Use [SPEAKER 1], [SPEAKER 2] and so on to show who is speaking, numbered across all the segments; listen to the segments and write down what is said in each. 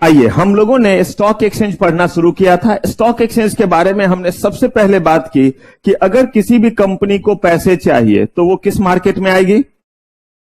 [SPEAKER 1] आइए, हम लोगों ने स्टॉक एक्सचेंज पढ़ना शुरू किया था। स्टॉक एक्सचेंज के बारे में हमने सबसे पहले बात की कि अगर किसी भी कंपनी को पैसे चाहिए तो वो किस मार्केट में आएगी?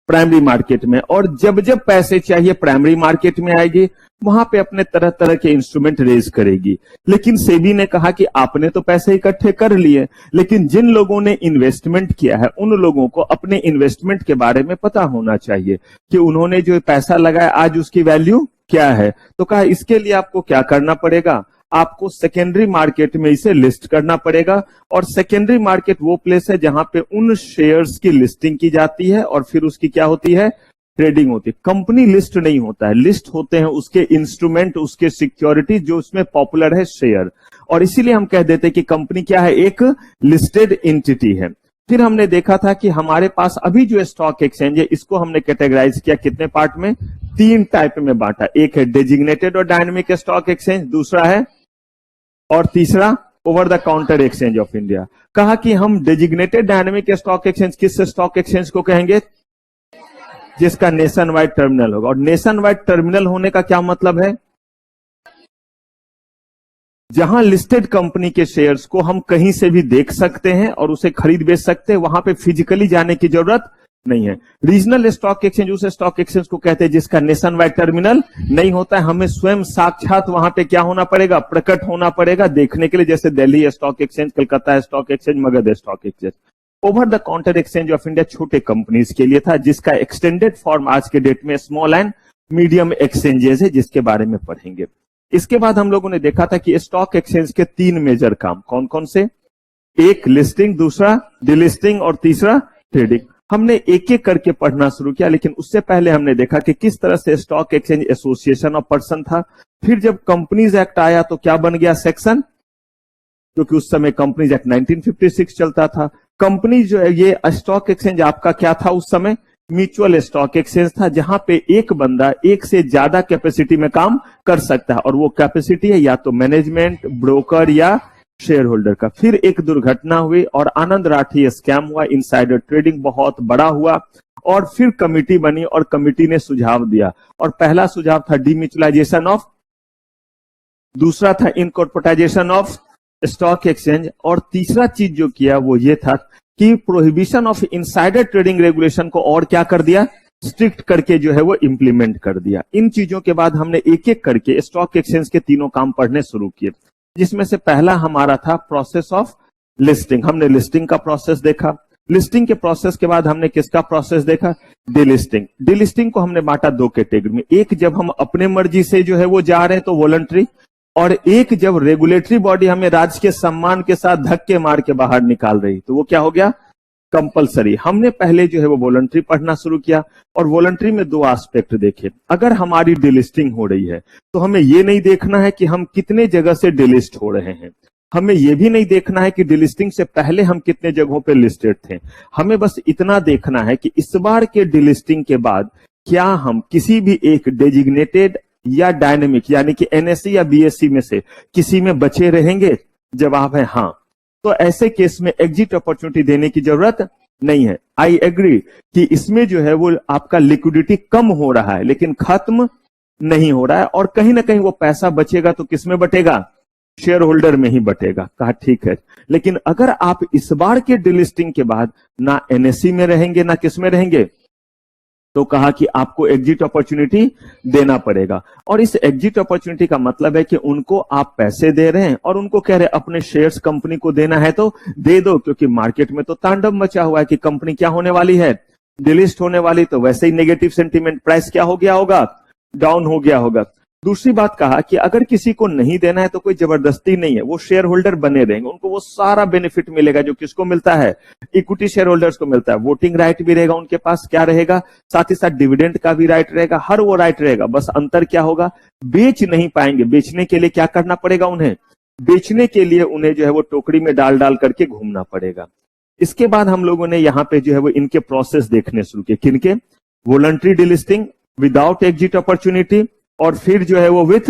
[SPEAKER 1] प्राइमरी मार्केट में। और जब जब पैसे चाहिए प्राइमरी मार्केट में आएगी, वहां पे अपने तरह तरह के इंस्ट्रूमेंट रेज करेगी। लेकिन सेबी ने कहा कि आपने तो पैसे इकट्ठे कर लिए, लेकिन जिन लोगों ने इन्वेस्टमेंट किया है उन लोगों को अपने इन्वेस्टमेंट के बारे में पता होना चाहिए कि उन्होंने जो पैसा लगाया आज उसकी वैल्यू क्या है। तो कहा इसके लिए आपको क्या करना पड़ेगा? आपको सेकेंडरी मार्केट में इसे लिस्ट करना पड़ेगा। और सेकेंडरी मार्केट वो प्लेस है जहां पे उन शेयर्स की लिस्टिंग की जाती है और फिर उसकी क्या होती है? ट्रेडिंग होती है। कंपनी लिस्ट नहीं होता है, लिस्ट होते हैं उसके इंस्ट्रूमेंट, उसके सिक्योरिटी जो उसमें पॉपुलर है शेयर। और इसीलिए हम कह देते हैं कि कंपनी क्या है? एक लिस्टेड एंटिटी है। फिर हमने देखा था कि हमारे पास अभी जो स्टॉक एक्सचेंज है इसको हमने कैटेगराइज किया कितने पार्ट में? 3 टाइप में बांटा। एक है डेजिग्नेटेड और डायनेमिक स्टॉक एक्सचेंज, दूसरा है और तीसरा over the counter exchange of India. कहा कि हम डेजिग्नेटेड डायनेमिक स्टॉक एक्सचेंज किस स्टॉक एक्सचेंज को कहेंगे? जिसका नेशन वाइड टर्मिनल होगा। और नेशन वाइड टर्मिनल होने का क्या मतलब है? जहां लिस्टेड कंपनी के शेयर्स को हम कहीं से भी देख सकते हैं और उसे खरीद बेच सकते हैं, वहां पे फिजिकली जाने की जरूरत नहीं है। रीजनल स्टॉक एक्सचेंज उस स्टॉक एक्सचेंज को कहते हैं जिसका नेशन वाइड टर्मिनल नहीं होता है। हमें स्वयं साक्षात वहां पे क्या होना पड़ेगा? प्रकट होना पड़ेगा देखने के लिए, जैसे Delhi stock exchange, Calcutta stock exchange, Magadh stock exchange. Over the counter exchange of India छोटे कंपनीज के लिए था, जिसका एक्सटेंडेड फॉर्म आज के डेट में स्मॉल एंड मीडियम एक्सचेंजेस है, जिसके बारे में पढ़ेंगे। इसके बाद हम लोगों ने देखा था कि स्टॉक एक्सचेंज के 3 मेजर काम कौन कौन से? एक लिस्टिंग, दूसरा डिलिस्टिंग और तीसरा ट्रेडिंग। हमने एक एक करके पढ़ना शुरू किया, लेकिन उससे पहले हमने देखा कि किस तरह से stock exchange association of person था। फिर जब कंपनीज एक्ट आया तो क्या बन गया? सेक्शन, क्योंकि उस समय कंपनीज एक्ट 1956 चलता था। कंपनी जो है ये स्टॉक एक्सचेंज आपका क्या था उस समय? म्यूचुअल स्टॉक एक्सचेंज था, जहां पे एक बंदा एक से ज्यादा कैपेसिटी में काम कर सकता है। और वो कैपेसिटी है या तो मैनेजमेंट, ब्रोकर या शेयर होल्डर का। फिर एक दुर्घटना हुई और आनंद राठी स्कैम हुआ, इनसाइडर ट्रेडिंग बहुत बड़ा हुआ। और फिर कमिटी बनी और कमिटी ने सुझाव दिया। और पहला सुझाव था डीम्यूचुअलाइजेशन ऑफ, दूसरा था इनकॉर्पोरेटाइजेशन ऑफ स्टॉक एक्सचेंज, और तीसरा चीज जो किया वो ये था कि prohibition of insider trading regulation को और क्या कर दिया? स्ट्रिक्ट करके जो है वो इंप्लीमेंट कर दिया। इन चीजों के बाद हमने एक एक करके स्टॉक एक्सचेंज के तीनों काम पढ़ने शुरू किए, जिसमें से पहला हमारा था प्रोसेस ऑफ लिस्टिंग। हमने लिस्टिंग का प्रोसेस देखा। लिस्टिंग के प्रोसेस के बाद हमने किसका प्रोसेस देखा? डिलिस्टिंग। डिलिस्टिंग को हमने बांटा 2 कैटेगरी में। एक जब हम अपने मर्जी से जो है वो जा रहे हैं तो वॉलंटरी, और एक जब रेगुलेटरी बॉडी हमें राज्य के सम्मान के साथ धक्के मार के बाहर निकाल रही, तो वो क्या हो गया? कंपलसरी। हमने पहले जो है वो वॉलंटरी पढ़ना शुरू किया, और वॉलंटरी में 2 एस्पेक्ट देखे। अगर हमारी डिलिस्टिंग हो रही है तो हमें ये नहीं देखना है कि हम कितने जगह से डिलिस्ट हो रहे हैं। हमें यह भी नहीं देखना है कि डिलिस्टिंग से पहले हम कितने जगहों पे लिस्टेड थे। हमें बस इतना देखना है कि इस बार के डिलिस्टिंग के बाद क्या हम किसी भी एक डेजिग्नेटेड या डायनेमिक यानी कि एनएससी या बीएससी में से किसी में बचे रहेंगे। जवाब है हाँ। तो ऐसे केस में एग्जिट अपॉर्चुनिटी देने की जरूरत नहीं है। आई एग्री कि इसमें जो है वो आपका लिक्विडिटी कम हो रहा है, लेकिन खत्म नहीं हो रहा है। और कहीं ना कहीं वो पैसा बचेगा तो किसमें बटेगा? शेयर होल्डर में ही बटेगा। कहा ठीक है। लेकिन अगर आप इस बार के डिलिस्टिंग के बाद ना एनएससी में रहेंगे ना किस में रहेंगे, तो कहा कि आपको एग्जिट अपॉर्चुनिटी देना पड़ेगा। और इस एग्जिट अपॉर्चुनिटी का मतलब है कि उनको आप पैसे दे रहे हैं और उनको कह रहे हैं अपने शेयर्स कंपनी को देना है तो दे दो, क्योंकि मार्केट में तो तांडव मचा हुआ है कि कंपनी क्या होने वाली है? डिलिस्ट होने वाली। तो वैसे ही नेगेटिव सेंटीमेंट, प्राइस क्या हो गया होगा? डाउन हो गया होगा। दूसरी बात कहा कि अगर किसी को नहीं देना है तो कोई जबरदस्ती नहीं है, वो शेयर होल्डर बने रहेंगे, उनको वो सारा बेनिफिट मिलेगा जो किसको मिलता है? इक्विटी शेयर होल्डर्स को मिलता है। वोटिंग राइट भी रहेगा उनके पास, क्या रहेगा? साथ ही साथ डिविडेंड का भी राइट रहेगा, हर वो राइट रहेगा। बस अंतर क्या होगा? बेच नहीं पाएंगे। बेचने के लिए क्या करना पड़ेगा उन्हें? बेचने के लिए उन्हें जो है वो टोकरी में डाल डाल करके घूमना पड़ेगा। इसके बाद हम लोगों ने यहाँ पे जो है वो इनके प्रोसेस देखने शुरू किए। किनके? Voluntary delisting, without exit opportunity, और फिर जो है वो विथ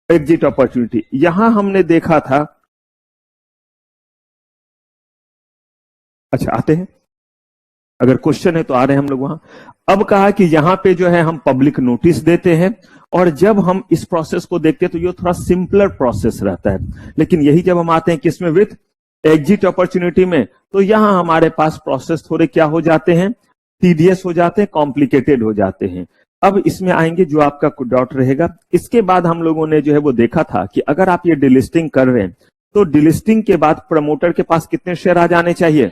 [SPEAKER 1] एग्जिट अपॉर्चुनिटी। यहां हमने देखा था, अच्छा आते हैं, अगर क्वेश्चन है तो आ रहे हैं हम लोग वहां। अब कहा कि यहां पे जो है हम पब्लिक नोटिस देते हैं, और जब हम इस प्रोसेस को देखते हैं तो ये थोड़ा सिंपलर प्रोसेस रहता है। लेकिन यही जब हम आते हैं किसमें, विथ एग्जिट अपॉर्चुनिटी में, तो यहां हमारे पास प्रोसेस थोड़े क्या हो जाते हैं, टीडियस हो जाते हैं, कॉम्प्लिकेटेड हो जाते हैं। अब इसमें आएंगे जो आपका डाउट रहेगा। इसके बाद हम लोगों ने जो है वो देखा था कि अगर आप ये डिलिस्टिंग कर रहे हैं तो डिलिस्टिंग के बाद प्रमोटर के पास कितने शेयर आ जाने चाहिए,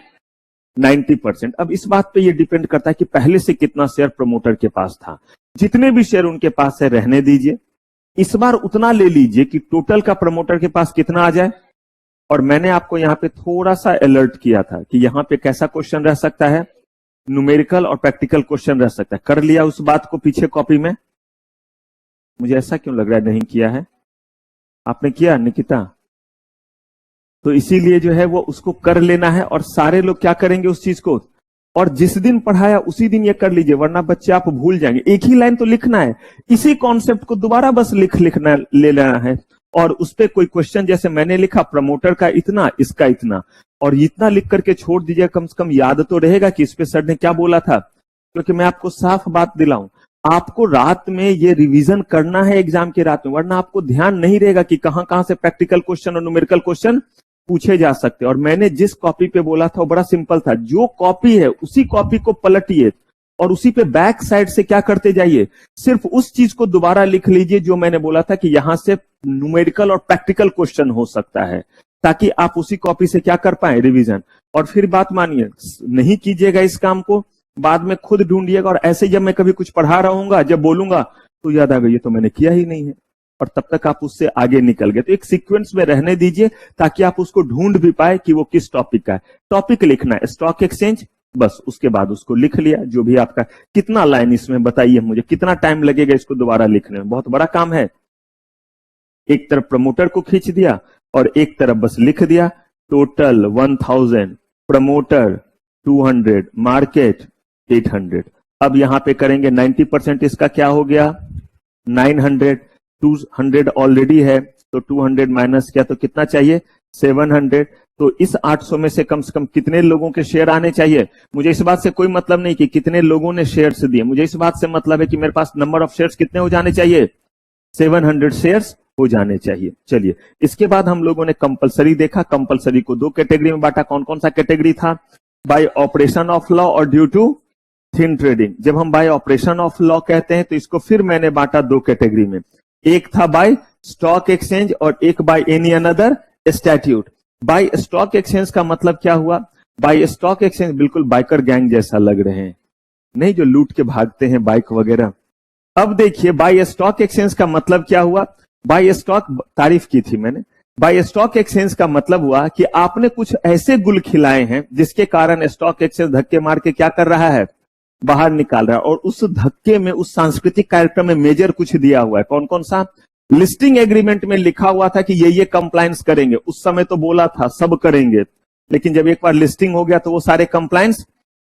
[SPEAKER 1] 90%। अब इस बात पे ये डिपेंड करता है कि पहले से कितना शेयर प्रमोटर के पास था। जितने भी शेयर उनके पास है रहने दीजिए, इस बार उतना ले लीजिए कि टोटल का प्रमोटर के पास कितना आ जाए। और मैंने आपको यहां पे थोड़ा सा अलर्ट किया था कि यहां पे कैसा क्वेश्चन रह सकता है, न्यूमेरिकल और प्रैक्टिकल क्वेश्चन रह सकता है। कर लिया उस बात को पीछे कॉपी में? मुझे ऐसा क्यों लग रहा है नहीं किया है? आपने किया निकिता? तो इसीलिए जो है वो उसको कर लेना है, और सारे लोग क्या करेंगे उस चीज को, और जिस दिन पढ़ाया उसी दिन ये कर लीजिए, वरना बच्चे आप भूल जाएंगे। एक ही लाइन तो लिखना है, इसी कॉन्सेप्ट को दोबारा बस लिखना ले लेना है, और उस पर कोई क्वेश्चन जैसे मैंने लिखा प्रमोटर का इतना, इसका इतना, और इतना लिख करके छोड़ दीजिए। कम से कम याद तो रहेगा कि इस पे सर ने क्या बोला था। क्योंकि मैं आपको साफ बात दिलाऊं, आपको रात में ये रिवीजन करना है एग्जाम के रात में, वरना आपको ध्यान नहीं रहेगा कि कहां कहां से प्रैक्टिकल क्वेश्चन और न्यूमेरिकल क्वेश्चन पूछे जा सकते हैं। और मैंने जिस कॉपी पे बोला था वो बड़ा सिंपल था, जो कॉपी है उसी कॉपी को पलटिए और उसी पे बैक साइड से क्या करते जाइए, सिर्फ उस चीज को दोबारा लिख लीजिए जो मैंने बोला था कि यहां से न्यूमेरिकल और प्रैक्टिकल क्वेश्चन हो सकता है, ताकि आप उसी कॉपी से क्या कर पाए, रिवीजन। और फिर बात मानिए, नहीं कीजिएगा इस काम को, बाद में खुद ढूंढिएगा, और ऐसे जब मैं कभी कुछ पढ़ा रहूंगा, जब बोलूंगा तो याद आ गई ये तो मैंने किया ही नहीं है, और तब तक आप उससे आगे निकल गए। तो एक सीक्वेंस में रहने दीजिए ताकि आप उसको ढूंढ भी पाए कि वो किस टॉपिक का है। टॉपिक लिखना है स्टॉक एक्सचेंज, बस उसके बाद उसको लिख लिया जो भी आपका। कितना लाइन इसमें बताइए मुझे, कितना टाइम लगेगा इसको दोबारा लिखने में? बहुत बड़ा काम है। एक तरफ प्रमोटर को खींच दिया और एक तरफ बस लिख दिया, टोटल 1000, प्रमोटर 200, मार्केट 800। अब यहां पे करेंगे 90%, इसका क्या हो गया 900, 200 ऑलरेडी है, तो 200 माइनस किया तो कितना चाहिए 700। तो इस 800 में से कम कितने लोगों के शेयर आने चाहिए? मुझे इस बात से कोई मतलब नहीं कि कितने लोगों ने शेयर्स दिए, मुझे इस बात से मतलब है कि मेरे पास नंबर ऑफ शेयर्स कितने हो जाने चाहिए, 700 शेयर्स हो जाने चाहिए। चलिए, इसके बाद हम लोगों ने कंपलसरी देखा। कंपलसरी को दो कैटेगरी में बांटा। कौन कौन सा कैटेगरी था? बाय ऑपरेशन ऑफ लॉ और ड्यू टू थिन ट्रेडिंग। जब हम बाय ऑपरेशन ऑफ लॉ कहते हैं तो इसको फिर मैंने बांटा दो कैटेगरी में, एक था बाय स्टॉक एक्सचेंज और एक by any other statute. By stock exchange का मतलब क्या हुआ? बाय स्टॉक एक्सचेंज बिल्कुल बाइकर गैंग जैसा लग रहे हैं, नहीं जो लूट के भागते हैं बाइक वगैरह। अब देखिए बाय स्टॉक एक्सचेंज का मतलब क्या हुआ। बाय स्टॉक तारीफ की थी मैंने। बाय स्टॉक एक्सचेंज का मतलब हुआ कि आपने कुछ ऐसे गुल खिलाए हैं जिसके कारण स्टॉक एक्सचेंज धक्के मार के क्या कर रहा है, बाहर निकाल रहा है। और उस धक्के में, उस सांस्कृतिक कार्यक्रम में मेजर कुछ दिया हुआ है। कौन कौन सा? लिस्टिंग एग्रीमेंट में लिखा हुआ था कि ये कंप्लायंस करेंगे। उस समय तो बोला था सब करेंगे, लेकिन जब एक बार लिस्टिंग हो गया तो वो सारे कंप्लायंस,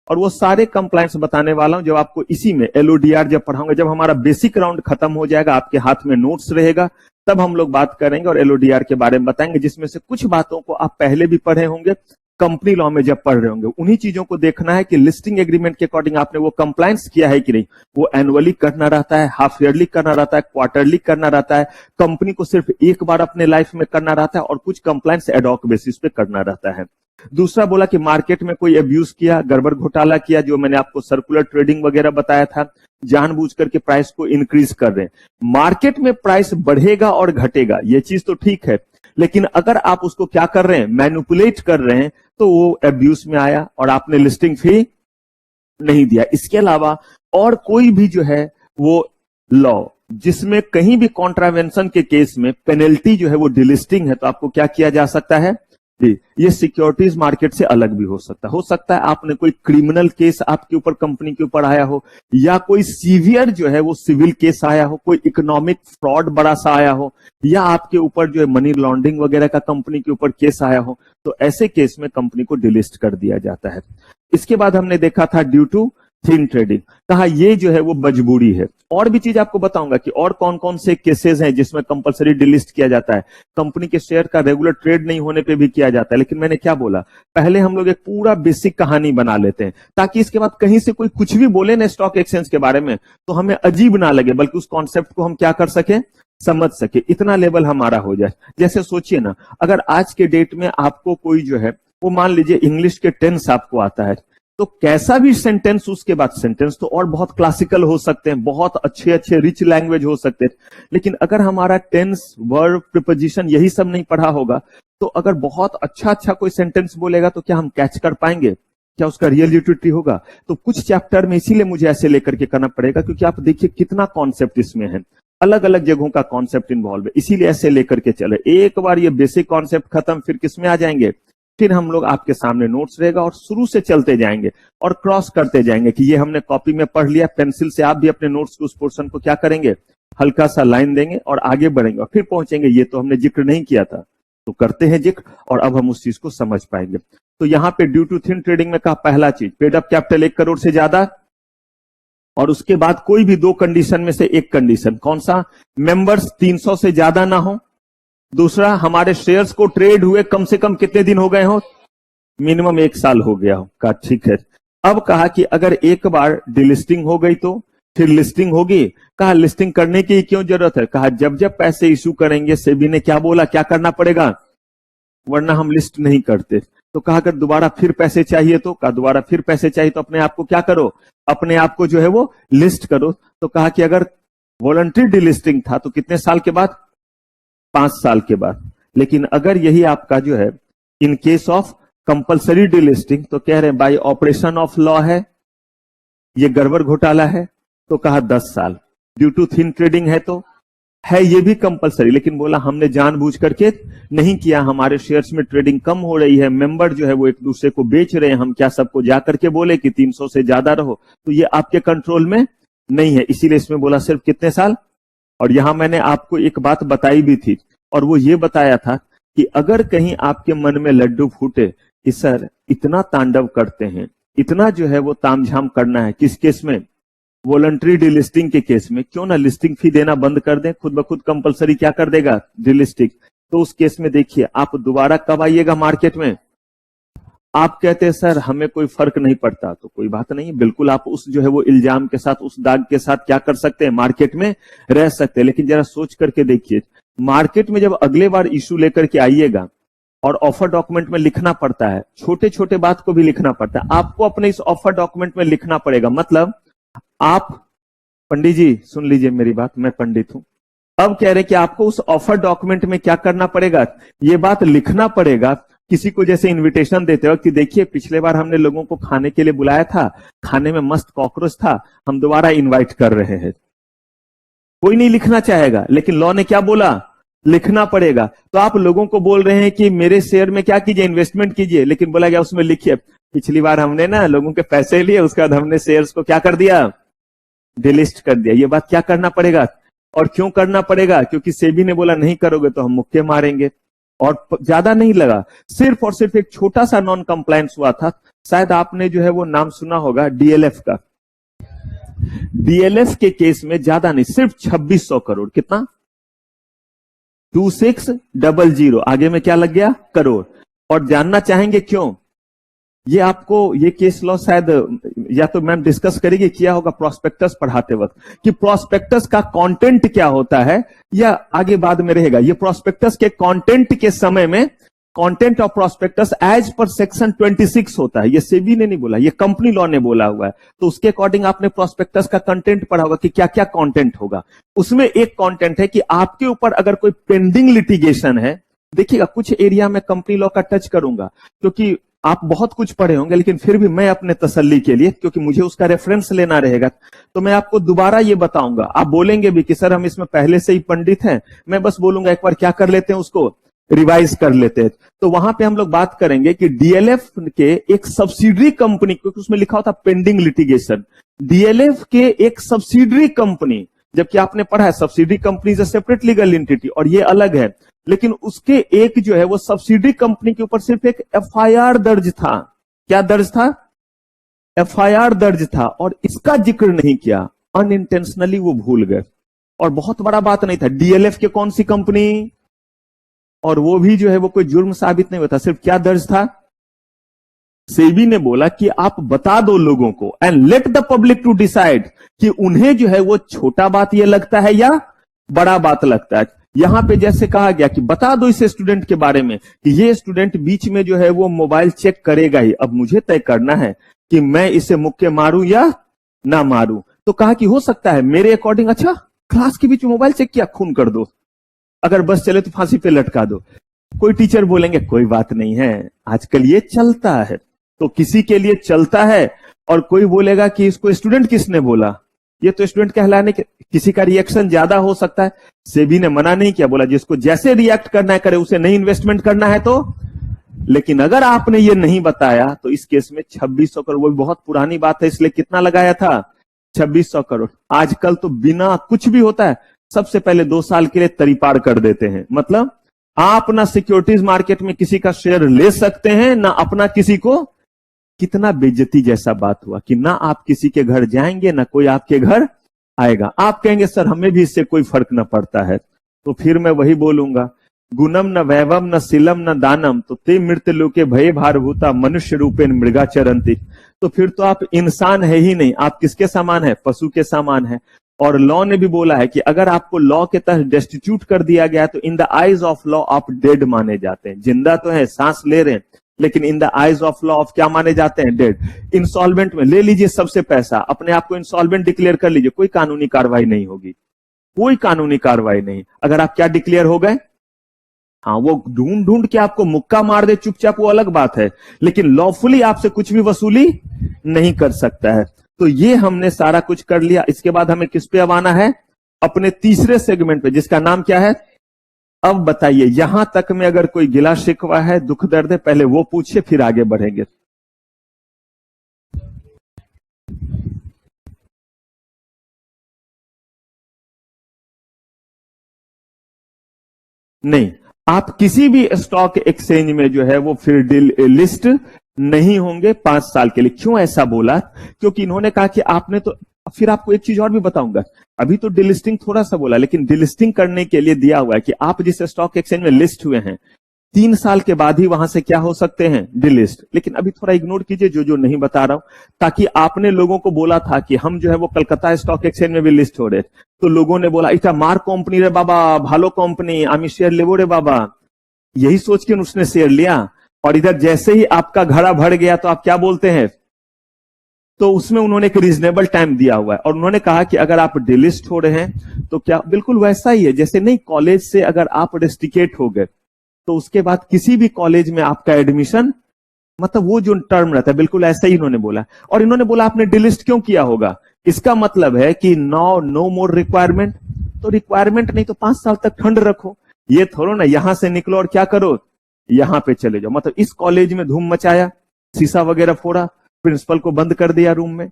[SPEAKER 1] और वो सारे कंप्लायंस बताने वाला हूं जब आपको इसी में LODR जब पढ़ाऊंगा। जब हमारा बेसिक राउंड खत्म हो जाएगा, आपके हाथ में नोट्स रहेगा, तब हम लोग बात करेंगे और LODR के बारे में बताएंगे, जिसमें से कुछ बातों को आप पहले भी पढ़े होंगे कंपनी लॉ में जब पढ़ रहे होंगे। उन्हीं चीजों को देखना है कि लिस्टिंग एग्रीमेंट के अकॉर्डिंग आपने वो कंप्लायंस किया है कि नहीं। वो एनुअली करना रहता है, हाफ ईयरली करना रहता है, क्वार्टरली करना रहता है, कंपनी को सिर्फ एक बार अपने लाइफ में करना रहता है, और कुछ कंप्लायंस एडॉक बेसिस पे करना रहता है। दूसरा बोला कि मार्केट में कोई अब्यूज किया, गड़बड़ घोटाला किया, जो मैंने आपको सर्कुलर ट्रेडिंग वगैरह बताया था, जानबूझ करके प्राइस को इंक्रीज कर रहे हैं। मार्केट में प्राइस बढ़ेगा और घटेगा, ये चीज तो ठीक है, लेकिन अगर आप उसको क्या कर रहे हैं, मैनिपुलेट कर रहे हैं, तो वो अब्यूज में आया और आपने लिस्टिंग फी नहीं दिया। इसके अलावा और कोई भी जो है वो लॉ जिसमें कहीं भी कॉन्ट्रावेंशन के केस में पेनल्टी जो है वो डिलिस्टिंग है, तो आपको क्या किया जा सकता है जी, ये सिक्योरिटीज मार्केट से अलग भी हो सकता है आपने कोई क्रिमिनल केस आपके ऊपर, कंपनी के ऊपर आया हो, या कोई सीवियर जो है वो सिविल केस आया हो, कोई इकोनॉमिक फ्रॉड बड़ा सा आया हो, या आपके ऊपर जो है मनी लॉन्ड्रिंग वगैरह का कंपनी के ऊपर केस आया हो, तो ऐसे केस में कंपनी को डिलिस्ट कर दिया जाता है। इसके बाद हमने देखा था ड्यू टू थिन ट्रेडिंग, कहा ये जो है वो मजबूरी है। और भी चीज आपको बताऊंगा कि और कौन कौन से केसेस हैं जिसमें कंपलसरी डिलिस्ट किया जाता है। कंपनी के शेयर का रेगुलर ट्रेड नहीं होने पे भी किया जाता है। लेकिन मैंने क्या बोला, पहले हम लोग एक पूरा बेसिक कहानी बना लेते हैं, ताकि इसके बाद कहीं से कोई कुछ भी बोले ना स्टॉक एक्सचेंज के बारे में तो हमें अजीब ना लगे, बल्कि उस कॉन्सेप्ट को हम क्या कर सके, समझ सके, इतना लेवल हमारा हो जाए। जैसे सोचिए ना, अगर आज के डेट में आपको कोई जो है वो मान लीजिए इंग्लिश के टेंस आपको आता है, तो कैसा भी सेंटेंस, उसके बाद सेंटेंस तो और बहुत क्लासिकल हो सकते हैं, बहुत अच्छे अच्छे रिच लैंग्वेज हो सकते हैं। लेकिन अगर हमारा टेंस, वर्ब, प्रीपोजिशन यही सब नहीं पढ़ा होगा, तो अगर बहुत अच्छा अच्छा कोई सेंटेंस बोलेगा तो क्या हम कैच कर पाएंगे? क्या उसका रियल यूटिलिटी होगा? तो कुछ चैप्टर में इसीलिए मुझे ऐसे लेकर के करना पड़ेगा, क्योंकि आप देखिए कितना कॉन्सेप्ट इसमें है, अलग अलग जगहों का कॉन्सेप्ट इन्वॉल्व है, इसीलिए ऐसे लेकर के चले। एक बार ये बेसिक कॉन्सेप्ट खत्म, फिर किसमें आ जाएंगे, फिर हम लोग आपके सामने नोट्स रहेगा और शुरू से चलते जाएंगे और क्रॉस करते जाएंगे कि ये हमने कॉपी में पढ़ लिया, पेंसिल से आप भी अपने नोट्स के उस पोर्शन को क्या करेंगे, हल्का सा लाइन देंगे और आगे बढ़ेंगे और फिर पहुंचेंगे ये तो हमने जिक्र नहीं किया था, तो करते हैं जिक्र और अब हम उस चीज को समझ पाएंगे। तो यहाँ पे ड्यू टू थिन ट्रेडिंग में कहा पहला चीज, पेड अप कैपिटल 1 करोड़ से ज्यादा, और उसके बाद कोई भी दो कंडीशन में से एक कंडीशन, कौन सा, मेंबर्स 300 से ज्यादा ना हो, दूसरा हमारे शेयर्स को ट्रेड हुए कम से कम कितने दिन हो गए हो, मिनिमम 1 साल हो गया हो। कहा ठीक है। अब कहा कि अगर एक बार डिलिस्टिंग हो गई तो फिर लिस्टिंग होगी। कहा लिस्टिंग करने की क्यों जरूरत है? कहा जब जब पैसे इशू करेंगे, सेबी ने क्या बोला, क्या करना पड़ेगा, वरना हम लिस्ट नहीं करते। तो कहा अगर दोबारा फिर पैसे चाहिए तो, कहा दोबारा फिर पैसे चाहिए तो अपने आप को क्या करो, अपने आप को जो है वो लिस्ट करो। तो कहा कि अगर वॉलंटरी डिलिस्टिंग था तो कितने साल के बाद, 5 साल के बाद। लेकिन अगर यही आपका जो है in case of compulsory delisting, तो कह रहे हैं बाय ऑपरेशन ऑफ लॉ है, ये गड़बड़ घोटाला है, तो कहा 10 साल। ड्यू टू थिन ट्रेडिंग है तो है ये भी कंपलसरी, लेकिन बोला हमने जानबूझ करके नहीं किया, हमारे शेयर्स में ट्रेडिंग कम हो रही है, मेंबर जो है वो एक दूसरे को बेच रहे हैं, हम क्या सबको जाकर के बोले कि 300 से ज्यादा रहो, तो ये आपके कंट्रोल में नहीं है, इसीलिए इसमें बोला सिर्फ कितने साल। और यहां मैंने आपको एक बात बताई भी थी, और वो ये बताया था कि अगर कहीं आपके मन में लड्डू फूटे कि सर इतना तांडव करते हैं, इतना जो है वो तामझाम करना है, किस केस में, वॉलंटरी डिलिस्टिंग के केस में, क्यों ना लिस्टिंग फी देना बंद कर दें, खुद ब खुद कंपलसरी क्या कर देगा, डिलिस्टिंग। तो उस केस में देखिए आप दोबारा कब आइएगा मार्केट में, आप कहते हैं सर हमें कोई फर्क नहीं पड़ता, तो कोई बात नहीं, बिल्कुल आप उस जो है वो इल्जाम के साथ, उस दाग के साथ क्या कर सकते हैं, मार्केट में रह सकते हैं। लेकिन जरा सोच करके देखिए, मार्केट में जब अगले बार इशू लेकर के आइएगा और ऑफर डॉक्यूमेंट में लिखना पड़ता है, छोटे छोटे बात को भी लिखना पड़ता है, आपको अपने इस ऑफर डॉक्यूमेंट में लिखना पड़ेगा। मतलब आप, पंडित जी सुन लीजिए मेरी बात, मैं पंडित हूं, अब कह रहे कि आपको उस ऑफर डॉक्यूमेंट में क्या करना पड़ेगा, ये बात लिखना पड़ेगा। किसी को जैसे इनविटेशन देते वक्त कि देखिए पिछले बार हमने लोगों को खाने के लिए बुलाया था, खाने में मस्त कॉकरोच था, हम दोबारा इनवाइट कर रहे हैं। कोई नहीं लिखना चाहेगा, लेकिन लॉ ने क्या बोला, लिखना पड़ेगा। तो आप लोगों को बोल रहे हैं कि मेरे शेयर में क्या कीजिए, इन्वेस्टमेंट कीजिए, लेकिन बोला गया उसमें लिखिए पिछली बार हमने ना लोगों के पैसे लिए, उसके बाद हमने शेयर्स को क्या कर दिया, डिलिस्ट कर दिया। ये बात क्या करना पड़ेगा, और क्यों करना पड़ेगा, क्योंकि सेबी ने बोला नहीं करोगे तो हम मुक्के मारेंगे। और ज्यादा नहीं लगा, सिर्फ और सिर्फ एक छोटा सा नॉन कंप्लायंस हुआ था, शायद आपने जो है वो नाम सुना होगा डीएलएफ का। डीएलएफ के केस में ज्यादा नहीं, सिर्फ 2600 करोड़, कितना, 2600, आगे में क्या लग गया, करोड़। और जानना चाहेंगे क्यों, ये आपको ये केस लॉ शायद या तो मैम डिस्कस करेगी, किया होगा प्रोस्पेक्टस पढ़ाते वक्त, कि प्रोस्पेक्टस का कंटेंट क्या होता है, या आगे बाद में रहेगा। ये प्रोस्पेक्टस के कंटेंट के समय में, content of prospectus as per section 26 होता है, ये सेबी ने नहीं बोला, ये कंपनी लॉ ने बोला हुआ है। तो उसके अकॉर्डिंग आपने प्रोस्पेक्टस का कंटेंट पढ़ा होगा कि क्या क्या कंटेंट होगा। उसमें एक कंटेंट है कि आपके ऊपर अगर कोई पेंडिंग लिटिगेशन है, देखिएगा कुछ एरिया में कंपनी लॉ का टच करूंगा, क्योंकि आप बहुत कुछ पढ़े होंगे, लेकिन फिर भी मैं अपने तसल्ली के लिए, क्योंकि मुझे उसका रेफरेंस लेना रहेगा, तो मैं आपको दोबारा ये बताऊंगा। आप बोलेंगे भी कि सर हम इसमें पहले से ही पंडित हैं, मैं बस बोलूंगा एक बार क्या कर लेते हैं, उसको रिवाइज कर लेते हैं। तो वहां पे हम लोग बात करेंगे कि डीएलएफ के एक सब्सिडरी कंपनी, क्योंकि उसमें लिखा होता पेंडिंग लिटिगेशन, डीएलएफ के एक सब्सिडरी कंपनी, जबकि आपने पढ़ा है subsidiary company is a separate legal entity और ये अलग है, लेकिन उसके एक जो है वो सब्सिडरी कंपनी के ऊपर सिर्फ एक एफआईआर दर्ज था। क्या दर्ज था, एफआईआर दर्ज था और इसका जिक्र नहीं किया, अनइंटेंशनली वो भूल गए। और बहुत बड़ा बात नहीं था, डीएलएफ के कौन सी कंपनी, और वो भी जो है वो कोई जुर्म साबित नहीं हुआ था, सिर्फ क्या दर्ज था, सेबी ने बोला कि आप बता दो लोगों को and let the public to decide कि उन्हें जो है वो छोटा बात ये लगता है या बड़ा बात लगता है। यहां पे जैसे कहा गया कि बता दो इस स्टूडेंट के बारे में कि ये स्टूडेंट बीच में जो है वो मोबाइल चेक करेगा ही, अब मुझे तय करना है कि मैं इसे मुक्के मारूं या ना मारूं। तो कहा कि हो सकता है मेरे अकॉर्डिंग, अच्छा क्लास के बीच में मोबाइल चेक किया, खून कर दो, अगर बस चले तो फांसी पे लटका दो। कोई टीचर बोलेंगे कोई बात नहीं है, आजकल ये चलता है। तो किसी के लिए चलता है और कोई बोलेगा कि इसको स्टूडेंट किसने बोला, ये तो स्टूडेंट कहलाने के, किसी का रिएक्शन ज्यादा हो सकता है। सेबी ने मना नहीं किया, बोला जिसको जैसे रिएक्ट करना है करे, उसे नहीं इन्वेस्टमेंट करना है तो। लेकिन अगर आपने ये नहीं बताया तो इस केस में 2600 करोड़, वो बहुत पुरानी बात है इसलिए कितना लगाया था, 2600 करोड़। आजकल तो बिना कुछ भी होता है सबसे पहले 2 साल के लिए तरीपार कर देते हैं। मतलब आप ना सिक्योरिटीज मार्केट में किसी का शेयर ले सकते हैं ना अपना किसी को, कितना बेइज्जती जैसा बात हुआ कि ना आप किसी के घर जाएंगे ना कोई आपके घर आएगा। आप कहेंगे सर हमें भी इससे कोई फर्क न पड़ता है, तो फिर मैं वही बोलूंगा, गुणम न वैभव न शिलम न दानम तो ते मृत्यु लोके भय भारभूता मनुष्य रूपेण मृगा चरंती। तो फिर तो आप इंसान है ही नहीं, आप किसके समान है, पशु के समान है। और लॉ ने भी बोला है कि अगर आपको लॉ के तहत डेस्टिट्यूट कर दिया गया तो in the eyes of law आप डेड माने जाते हैं। जिंदा तो है, सांस ले रहे हैं, लेकिन in the eyes of law of क्या माने जाते हैं, डेड। इंसॉल्वेंट में ले लीजिए सबसे पैसा, अपने आप को इंसॉल्वेंट डिक्लेयर कर लीजिए, कोई कानूनी कार्रवाई नहीं होगी, कोई कानूनी कार्रवाई नहीं। अगर आप क्या डिक्लेयर हो गए, हाँ वो ढूंढ ढूंढ के आपको मुक्का मार दे चुपचाप, वो अलग बात है, लेकिन लॉफुली आपसे कुछ भी वसूली नहीं कर सकता है। तो ये हमने सारा कुछ कर लिया। इसके बाद हमें किस पे अब आना है, अपने तीसरे सेगमेंट पे, जिसका नाम क्या है। अब बताइए यहां तक में अगर कोई गिला शिकवा है, दुख दर्द है, पहले वो पूछिए फिर आगे बढ़ेंगे। नहीं, आप किसी भी स्टॉक एक्सचेंज में जो है वो फिर लिस्ट नहीं होंगे 5 साल के लिए। क्यों ऐसा बोला, क्योंकि इन्होंने कहा कि आपने तो, फिर आपको एक चीज और भी बताऊंगा, अभी तो डिलिस्टिंग थोड़ा सा बोला, लेकिन डिलिस्टिंग करने के लिए दिया हुआ है कि आप जिस स्टॉक एक्सचेंज में लिस्ट हुए हैं 3 साल के बाद ही वहां से क्या हो सकते हैं, डिलिस्ट। लेकिन अभी थोड़ा इग्नोर कीजिए जो जो नहीं बता रहा हूं, ताकि आपने लोगों को बोला था कि हम जो है वो कलकत्ता स्टॉक एक्सचेंज में भी लिस्ट हो रहे, तो लोगों ने बोला इटा मार कंपनी रे बाबा, भालो कंपनी, आमी शेयर लेवो रे बाबा, यही सोच के उसने शेयर लिया। और इधर जैसे ही आपका घड़ा भर गया तो आप क्या बोलते हैं, तो उसमें उन्होंने एक रीजनेबल टाइम दिया हुआ है। और उन्होंने कहा कि अगर आप डिलिस्ट हो रहे हैं तो क्या, बिल्कुल वैसा ही है जैसे, नहीं कॉलेज से अगर आप रेस्टिकेट हो गए तो उसके बाद किसी भी कॉलेज में आपका एडमिशन, मतलब वो जो टर्म रहता है, बिल्कुल ऐसा ही इन्होंने बोला। और इन्होंने बोला आपने डिलिस्ट क्यों किया होगा, इसका मतलब है कि नो मोर रिक्वायरमेंट। तो रिक्वायरमेंट नहीं तो 5 साल तक ठंड रखो, ये थोड़ा ना यहां से निकलो और क्या करो, यहां पे चले जाओ। मतलब इस कॉलेज में धूम मचाया, शीशा वगैरह फोड़ा, प्रिंसिपल को बंद कर दिया रूम में,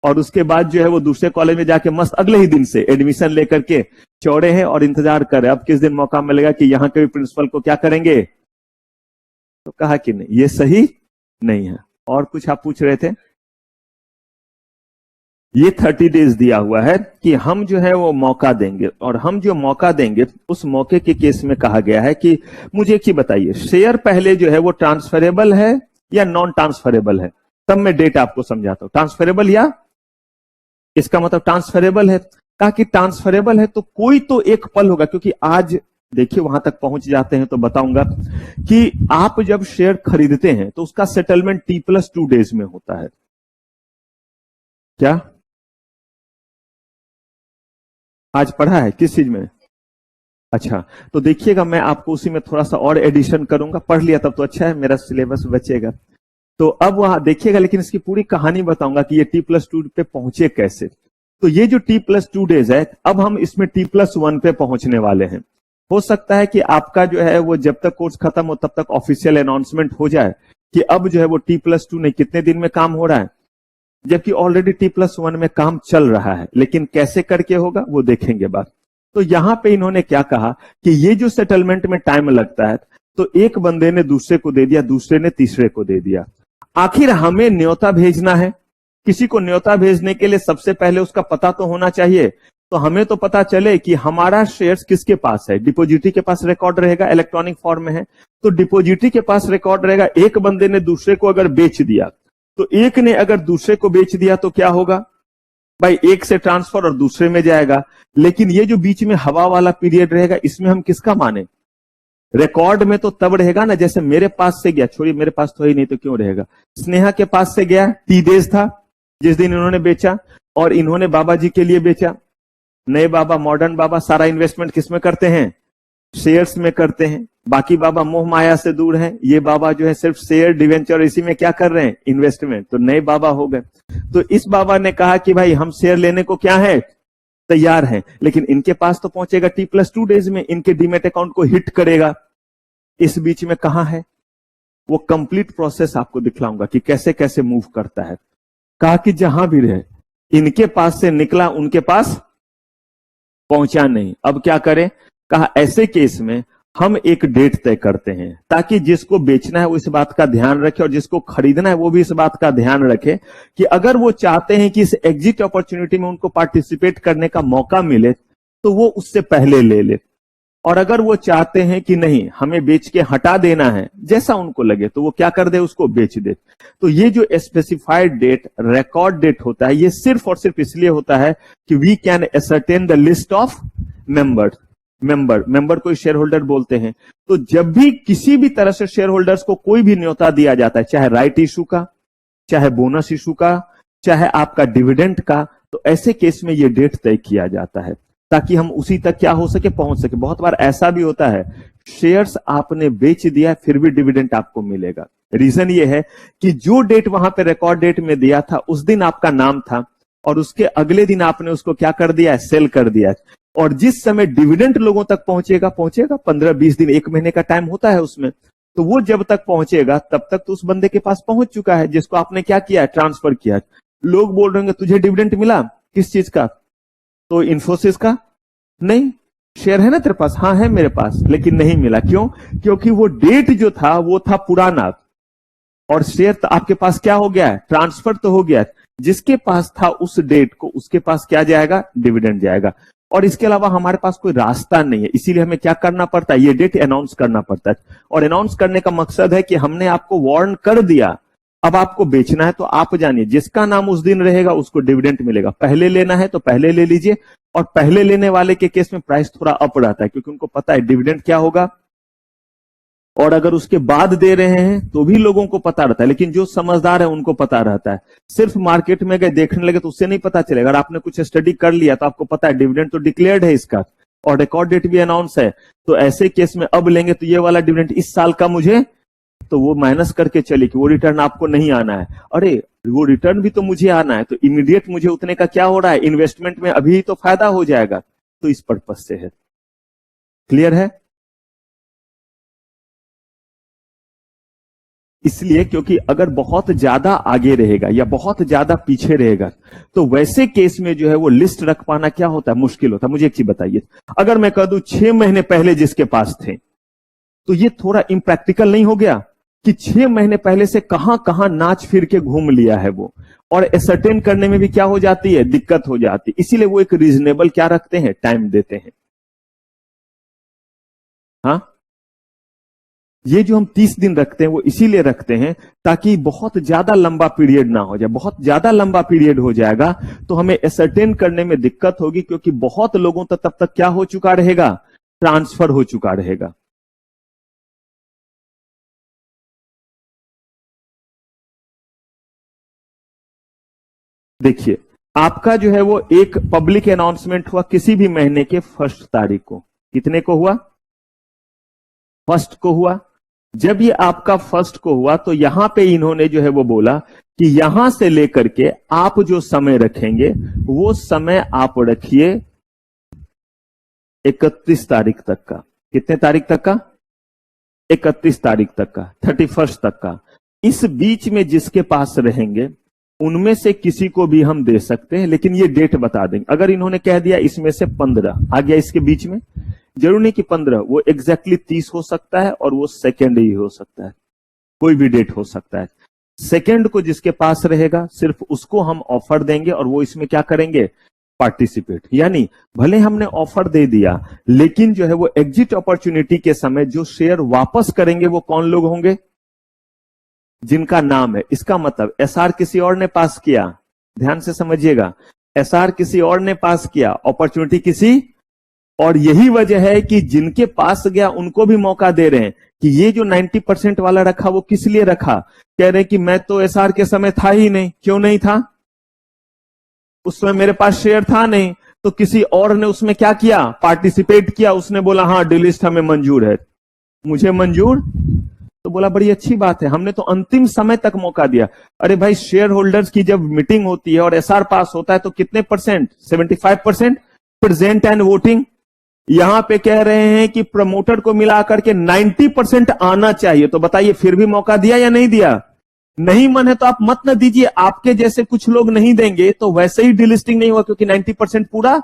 [SPEAKER 1] और उसके बाद जो है वो दूसरे कॉलेज में जाके मस्त अगले ही दिन से एडमिशन लेकर के चौड़े हैं और इंतजार कर रहे, अब किस दिन मौका मिलेगा कि यहां के भी प्रिंसिपल को क्या करेंगे। तो कहा कि नहीं, ये सही नहीं है। और कुछ आप पूछ रहे थे, ये 30 डेज दिया हुआ है कि हम जो है वो मौका देंगे, और हम जो मौका देंगे उस मौके के केस में कहा गया है कि मुझे एक ही बताइए, शेयर पहले जो है वो ट्रांसफरेबल है या नॉन ट्रांसफरेबल है। तब मैं डेट आपको समझाता हूं, ट्रांसफरेबल या, इसका मतलब ट्रांसफरेबल है। कहा कि ट्रांसफरेबल है तो कोई तो एक पल होगा, क्योंकि आज देखिए वहां तक पहुंच जाते हैं तो बताऊंगा कि आप जब शेयर खरीदते हैं तो उसका सेटलमेंट T+2 डेज में होता है। क्या आज पढ़ा है किस चीज में, अच्छा तो देखिएगा, मैं आपको उसी में थोड़ा सा और एडिशन करूंगा, पढ़ लिया तब तो अच्छा है, मेरा सिलेबस बचेगा। तो अब वहां देखिएगा, लेकिन इसकी पूरी कहानी बताऊंगा कि ये T+2 पे पहुंचे कैसे। तो ये जो T+2 डेज है, अब हम इसमें T+1 पे पहुंचने वाले हैं। हो सकता है कि आपका जो है वो जब तक कोर्स खत्म हो तब तक ऑफिशियल अनाउंसमेंट हो जाए कि अब जो है वो T+2 नहीं कितने दिन में काम हो रहा है, जबकि ऑलरेडी T+1 में काम चल रहा है, लेकिन कैसे करके होगा वो देखेंगे बात। तो यहां पे इन्होंने क्या कहा कि ये जो सेटलमेंट में टाइम लगता है, तो एक बंदे ने दूसरे को दे दिया, दूसरे ने तीसरे को दे दिया, आखिर हमें न्योता भेजना है। किसी को न्योता भेजने के लिए सबसे पहले उसका पता तो होना चाहिए। तो हमें तो पता चले कि हमारा शेयर्स किसके पास है। डिपोजिटरी के पास रिकॉर्ड रहेगा, इलेक्ट्रॉनिक फॉर्म में है, तो डिपोजिटरी के पास रिकॉर्ड रहेगा। एक बंदे ने दूसरे को अगर बेच दिया, तो एक ने अगर दूसरे को बेच दिया तो क्या होगा भाई, एक से ट्रांसफर और दूसरे में जाएगा। लेकिन ये जो बीच में हवा वाला पीरियड रहेगा, इसमें हम किसका माने? रिकॉर्ड में तो तब रहेगा ना, जैसे मेरे पास से गया, छोड़िए मेरे पास तो ही नहीं तो क्यों रहेगा, स्नेहा के पास से गया, टी डेज था जिस दिन इन्होंने बेचा, और इन्होंने बाबा जी के लिए बेचा। नए बाबा, मॉडर्न बाबा सारा इन्वेस्टमेंट किसमें करते हैं? शेयर्स में करते हैं। बाकी बाबा मोह माया से दूर हैं, ये बाबा जो है सिर्फ शेयर, डिवेंचर, इसी में क्या कर रहे हैं? इन्वेस्टमेंट। तो नए बाबा हो गए। तो इस बाबा ने कहा कि भाई हम शेयर लेने को क्या है, तैयार हैं, लेकिन इनके पास तो पहुंचेगा T+2 डेज में, इनके डीमेट अकाउंट को हिट करेगा। इस बीच में कहां है वो कंप्लीट प्रोसेस, आपको दिखलाऊंगा कि कैसे कैसे मूव करता है। कहा कि जहां भी रहे, इनके पास से निकला, उनके पास पहुंचा नहीं। अब क्या करें? कहा ऐसे केस में हम एक डेट तय करते हैं, ताकि जिसको बेचना है वो इस बात का ध्यान रखे, और जिसको खरीदना है वो भी इस बात का ध्यान रखे कि अगर वो चाहते हैं कि इस एग्जिट अपॉर्चुनिटी में उनको पार्टिसिपेट करने का मौका मिले, तो वो उससे पहले ले ले। और अगर वो चाहते हैं कि नहीं, हमें बेच के हटा देना है, जैसा उनको लगे, तो वो क्या कर दे, उसको बेच दे। तो ये जो स्पेसिफाइड डेट, रिकॉर्ड डेट होता है, ये सिर्फ और सिर्फ इसलिए होता है कि we can ascertain the list of member को शेयर होल्डर बोलते हैं। तो जब भी किसी भी तरह से शेयर होल्डर्स को कोई भी न्योता दिया जाता है, चाहे राइट इशू का, चाहे बोनस इशू का, चाहे आपका डिविडेंड का, तो ऐसे केस में ये डेट तय किया जाता है, ताकि हम उसी तक क्या हो सके, पहुंच सके। बहुत बार ऐसा भी होता है, शेयर्स आपने बेच दिया, फिर भी डिविडेंड आपको मिलेगा। रीजन ये है कि जो डेट वहां पे रिकॉर्ड डेट में दिया था, उस दिन आपका नाम था, और उसके अगले दिन आपने उसको क्या कर दिया, सेल कर दिया। और जिस समय डिविडेंड लोगों तक पहुंचेगा 15-20 दिन, 1 महीने का टाइम होता है उसमें, तो वो जब तक पहुंचेगा तब तक तो उस बंदे के पास पहुंच चुका है, जिसको आपने क्या किया है, ट्रांसफर किया। लोग बोल रहे हैं तुझे डिविडेंड मिला, किस चीज का? तो इन्फोसिस का। नहीं, शेयर है ना तेरे पास? हाँ है मेरे पास, लेकिन नहीं मिला। क्यों? क्योंकि वो डेट जो था वो था पुराना, और शेयर तो आपके पास क्या हो गया है, ट्रांसफर तो हो गया। जिसके पास था उस डेट को, उसके पास क्या जाएगा, डिविडेंड जाएगा। और इसके अलावा हमारे पास कोई रास्ता नहीं है, इसीलिए हमें क्या करना पड़ता है, ये डेट अनाउंस करना पड़ता है। और अनाउंस करने का मकसद है कि हमने आपको वार्न कर दिया, अब आपको बेचना है तो आप जानिए, जिसका नाम उस दिन रहेगा उसको डिविडेंड मिलेगा। पहले लेना है तो पहले ले लीजिए, और पहले लेने वाले के केस में प्राइस थोड़ा अप रहता है, क्योंकि उनको पता है डिविडेंड क्या होगा। और अगर उसके बाद दे रहे हैं तो भी लोगों को पता रहता है, लेकिन जो समझदार है उनको पता रहता है। सिर्फ मार्केट में गए देखने लगे तो उससे नहीं पता चलेगा। अगर आपने कुछ स्टडी कर लिया तो आपको पता है डिविडेंड तो डिक्लेयर्ड है इसका, और रिकॉर्ड डेट भी अनाउंस है, तो ऐसे केस में अब लेंगे तो ये वाला डिविडेंड इस साल का मुझे, तो वो माइनस करके चले कि वो रिटर्न आपको नहीं आना है। अरे वो रिटर्न भी तो मुझे आना है, तो इमीडिएट मुझे उतने का क्या हो रहा है, इन्वेस्टमेंट में अभी तो फायदा हो जाएगा। तो इस पर्पज से है। क्लियर है? इसलिए क्योंकि अगर बहुत ज्यादा आगे रहेगा या बहुत ज्यादा पीछे रहेगा, तो वैसे केस में जो है वो लिस्ट रख पाना क्या होता है, मुश्किल होता है। मुझे एक चीज बताइए, अगर मैं कह दूं 6 महीने पहले जिसके पास थे, तो ये थोड़ा इम्प्रैक्टिकल नहीं हो गया कि 6 महीने पहले से कहां कहां नाच फिर के घूम लिया है वो, और एसर्टेन करने में भी क्या हो जाती है, दिक्कत हो जाती है। इसीलिए वो एक रीजनेबल क्या रखते हैं, टाइम देते हैं। हाँ, ये जो हम 30 दिन रखते हैं वो इसीलिए रखते हैं ताकि बहुत ज्यादा लंबा पीरियड ना हो जाए। बहुत ज्यादा लंबा पीरियड हो जाएगा तो हमें एसर्टेन करने में दिक्कत होगी, क्योंकि बहुत लोगों तक तब तक क्या हो चुका रहेगा, ट्रांसफर हो चुका रहेगा। देखिए, आपका जो है वो एक पब्लिक अनाउंसमेंट हुआ किसी भी महीने के 1 तारीख को। कितने को हुआ? 1 को हुआ। जब ये आपका 1 को हुआ तो यहां पे इन्होंने जो है वो बोला कि यहां से लेकर के आप जो समय रखेंगे वो समय आप रखिए 31 तारीख तक का। कितने तारीख तक का? 31 तारीख तक का, 31 तक का। इस बीच में जिसके पास रहेंगे उनमें से किसी को भी हम दे सकते हैं, लेकिन ये डेट बता देंगे। अगर इन्होंने कह दिया इसमें से 15 आ गया इसके बीच में, जरूर नहीं कि 15, वो एग्जैक्टली 30 हो सकता है और वो सेकेंड ही हो सकता है, कोई भी डेट हो सकता है। सेकंड को जिसके पास रहेगा सिर्फ उसको हम ऑफर देंगे और वो इसमें क्या करेंगे, पार्टिसिपेट। यानी भले हमने ऑफर दे दिया, लेकिन जो है वो एग्जिट अपॉर्चुनिटी के समय जो शेयर वापस करेंगे वो कौन लोग होंगे, जिनका नाम है। इसका मतलब एसआर किसी और ने पास किया, ध्यान से समझिएगा, एसआर किसी और ने पास किया, अपॉर्चुनिटी किसी, और यही वजह है कि जिनके पास गया उनको भी मौका दे रहे हैं कि ये जो 90% वाला रखा वो किस लिए रखा, कह रहे हैं कि मैं तो एसआर के समय था ही नहीं। क्यों नहीं था, उस समय मेरे पास शेयर था नहीं, तो किसी और ने उसमें क्या किया, पार्टिसिपेट किया, उसने बोला हाँ डिलिस्ट हमें मंजूर है, मुझे मंजूर, तो बोला बड़ी अच्छी बात है, हमने तो अंतिम समय तक मौका दिया। अरे भाई शेयर होल्डर्स की जब मीटिंग होती है और एसआर पास होता है तो कितने परसेंट, 75% प्रेजेंट एंड वोटिंग। यहां पे कह रहे हैं कि प्रमोटर को मिलाकर के 90% आना चाहिए, तो बताइए फिर भी मौका दिया या नहीं दिया, नहीं मन है तो आप मत न दीजिए, आपके जैसे कुछ लोग नहीं देंगे तो वैसे ही डिलिस्टिंग नहीं हुआ, क्योंकि 90% पूरा।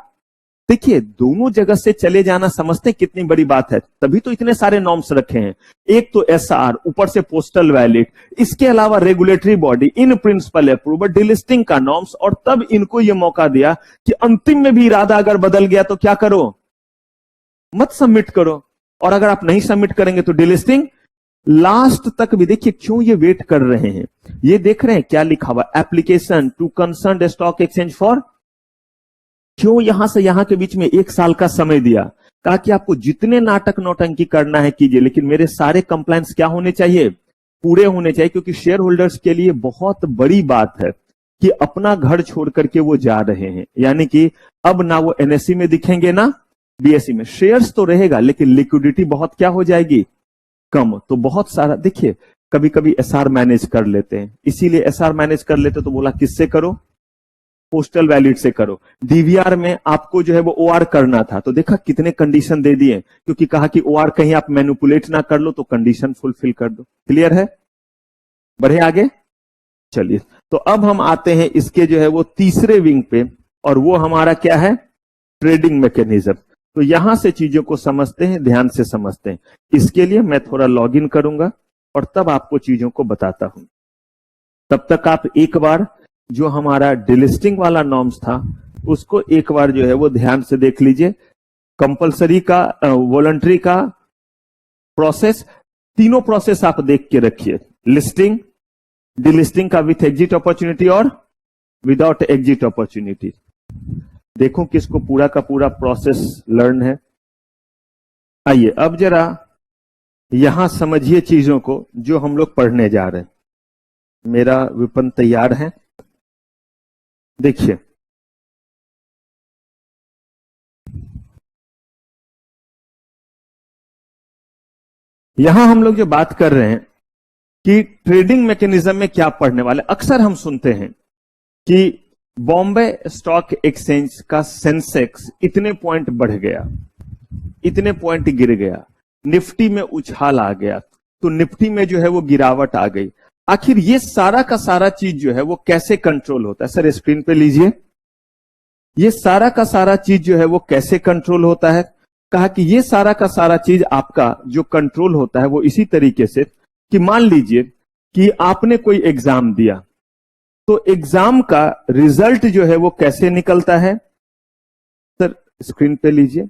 [SPEAKER 1] देखिए दोनों जगह से चले जाना समझते कितनी बड़ी बात है, तभी तो इतने सारे नॉर्म्स रखे हैं, एक तो एसआर, ऊपर से पोस्टल वैलिड, इसके अलावा regulatory body, in principle approval, delisting का नॉर्म्स, और तब इनको यह मौका दिया कि अंतिम में भी इरादा अगर बदल गया तो क्या करो, मत सबमिट करो, और अगर आप नहीं सबमिट करेंगे तो डिलिस्टिंग लास्ट तक भी। देखिए क्यों ये वेट कर रहे हैं, ये देख रहे हैं क्या लिखा हुआ, application to concern stock exchange for, क्यों यहां से यहां के बीच में 1 साल का समय दिया, कहा कि आपको जितने नाटक नौटंकी करना है कीजिए, लेकिन मेरे सारे कंप्लायंस क्या होने चाहिए, पूरे होने चाहिए, क्योंकि शेयर होल्डर्स के लिए बहुत बड़ी बात है कि अपना घर छोड़ करके वो जा रहे हैं, यानी कि अब ना वो एनएससी में दिखेंगे ना बीएसई में, शेयर्स तो रहेगा लेकिन लिक्विडिटी बहुत क्या हो जाएगी, कम। तो बहुत सारा देखिए कभी कभी एसआर मैनेज कर लेते हैं, इसीलिए एसआर मैनेज कर लेते तो बोला किससे करो, पोस्टल वैलिड से करो। डीवीआर में आपको जो है वो ओआर करना था, तो देखा कितने कंडीशन दे दिए, क्योंकि कहा कि ओआर कहीं आप मैनिपुलेट ना कर लो तो कंडीशन फुलफिल कर दो। क्लियर है, बढ़े आगे चलिए। तो अब हम आते हैं इसके जो है वो तीसरे विंग पे, और वो हमारा क्या है, ट्रेडिंग मैकेनिज्म। तो यहां से चीजों को समझते हैं, ध्यान से समझते हैं। इसके लिए मैं थोड़ा लॉगिन करूंगा और तब आपको चीजों को बताता हूं। तब तक आप एक बार जो हमारा डिलिस्टिंग वाला नॉर्म्स था उसको एक बार जो है वो ध्यान से देख लीजिए। कंपलसरी का, वॉलंटरी का, प्रोसेस, तीनों प्रोसेस आप देख के रखिए, लिस्टिंग, डिलिस्टिंग का विथ एग्जिट अपॉर्चुनिटी और विदाउट एग्जिट अपॉर्चुनिटी। देखो किसको पूरा का पूरा प्रोसेस लर्न है। आइए अब जरा यहां समझिए चीजों को जो हम लोग पढ़ने जा रहे हैं। मेरा विपन तैयार है, देखिए यहां हम लोग जो बात कर रहे हैं कि ट्रेडिंग मैकेनिज्म में क्या पढ़ने वाले। अक्सर हम सुनते हैं कि बॉम्बे स्टॉक एक्सचेंज का सेंसेक्स इतने पॉइंट बढ़ गया, इतने पॉइंट गिर गया, निफ्टी में उछाल आ गया, तो निफ्टी में जो है वो गिरावट आ गई। आखिर ये सारा का सारा चीज जो है वो कैसे कंट्रोल होता है, सर स्क्रीन पे लीजिए, ये सारा का सारा चीज जो है वो कैसे कंट्रोल होता है। कहा कि ये सारा का सारा चीज आपका जो कंट्रोल होता है वो इसी तरीके से कि मान लीजिए कि आपने कोई एग्जाम दिया, तो एग्जाम का रिजल्ट जो है वो कैसे निकलता है, सर स्क्रीन पे लीजिए।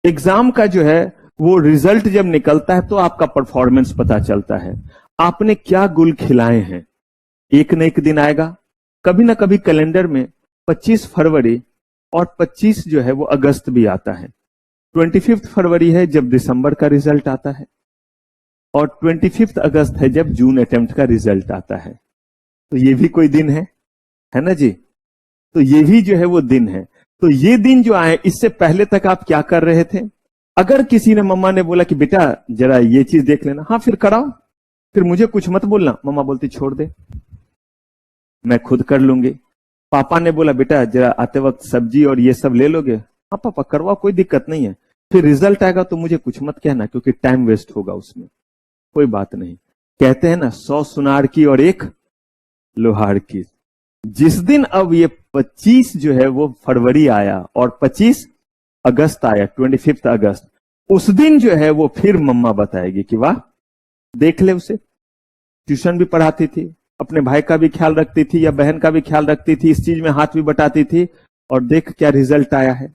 [SPEAKER 1] एग्जाम का जो है वो रिजल्ट जब निकलता है तो आपका परफॉर्मेंस पता चलता है, आपने क्या गुल खिलाए हैं। एक न एक दिन आएगा, कभी ना कभी कैलेंडर में 25 फरवरी और 25 जो है वो अगस्त भी आता है। 25 फरवरी है जब दिसंबर का रिजल्ट आता है, और 25 अगस्त है जब जून अटेम्प्ट का रिजल्ट आता है। तो ये भी कोई दिन है ना जी, तो ये भी जो है वो दिन है। तो ये दिन जो आए, इससे पहले तक आप क्या कर रहे थे। अगर किसी ने, मम्मा ने बोला कि बेटा जरा ये चीज देख लेना, हाँ फिर कराओ, फिर मुझे कुछ मत बोलना, मम्मा बोलती छोड़ दे मैं खुद कर लूंगी। पापा ने बोला बेटा जरा आते वक्त सब्जी और ये सब ले लोगे, हाँ पापा करवाओ कोई दिक्कत नहीं है, फिर रिजल्ट आएगा तो मुझे कुछ मत कहना क्योंकि टाइम वेस्ट होगा उसमें, कोई बात नहीं। कहते हैं ना 100 सुनार की और 1 लोहार की। जिस दिन अब ये 25 जो है वो फरवरी आया और 25 अगस्त आया, 25 अगस्त, उस दिन जो है वो फिर मम्मा बताएगी कि वाह देख ले उसे, ट्यूशन भी पढ़ाती थी, अपने भाई का भी ख्याल रखती थी या बहन का भी ख्याल रखती थी, इस चीज में हाथ भी बटाती थी, और देख क्या रिजल्ट आया है।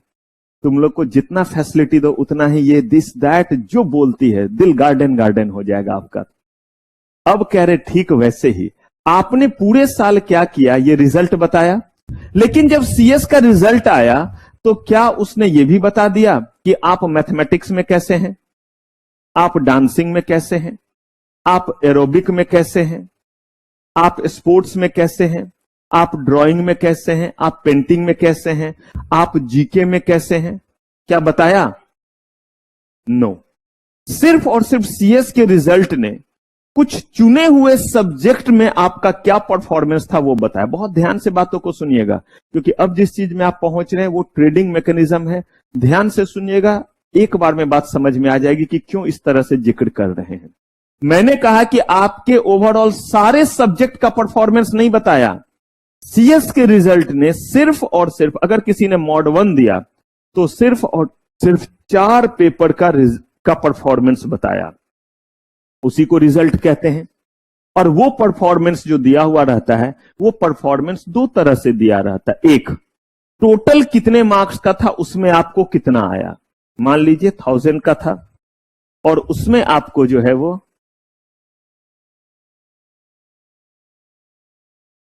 [SPEAKER 1] तुम लोग को जितना फैसिलिटी दो उतना ही ये दिस दैट जो बोलती है, दिल गार्डन गार्डन हो जाएगा आपका। अब कह रहे ठीक वैसे ही आपने पूरे साल क्या किया ये रिजल्ट बताया, लेकिन जब सीएस का रिजल्ट आया तो क्या उसने ये भी बता दिया कि आप मैथमेटिक्स में कैसे हैं, आप डांसिंग में कैसे हैं, आप एरोबिक में कैसे हैं, आप स्पोर्ट्स में कैसे हैं, आप ड्राइंग में कैसे हैं, आप पेंटिंग में कैसे हैं, आप जीके में कैसे हैं? क्या बताया? नो। सिर्फ और सिर्फ सीएस के रिजल्ट ने कुछ चुने हुए सब्जेक्ट में आपका क्या परफॉर्मेंस था वो बताया। बहुत ध्यान से बातों को सुनिएगा, क्योंकि अब जिस चीज में आप पहुंच रहे हैं वो ट्रेडिंग मैकेनिज्म है। ध्यान से सुनिएगा, एक बार में बात समझ में आ जाएगी कि क्यों इस तरह से जिक्र कर रहे हैं। मैंने कहा कि आपके ओवरऑल सारे सब्जेक्ट का परफॉर्मेंस नहीं बताया। सीएस के रिजल्ट ने सिर्फ और सिर्फ, अगर किसी ने मॉड 1 दिया तो सिर्फ और सिर्फ 4 पेपर का परफॉर्मेंस बताया, उसी को रिजल्ट कहते हैं। और वो परफॉर्मेंस जो दिया हुआ रहता है वो परफॉर्मेंस 2 तरह से दिया रहता है। एक, टोटल कितने मार्क्स का था उसमें आपको कितना आया। मान लीजिए 1000 का था और उसमें आपको जो है वो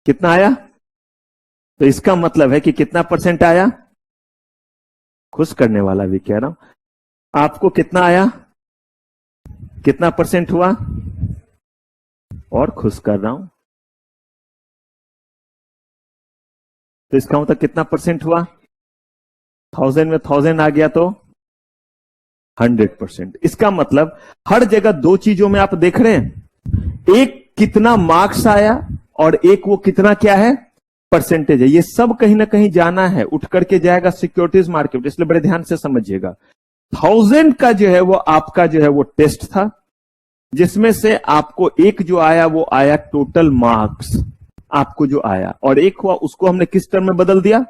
[SPEAKER 1] कितना आया, तो इसका मतलब है कि कितना परसेंट आया। खुश करने वाला भी कह रहा हूं, आपको कितना आया, कितना परसेंट हुआ, और खुश कर रहा हूं तो इसका मतलब कितना परसेंट हुआ। 1000 में 1000 आ गया तो 100%। इसका मतलब हर जगह 2 चीजों में आप देख रहे हैं, एक कितना मार्क्स आया और एक वो कितना क्या है, परसेंटेज है। ये सब कहीं ना कहीं जाना है, उठ करके जाएगा सिक्योरिटीज मार्केट, इसलिए बड़े ध्यान से समझिएगा। 1000 का जो है वो आपका जो है वो टेस्ट था, जिसमें से आपको एक जो आया वो आया टोटल मार्क्स आपको जो आया, और एक हुआ उसको हमने किस टर्म में बदल दिया,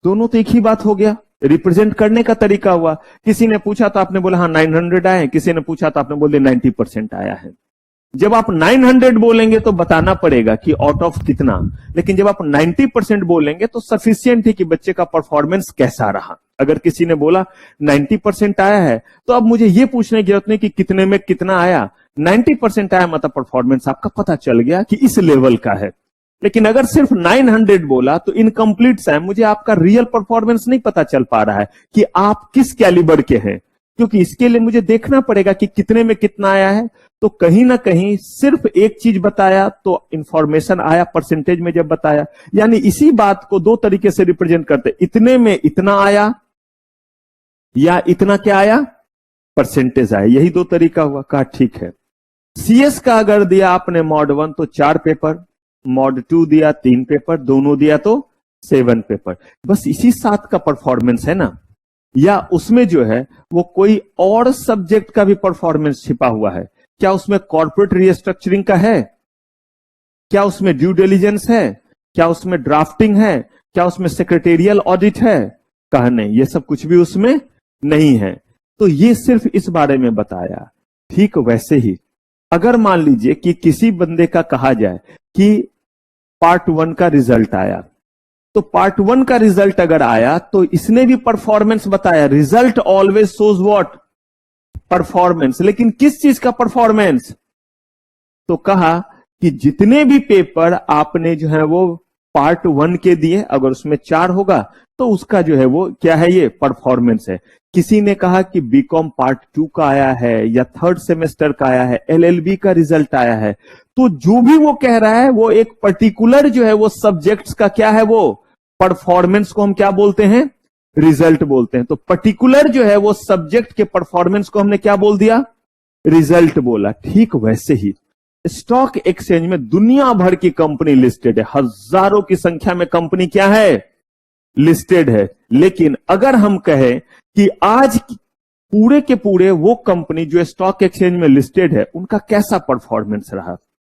[SPEAKER 1] दोनों तो एक ही बात हो गया, रिप्रेजेंट करने का तरीका हुआ। किसी ने पूछा तो आपने बोला हाँ 900 आए, किसी ने पूछा तो आपने बोले 90% आया है। जब आप 900 बोलेंगे तो बताना पड़ेगा कि आउट ऑफ कितना, लेकिन जब आप 90% बोलेंगे तो सफिशियंट है कि बच्चे का परफॉर्मेंस कैसा रहा। अगर किसी ने बोला 90% आया है तो अब मुझे यह पूछने की जरूरत नहीं कि कितने में कितना आया, 90% आया मतलब परफॉर्मेंस आपका पता चल गया कि इस लेवल का है। लेकिन अगर सिर्फ 900 बोला तो इनकम्प्लीट सा है, मुझे आपका रियल परफॉर्मेंस नहीं पता चल पा रहा है कि आप किस कैलिबर के हैं, क्योंकि इसके लिए मुझे देखना पड़ेगा कि कितने में कितना आया है। तो कहीं ना कहीं सिर्फ एक चीज बताया तो इंफॉर्मेशन आया, परसेंटेज में जब बताया, यानी इसी बात को 2 तरीके से रिप्रेजेंट करते, इतने में इतना आया या इतना क्या आया, परसेंटेज आया, यही 2 तरीका हुआ। कहा ठीक है। सीएस का अगर दिया आपने मॉड 1 तो 4 पेपर, मॉड 2 दिया 3 पेपर, दोनों दिया तो 7 पेपर। बस इसी 7 का परफॉर्मेंस है ना, या उसमें जो है वो कोई और सब्जेक्ट का भी परफॉर्मेंस छिपा हुआ है? क्या उसमें कॉर्पोरेट रिस्ट्रक्चरिंग का है, क्या उसमें ड्यू डिलिजेंस है, क्या उसमें ड्राफ्टिंग है, क्या उसमें सेक्रेटेरियल ऑडिट है? कहा नहीं, ये सब कुछ भी उसमें नहीं है। तो ये सिर्फ इस बारे में बताया। ठीक वैसे ही अगर मान लीजिए कि किसी बंदे का कहा जाए कि पार्ट 1 का रिजल्ट आया, तो पार्ट 1 का रिजल्ट अगर आया तो इसने भी परफॉर्मेंस बताया। Result always shows what, performance. लेकिन किस चीज का परफॉर्मेंस? तो कहा कि जितने भी पेपर आपने जो है वो पार्ट 1 के दिए, अगर उसमें 4 होगा तो उसका जो है वो क्या है, ये परफॉर्मेंस है। किसी ने कहा कि बीकॉम पार्ट 2 का आया है या 3rd सेमेस्टर का आया है, एलएलबी का रिजल्ट आया है, तो जो भी वो कह रहा है वो एक पर्टिकुलर जो है वो सब्जेक्ट्स का क्या है, वो परफॉर्मेंस को हम क्या बोलते हैं, रिजल्ट बोलते हैं। तो पर्टिकुलर जो है वो सब्जेक्ट के परफॉर्मेंस को हमने क्या बोल दिया, रिजल्ट बोला। ठीक वैसे ही स्टॉक एक्सचेंज में दुनिया भर की कंपनी लिस्टेड है, हजारों की संख्या में कंपनी क्या है, लिस्टेड है। लेकिन अगर हम कहें कि आज पूरे के पूरे वो कंपनी जो स्टॉक एक्सचेंज में लिस्टेड है उनका कैसा परफॉर्मेंस रहा,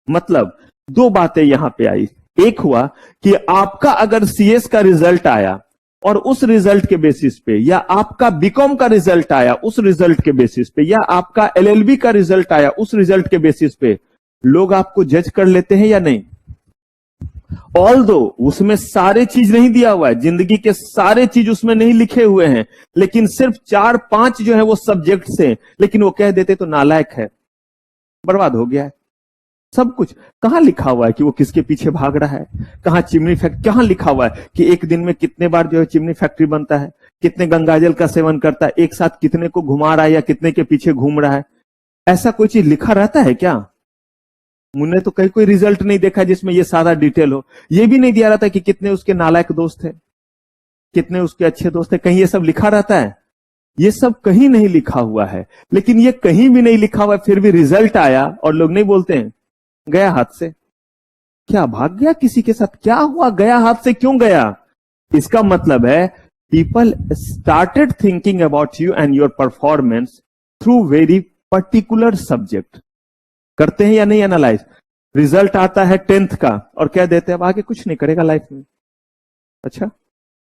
[SPEAKER 1] मतलब 2 बातें यहां पे आई। एक हुआ कि आपका अगर सीएस का रिजल्ट आया और उस रिजल्ट के बेसिस पे, या आपका बीकॉम का रिजल्ट आया उस रिजल्ट के बेसिस पे, या आपका एलएलबी का रिजल्ट आया उस रिजल्ट के बेसिस पे, लोग आपको जज कर लेते हैं या नहीं? ऑल्दो उसमें सारे चीज नहीं दिया हुआ है, जिंदगी के सारे चीज उसमें नहीं लिखे हुए हैं, लेकिन सिर्फ 4-5 जो है वो सब्जेक्ट से, लेकिन वो कह देते तो नालायक है, बर्बाद हो गया है सब कुछ। कहां लिखा हुआ है कि वो किसके पीछे भाग रहा है? कहां चिमनी फैक्ट्री, कहां लिखा हुआ है कि एक दिन में कितने बार जो है चिमनी फैक्ट्री बनता है, कितने गंगाजल का सेवन करता है, एक साथ कितने को घुमा रहा है या कितने के पीछे घूम रहा है? ऐसा कोई चीज लिखा रहता है क्या? मुझे तो कहीं कोई रिजल्ट नहीं देखा जिसमें ये सारा डिटेल हो। ये भी नहीं दिया रहता कि कितने उसके नालायक दोस्त है, कितने उसके अच्छे दोस्त है, कहीं ये सब लिखा रहता है? ये सब कहीं नहीं लिखा हुआ है। लेकिन ये कहीं भी नहीं लिखा हुआ है, फिर भी रिजल्ट आया और लोग नहीं बोलते हैं गया हाथ से। क्या भाग गया किसी के साथ? क्या हुआ, गया हाथ से क्यों गया? इसका मतलब है people started thinking about you and your performance through very particular subject. करते हैं या नहीं एनालाइज? रिजल्ट आता है 10th का और क्या देते हैं, अब आगे कुछ नहीं करेगा लाइफ में। अच्छा,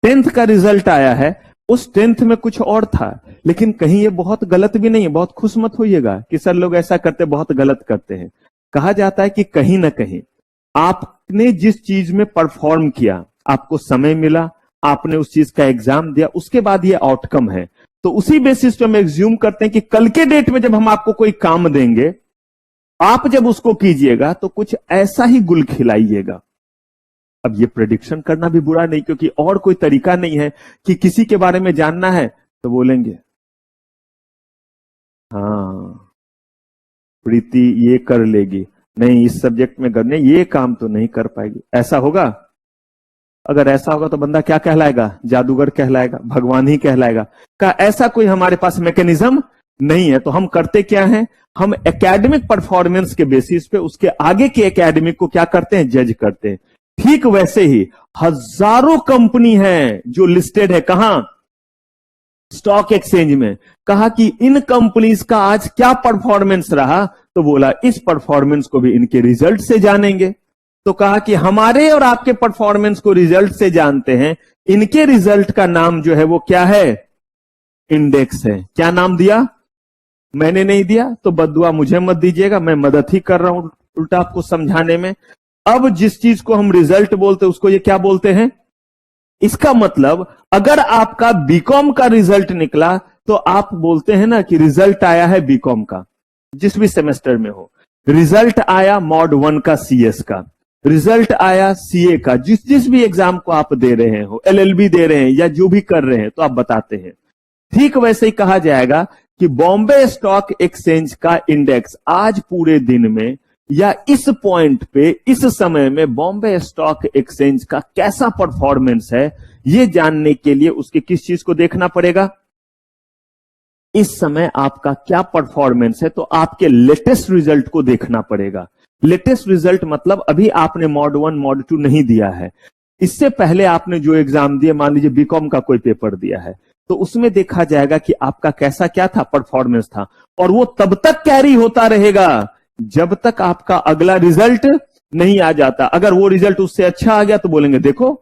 [SPEAKER 1] 10th का रिजल्ट आया है, उस 10th में कुछ और था, लेकिन कहीं ये बहुत गलत भी नहीं है। बहुत खुश मत होइएगा कि सर लोग ऐसा करते, बहुत गलत करते हैं। कहा जाता है कि कहीं ना कहीं आपने जिस चीज में परफॉर्म किया, आपको समय मिला, आपने उस चीज का एग्जाम दिया, उसके बाद ये आउटकम है। तो उसी बेसिस पे हम एग्ज्यूम करते हैं कि कल के डेट में जब हम आपको कोई काम देंगे, आप जब उसको कीजिएगा तो कुछ ऐसा ही गुल खिलाइएगा। अब ये प्रेडिक्शन करना भी बुरा नहीं, क्योंकि और कोई तरीका नहीं है कि किसी के बारे में जानना है तो बोलेंगे हाँ प्रीति ये कर लेगी, नहीं इस सब्जेक्ट में करने, ये काम तो नहीं कर पाएगी। ऐसा होगा? अगर ऐसा होगा तो बंदा क्या कहलाएगा? जादूगर कहलाएगा, भगवान ही कहलाएगा। का ऐसा कोई हमारे पास मैकेनिज्म नहीं है। तो हम करते क्या हैं, हम एकेडमिक परफॉर्मेंस के बेसिस पे उसके आगे के एकेडमिक को क्या करते हैं, जज करते हैं। ठीक वैसे ही हजारों कंपनी है जो लिस्टेड है कहां, स्टॉक एक्सचेंज में। कहा कि इन कंपनीज का आज क्या परफॉर्मेंस रहा, तो बोला इस परफॉर्मेंस को भी इनके रिजल्ट से जानेंगे। तो कहा कि हमारे और आपके परफॉर्मेंस को रिजल्ट से जानते हैं, इनके रिजल्ट का नाम जो है वो क्या है, इंडेक्स है। क्या नाम दिया? मैंने नहीं दिया तो बद्दुआ मुझे मत दीजिएगा, मैं मदद ही कर रहा हूं उल्टा आपको समझाने में। अब जिस चीज को हम रिजल्ट बोलते हैं उसको ये क्या बोलते हैं? इसका मतलब अगर आपका बीकॉम का रिजल्ट निकला तो आप बोलते हैं ना कि रिजल्ट आया है बीकॉम का, जिस भी सेमेस्टर में हो। रिजल्ट आया मॉड 1 का, सीएस का रिजल्ट आया, सीए का, जिस भी एग्जाम को आप दे रहे हो, एलएलबी दे रहे हैं या जो भी कर रहे हैं, तो आप बताते हैं। ठीक वैसे ही कहा जाएगा कि बॉम्बे स्टॉक एक्सचेंज का इंडेक्स आज पूरे दिन में या इस पॉइंट पे इस समय में बॉम्बे स्टॉक एक्सचेंज का कैसा परफॉर्मेंस है, ये जानने के लिए उसके किस चीज को देखना पड़ेगा, इस समय आपका क्या परफॉर्मेंस है, तो आपके लेटेस्ट रिजल्ट को देखना पड़ेगा। लेटेस्ट रिजल्ट मतलब अभी आपने मॉड 1 मॉड 2 नहीं दिया है, इससे पहले आपने जो एग्जाम दिए, मान लीजिए बीकॉम का कोई पेपर दिया है, तो उसमें देखा जाएगा कि आपका कैसा क्या था, परफॉर्मेंस था। और वो तब तक कैरी होता रहेगा जब तक आपका अगला रिजल्ट नहीं आ जाता। अगर वो रिजल्ट उससे अच्छा आ गया तो बोलेंगे देखो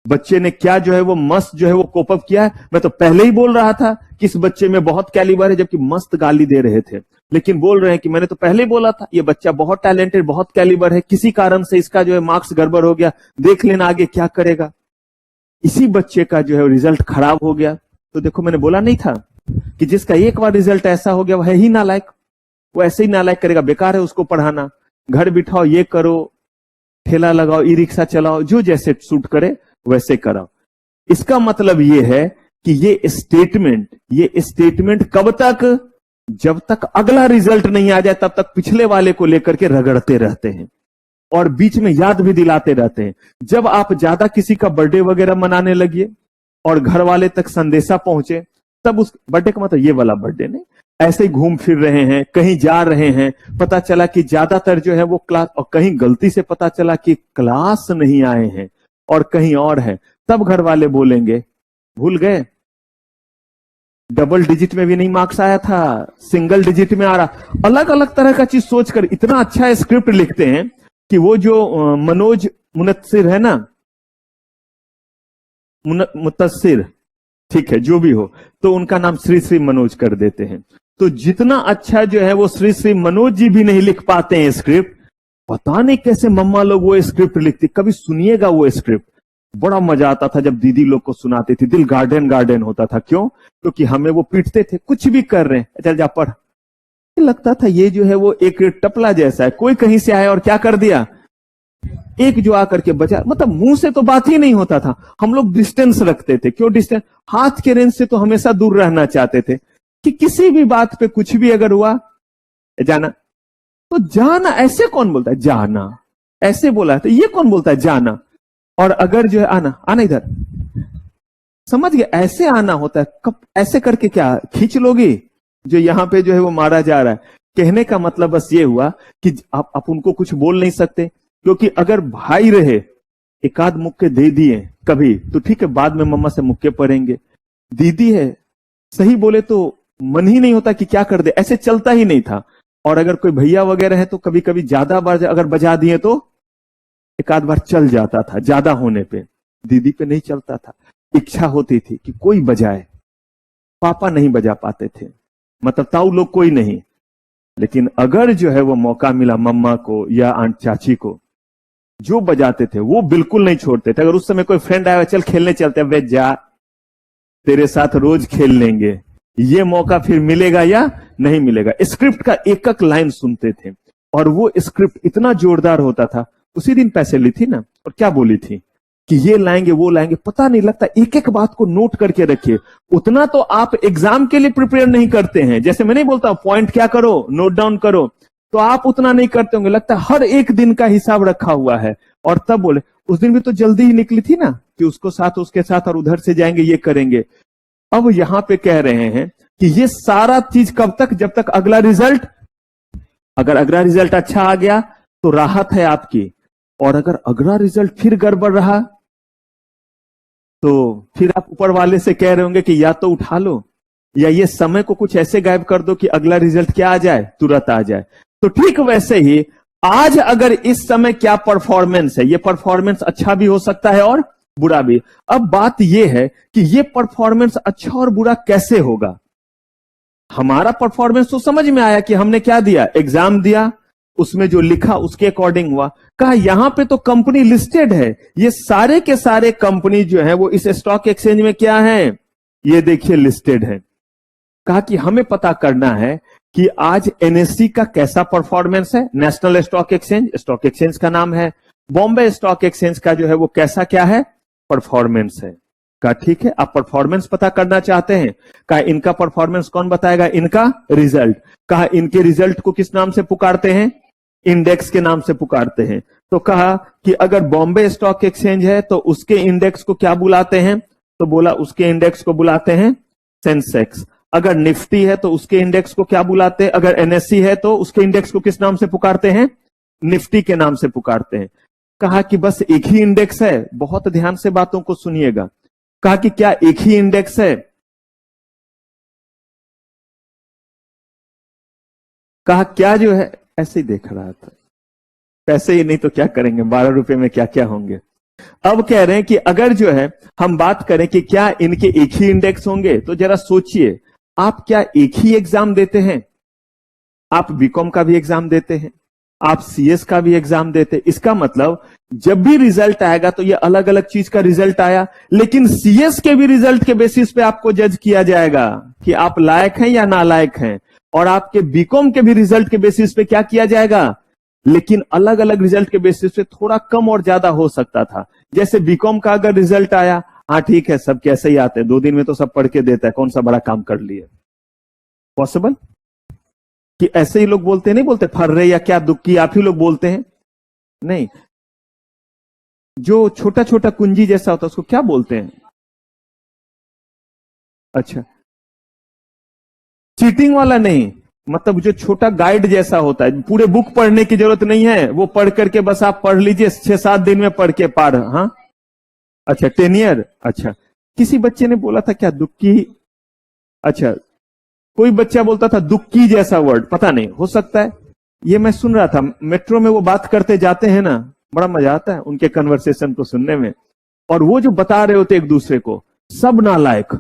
[SPEAKER 1] बच्चे ने क्या जो है वो मस्त जो है वो कोप अप किया है, मैं तो पहले ही बोल रहा था कि इस बच्चे में बहुत कैलिबर है, जबकि मस्त गाली दे रहे थे, लेकिन बोल रहे हैं कि मैंने तो पहले ही बोला था ये बच्चा बहुत टैलेंटेड, बहुत कैलिबर है, किसी कारण से इसका जो है मार्क्स गड़बड़ हो गया, देख लेना आगे क्या करेगा। इसी बच्चे का जो है रिजल्ट खराब हो गया, तो देखो मैंने बोला नहीं था कि जिसका एक बार रिजल्ट ऐसा हो गया वह है ही नालायक, वो ऐसे ही नालायक करेगा, बेकार है उसको पढ़ाना। घर बिठाओ, ये करो, ठेला लगाओ, ई रिक्शा चलाओ, जो जैसे सूट करे वैसे कराओ। इसका मतलब ये है कि ये स्टेटमेंट कब तक, जब तक अगला रिजल्ट नहीं आ जाए तब तक पिछले वाले को लेकर के रगड़ते रहते हैं और बीच में याद भी दिलाते रहते हैं। जब आप ज्यादा किसी का बर्थडे वगैरह मनाने लगिए और घर वाले तक संदेशा पहुंचे, तब उस बर्थडे का मतलब ये वाला बर्थडे नहीं, ऐसे ही घूम फिर रहे हैं, कहीं जा रहे हैं, पता चला कि ज्यादातर जो है वो क्लास, और कहीं गलती से पता चला कि क्लास नहीं आए हैं और कहीं और है, तब घर वाले बोलेंगे भूल गए, डबल डिजिट में भी नहीं मार्क्स आया था, सिंगल डिजिट में आ रहा। अलग अलग तरह का चीज सोचकर इतना अच्छा स्क्रिप्ट लिखते हैं कि वो जो मनोज मुनस्सिर है ना, मुतस्सिर, ठीक है जो भी हो, तो उनका नाम श्री श्री मनोज कर देते हैं। तो जितना अच्छा जो है वो श्री श्री मनोज जी भी नहीं लिख पाते हैं स्क्रिप्ट, पता नहीं कैसे मम्मा लोग वो स्क्रिप्ट लिखती, कभी सुनिएगा वो स्क्रिप्ट, बड़ा मजा आता था जब दीदी लोग को सुनाती थी, दिल गार्डन गार्डन होता था। क्यों? क्योंकि हमें वो पीटते थे, कुछ भी कर रहे हैं, चल जा पढ़। लगता था ये जो है वो एक टपला जैसा है, कोई कहीं से आया और क्या कर दिया, एक जो आकर के बचा, मतलब मुंह से तो बात ही नहीं होता था, हम लोग डिस्टेंस रखते थे। क्यों डिस्टेंस? हाथ के रेंज से तो हमेशा दूर रहना चाहते थे कि किसी भी बात पे कुछ भी अगर हुआ, जाना तो जाना, ऐसे कौन बोलता है जाना, ऐसे बोला था, ये कौन बोलता है जाना। और अगर जो है आना, आना इधर, समझ गए, ऐसे आना होता है। कब ऐसे करके क्या खींच लोगी, जो यहां पे जो है वो मारा जा रहा है। कहने का मतलब बस ये हुआ कि आप उनको कुछ बोल नहीं सकते, क्योंकि अगर भाई रहे एक आध मुक्के दे दिए कभी तो ठीक है, बाद में मम्मा से मुक्के पड़ेंगे। दीदी है, सही बोले तो मन ही नहीं होता कि क्या कर दे, ऐसे चलता ही नहीं था। और अगर कोई भैया वगैरह है तो कभी कभी ज्यादा बार अगर बजा दिए तो एक आध बार चल जाता था, ज्यादा होने पे। दीदी पे नहीं चलता था, इच्छा होती थी कि कोई बजाए, पापा नहीं बजा पाते थे, मतलब ताऊ लोग कोई नहीं। लेकिन अगर जो है वो मौका मिला मम्मा को या आंट चाची को, जो बजाते थे वो बिल्कुल नहीं छोड़ते थे। अगर उस समय कोई फ्रेंड आया, चल खेलने चलते, वे जा, तेरे साथ रोज खेल लेंगे, ये मौका फिर मिलेगा या नहीं मिलेगा। स्क्रिप्ट का एक एक लाइन सुनते थे, और वो स्क्रिप्ट इतना जोरदार होता था। उसी दिन पैसे ली थी ना, और क्या बोली थी कि ये लाएंगे वो लाएंगे, पता नहीं लगता, एक एक बात को नोट करके रखिए। उतना तो आप एग्जाम के लिए प्रिपेयर नहीं करते हैं, जैसे मैं नहीं बोलता पॉइंट क्या करो, नोट डाउन करो, तो आप उतना नहीं करते होंगे, लगता है हर एक दिन का हिसाब रखा हुआ है। और तब बोले उस दिन भी तो जल्दी ही निकली थी ना, कि उसको साथ उसके साथ और उधर से जाएंगे, ये करेंगे। अब यहां पे कह रहे हैं कि ये सारा चीज कब तक, जब तक अगला रिजल्ट, अगर अगला रिजल्ट अच्छा आ गया तो राहत है आपकी, और अगर अगला रिजल्ट फिर गड़बड़ रहा तो फिर आप ऊपर वाले से कह रहे होंगे कि या तो उठा लो, या ये समय को कुछ ऐसे गायब कर दो कि अगला रिजल्ट क्या आ जाए, तुरंत आ जाए। तो ठीक वैसे ही आज अगर इस समय क्या परफॉर्मेंस है, ये परफॉर्मेंस अच्छा भी हो सकता है और बुरा भी। अब बात यह है कि ये परफॉर्मेंस अच्छा और बुरा कैसे होगा। हमारा परफॉर्मेंस तो समझ में आया कि हमने क्या दिया, एग्जाम दिया, उसमें जो लिखा उसके अकॉर्डिंग हुआ। कहा यहां पे तो कंपनी लिस्टेड है, ये सारे के सारे कंपनी जो है वो इस स्टॉक एक्सचेंज में क्या है, ये देखिए लिस्टेड है। कहा कि हमें पता करना है कि आज एनएससी का कैसा परफॉर्मेंस है, national stock exchange, stock exchange का नाम है। बॉम्बे स्टॉक एक्सचेंज का जो है वो कैसा क्या है, परफॉर्मेंस है। कहा ठीक है, आप परफॉर्मेंस पता करना चाहते हैं। कहा इनका परफॉर्मेंस कौन बताएगा, इनका रिजल्ट। कहा इनके रिजल्ट को किस नाम से पुकारते हैं, इंडेक्स के नाम से पुकारते हैं। तो कहा कि अगर बॉम्बे स्टॉक एक्सचेंज है तो उसके इंडेक्स को क्या बुलाते हैं, तो बोला उसके इंडेक्स को बुलाते हैं सेंसेक्स। अगर निफ्टी है तो उसके इंडेक्स को क्या बुलाते हैं, अगर एनएससी है तो उसके इंडेक्स को किस नाम से पुकारते हैं, निफ्टी के नाम से पुकारते हैं। कहा कि बस एक ही इंडेक्स है, बहुत ध्यान से बातों को सुनिएगा। कहा कि क्या एक ही इंडेक्स है, कहा क्या जो है, ऐसे ही देख रहा था, पैसे ही नहीं तो क्या करेंगे, 12 रुपए में क्या क्या होंगे। अब कह रहे हैं कि अगर जो है हम बात करें कि क्या इनके एक ही इंडेक्स होंगे, तो जरा सोचिए, आप क्या एक ही एग्जाम देते हैं, आप बीकॉम का भी एग्जाम देते हैं, आप सीएस का भी एग्जाम देते हैं। इसका मतलब जब भी रिजल्ट आएगा तो ये अलग अलग चीज का रिजल्ट आया, लेकिन सीएस के भी रिजल्ट के बेसिस पे आपको जज किया जाएगा कि आप लायक हैं या नालायक हैं, और आपके बीकॉम के भी रिजल्ट के बेसिस पे क्या किया जाएगा, लेकिन अलग अलग रिजल्ट के बेसिस पे थोड़ा कम और ज्यादा हो सकता था। जैसे बीकॉम का अगर रिजल्ट आया, हाँ ठीक है, सब कैसे ही आते हैं, 2 दिन में तो सब पढ़ के देता है, कौन सा बड़ा काम कर लिए, पॉसिबल कि ऐसे ही लोग बोलते नहीं, बोलते फर्रे या क्या दुक्की, आप ही लोग बोलते हैं, नहीं, जो छोटा छोटा कुंजी जैसा होता है उसको क्या बोलते हैं, अच्छा चीटिंग वाला नहीं, मतलब जो छोटा गाइड जैसा होता है, पूरे बुक पढ़ने की जरूरत नहीं है, वो पढ़ करके बस आप पढ़ लीजिए, 6-7 दिन में पढ़ के पार। हाँ अच्छा, टेनियर, अच्छा किसी बच्चे ने बोला था क्या दुक्की, अच्छा कोई बच्चा बोलता था दुक्की जैसा वर्ड, पता नहीं, हो सकता है, ये मैं सुन रहा था, मेट्रो में वो बात करते जाते हैं ना, बड़ा मजा आता है उनके कन्वर्सेशन को सुनने में, और वो जो बता रहे होते एक दूसरे को, सब नालायक,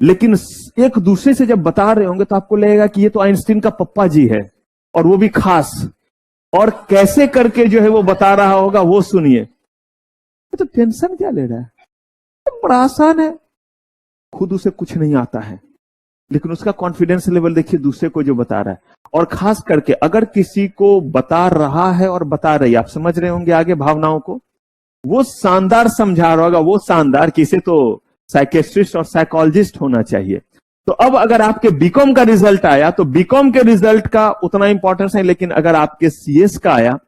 [SPEAKER 1] लेकिन एक दूसरे से जब बता रहे होंगे तो आपको लगेगा कि ये तो आइंस्टीन का पप्पा जी है, और वो भी खास, और कैसे करके जो है वो बता रहा होगा वो सुनिए। तो टेंशन क्या ले रहा है, बड़ा आसान है, खुद उसे कुछ नहीं आता है, लेकिन उसका कॉन्फिडेंस लेवल देखिए दूसरे को जो बता रहा है। और खास करके अगर किसी को बता रहा है और बता रही, आप समझ रहे होंगे आगे भावनाओं को, वो शानदार समझा रहा होगा, वो शानदार, किसे तो साइकेट्रिस्ट और साइकोलॉजिस्ट होना चाहिए। तो अब अगर आपके बीकॉम का रिजल्ट आया तो बीकॉम के रिजल्ट का उतना इंपॉर्टेंस है, लेकिन अगर आपके सीएस का आया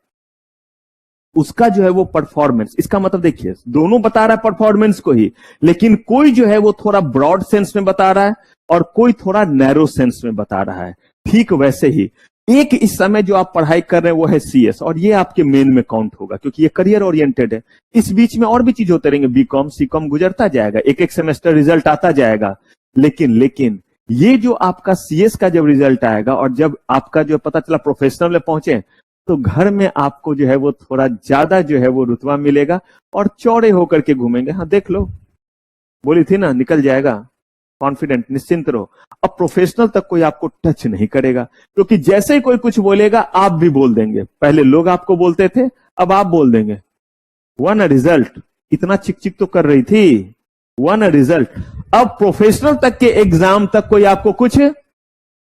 [SPEAKER 1] उसका जो है वो परफॉर्मेंस, इसका मतलब देखिए दोनों बता रहा है परफॉर्मेंस को ही, लेकिन कोई जो है वो थोड़ा ब्रॉड सेंस में बता रहा है और कोई थोड़ा नैरो सेंस में बता रहा है। ठीक वैसे ही एक इस समय जो आप पढ़ाई कर रहे हैं वो है सीएस, और ये आपके मेन में काउंट होगा क्योंकि ये करियर ओरिएंटेड है। इस बीच में और भी चीज होते रहेंगे, बीकॉम सीकॉम गुजरता जाएगा, एक एक सेमेस्टर रिजल्ट आता जाएगा, लेकिन ये जो आपका सीएस का जब रिजल्ट आएगा और जब आपका जो पता चला प्रोफेशनल में पहुंचे, तो घर में आपको जो है वो थोड़ा ज्यादा जो है वो रुतबा मिलेगा और चौड़े होकर के घूमेंगे। हाँ देख लो, बोली थी ना निकल जाएगा, कॉन्फिडेंट निश्चिंत रहो। अब प्रोफेशनल तक कोई आपको टच नहीं करेगा, क्योंकि जैसे ही कोई कुछ बोलेगा आप भी बोल देंगे। पहले लोग आपको बोलते थे, अब आप बोल देंगे। वन रिजल्ट, इतना चिक चिक तो कर रही थी, वन रिजल्ट। अब प्रोफेशनल तक के एग्जाम तक कोई आपको कुछ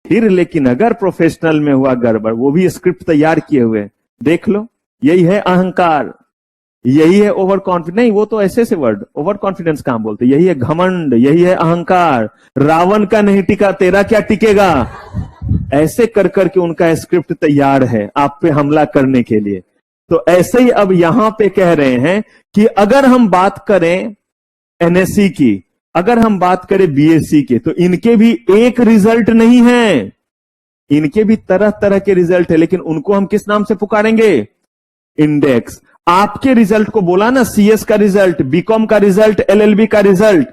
[SPEAKER 1] फिर, लेकिन अगर प्रोफेशनल में हुआ गड़बड़, वो भी स्क्रिप्ट तैयार किए हुए, देख लो, यही है अहंकार, यही है ओवर कॉन्फिडेंस। नहीं, वो तो ऐसे वर्ड ओवर कॉन्फिडेंस कहां बोलते, यही है घमंड, यही है अहंकार। रावण का नहीं टिका, तेरा क्या टिकेगा। ऐसे कर करके उनका स्क्रिप्ट तैयार है आप पे हमला करने के लिए। तो ऐसे ही अब यहां पे कह रहे हैं कि अगर हम बात करें एनएससी की, अगर हम बात करें बीएससी के, तो इनके भी एक रिजल्ट नहीं है, इनके भी तरह तरह के रिजल्ट है, लेकिन उनको हम किस नाम से पुकारेंगे, इंडेक्स। आपके रिजल्ट को बोला ना, सीएस का रिजल्ट, बीकॉम का रिजल्ट, एलएलबी का रिजल्ट,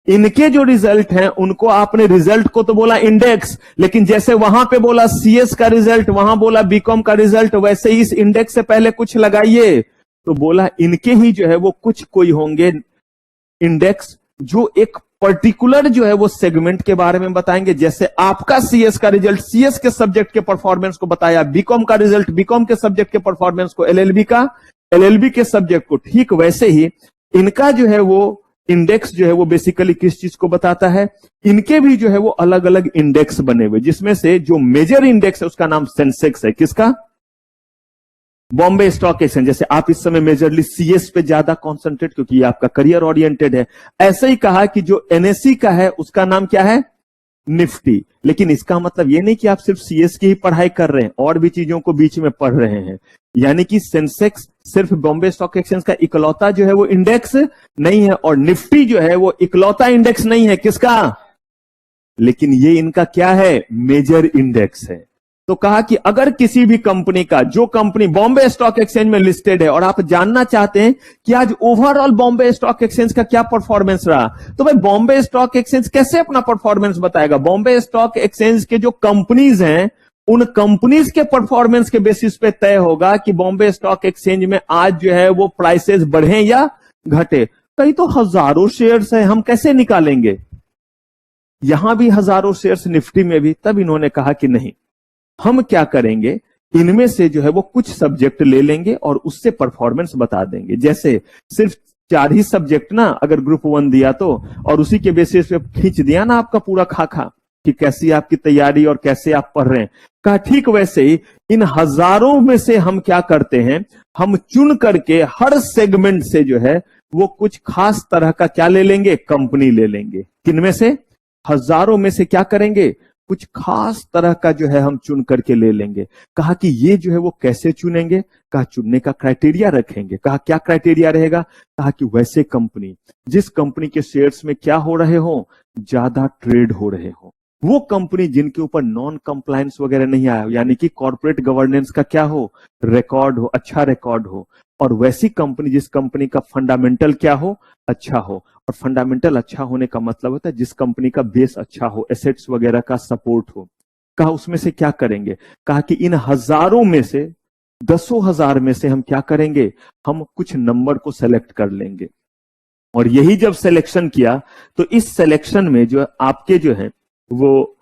[SPEAKER 1] इनके जो रिजल्ट हैं उनको आपने रिजल्ट को तो बोला इंडेक्स, लेकिन जैसे वहां पे बोला सीएस का रिजल्ट, वहां बोला बीकॉम का रिजल्ट, वैसे ही इस इंडेक्स से पहले कुछ लगाइए तो बोला इनके ही जो है वो कुछ कोई होंगे इंडेक्स, जो एक पर्टिकुलर जो है वो सेगमेंट के बारे में बताएंगे। जैसे आपका सीएस का रिजल्ट सीएस के सब्जेक्ट के परफॉर्मेंस को बताया, बीकॉम का रिजल्ट बीकॉम के सब्जेक्ट के परफॉर्मेंस को, एलएलबी का एलएलबी के सब्जेक्ट को, ठीक वैसे ही इनका जो है वो इंडेक्स जो है वो बेसिकली किस चीज को बताता है। इनके भी जो है वो अलग अलग इंडेक्स बने हुए, जिसमें से जो मेजर इंडेक्स है उसका नाम सेंसेक्स है। किसका, बॉम्बे स्टॉक एक्सचेंज। जैसे आप इस समय मेजरली सीएस पे ज्यादा कॉन्सेंट्रेट, क्योंकि ये आपका करियर ओरिएंटेड है। ऐसे ही कहा कि जो एनएससी का है उसका नाम क्या है, निफ्टी। लेकिन इसका मतलब ये नहीं कि आप सिर्फ सीएस की ही पढ़ाई कर रहे हैं, और भी चीजों को बीच में पढ़ रहे हैं। यानी कि सेंसेक्स सिर्फ बॉम्बे स्टॉक एक्सचेंज का इकलौता जो है वो इंडेक्स नहीं है, और निफ्टी जो है वो इकलौता इंडेक्स नहीं है। किसका, लेकिन ये इनका क्या है, मेजर इंडेक्स है। तो कहा कि अगर किसी भी कंपनी का, जो कंपनी बॉम्बे स्टॉक एक्सचेंज में लिस्टेड है, और आप जानना चाहते हैं कि आज ओवरऑल बॉम्बे स्टॉक एक्सचेंज का क्या परफॉर्मेंस रहा, तो भाई बॉम्बे स्टॉक एक्सचेंज कैसे अपना परफॉर्मेंस बताएगा। बॉम्बे स्टॉक एक्सचेंज के जो कंपनीज हैं, उन कंपनीज के परफॉर्मेंस के बेसिस पे तय होगा कि बॉम्बे स्टॉक एक्सचेंज में आज जो है वो प्राइसेस बढ़े या घटे। कई तो हजारों शेयर्स हैं, हम कैसे निकालेंगे। यहां भी हजारों शेयर्स, निफ्टी में भी। तब इन्होंने कहा कि नहीं, हम क्या करेंगे, इनमें से जो है वो कुछ सब्जेक्ट ले लेंगे और उससे परफॉर्मेंस बता देंगे। जैसे सिर्फ 4 ही सब्जेक्ट ना अगर ग्रुप 1 दिया तो, और उसी के बेसिस पे खींच दिया ना आपका पूरा खाका कि कैसी आपकी तैयारी और कैसे आप पढ़ रहे हैं। कहा ठीक वैसे ही इन हजारों में से हम क्या करते हैं, हम चुन करके हर सेगमेंट से जो है वो कुछ खास तरह का क्या ले लेंगे, कंपनी ले लेंगे। किनमें से, हजारों में से क्या करेंगे, कुछ खास तरह का जो है हम चुन करके ले लेंगे। कहा कि ये जो है वो कैसे चुनेंगे, कहा चुनने का क्राइटेरिया रखेंगे। कहा क्या क्राइटेरिया रहेगा, कहा कि वैसे कंपनी, जिस कंपनी के शेयर्स में क्या हो रहे हो, ज्यादा ट्रेड हो रहे हो, वो कंपनी जिनके ऊपर नॉन कंप्लायंस वगैरह नहीं आया, यानी कि कॉर्पोरेट गवर्नेंस का क्या हो, रिकॉर्ड हो, अच्छा रिकॉर्ड हो, और वैसी कंपनी जिस कंपनी का फंडामेंटल क्या हो, अच्छा हो। और फंडामेंटल अच्छा होने का मतलब होता है जिस कंपनी का बेस अच्छा हो, एसेट्स वगैरह का सपोर्ट हो। कहा उसमें से क्या करेंगे, कहा कि इन हजारों में से, 10,000 में से हम क्या करेंगे, हम कुछ नंबर को सेलेक्ट कर लेंगे। और यही जब सिलेक्शन किया तो इस सिलेक्शन में जो आपके जो है वो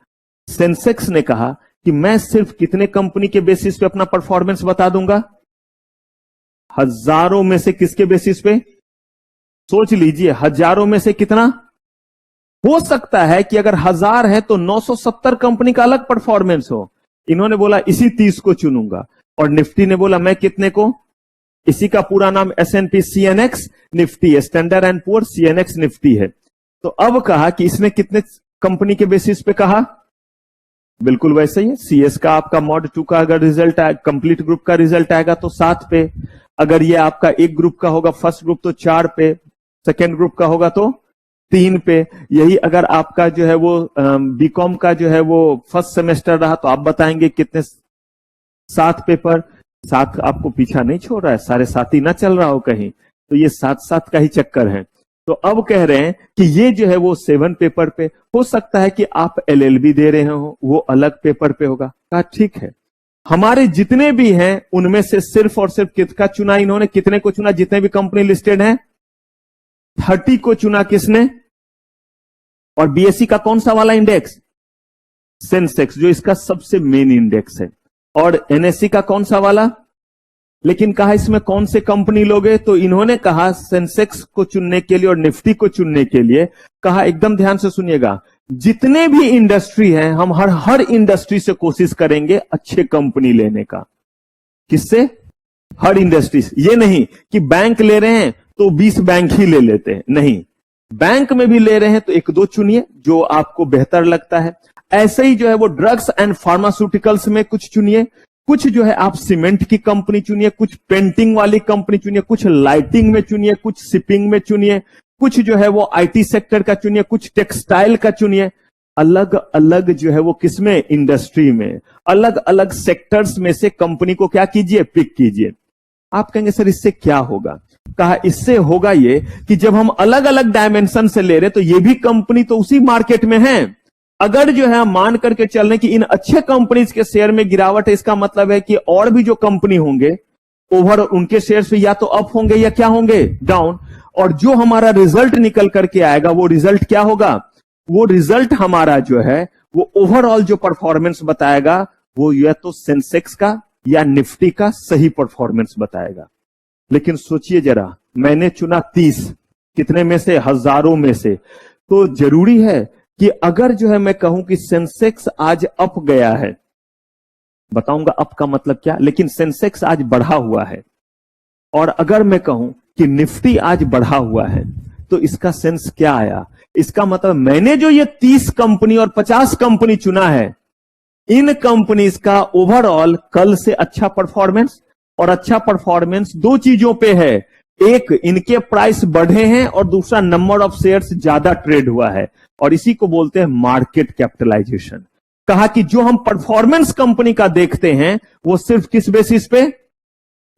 [SPEAKER 1] सेंसेक्स ने कहा कि मैं सिर्फ कितने कंपनी के बेसिस पे अपना परफॉर्मेंस बता दूंगा? हजारों में से किसके बेसिस पे? सोच लीजिए, हजारों में से कितना? हो सकता है कि अगर 1000 है तो 970 कंपनी का अलग परफॉर्मेंस हो। इन्होंने बोला इसी 30 को चुनूंगा, और निफ्टी ने बोला मैं कितने को? इसी का पूरा नाम S&P CNX निफ्टी है, standard and poor CNX Nifty है। तो अब कहा कि इसने कितने कंपनी के बेसिस पे कहा? बिल्कुल वैसे ही है। CS का आपका मॉड 2 का अगर रिजल्ट आए, कंप्लीट ग्रुप का रिजल्ट आएगा तो 7 पे, अगर ये आपका एक ग्रुप का होगा फर्स्ट ग्रुप तो 4 पे, सेकेंड ग्रुप का होगा तो 3 पे। यही अगर आपका जो है वो बीकॉम का जो है वो फर्स्ट सेमेस्टर रहा तो आप बताएंगे कितने? 7 पेपर। 7 आपको पीछा नहीं छोड़ रहा है, सारे साथ ही ना चल रहा हो कहीं, तो ये 7 का ही चक्कर है। तो अब कह रहे हैं कि ये जो है वो 7 पेपर पे हो सकता है कि आप LLB दे रहे हो, वो अलग पेपर पे होगा। कहा ठीक है, हमारे जितने भी हैं उनमें से सिर्फ और सिर्फ किसका चुना इन्होंने? कितने को चुना? जितने भी कंपनी लिस्टेड हैं 30 को चुना। किसने? और BSE का कौन सा वाला इंडेक्स? सेंसेक्स, जो इसका सबसे मेन इंडेक्स है। और NSE का कौन सा वाला? लेकिन कहा इसमें कौन से कंपनी लोगे? तो इन्होंने कहा सेंसेक्स को चुनने के लिए और निफ्टी को चुनने के लिए कहा, एकदम ध्यान से सुनिएगा, जितने भी इंडस्ट्री हैं हम हर इंडस्ट्री से कोशिश करेंगे अच्छे कंपनी लेने का। किससे? हर इंडस्ट्री से। ये नहीं कि बैंक ले रहे हैं तो 20 बैंक ही ले लेते हैं, नहीं, बैंक में भी ले रहे हैं तो 1-2 चुनिए जो आपको बेहतर लगता है। ऐसे ही जो है वो ड्रग्स एंड फार्मास्यूटिकल्स में कुछ चुनिए, कुछ जो है आप सीमेंट की कंपनी चुनिए, कुछ पेंटिंग वाली कंपनी चुनिए, कुछ लाइटिंग में चुनिए, कुछ शिपिंग में चुनिए, कुछ जो है वो IT सेक्टर का चुनिए, कुछ टेक्सटाइल का चुनिए। अलग अलग जो है वो किसमें? इंडस्ट्री में, अलग अलग सेक्टर्स में से कंपनी को क्या कीजिए? पिक कीजिए। आप कहेंगे सर इससे क्या होगा? कहा इससे होगा ये कि जब हम अलग अलग डायमेंशन से ले रहे तो ये भी कंपनी तो उसी मार्केट में है। अगर जो है मान करके चल रहे कि इन अच्छे कंपनीज के शेयर में गिरावट है, इसका मतलब है कि और भी जो कंपनी होंगे ओवर उनके शेयर्स या तो अप होंगे या क्या होंगे? डाउन। और जो हमारा रिजल्ट निकल करके आएगा वो रिजल्ट क्या होगा? वो रिजल्ट हमारा जो है वो ओवरऑल जो परफॉर्मेंस बताएगा वो या तो सेंसेक्स का या निफ्टी का सही परफॉर्मेंस बताएगा। लेकिन सोचिए जरा, मैंने चुना 30, कितने में से? हजारों में से। तो जरूरी है कि अगर जो है मैं कहूं कि सेंसेक्स आज अप गया है, बताऊंगा अप का मतलब क्या, लेकिन सेंसेक्स आज बढ़ा हुआ है, और अगर मैं कहूं कि निफ्टी आज बढ़ा हुआ है, तो इसका सेंस क्या आया? इसका मतलब मैंने जो ये 30 कंपनी और 50 कंपनी चुना है, इन कंपनीज का ओवरऑल कल से अच्छा परफॉर्मेंस, और अच्छा परफॉर्मेंस 2 चीजों पे है, एक इनके प्राइस बढ़े हैं और दूसरा नंबर ऑफ शेयर्स ज्यादा ट्रेड हुआ है, और इसी को बोलते हैं मार्केट कैपिटलाइजेशन। कहा कि जो हम परफॉर्मेंस कंपनी का देखते हैं वो सिर्फ किस बेसिस पे?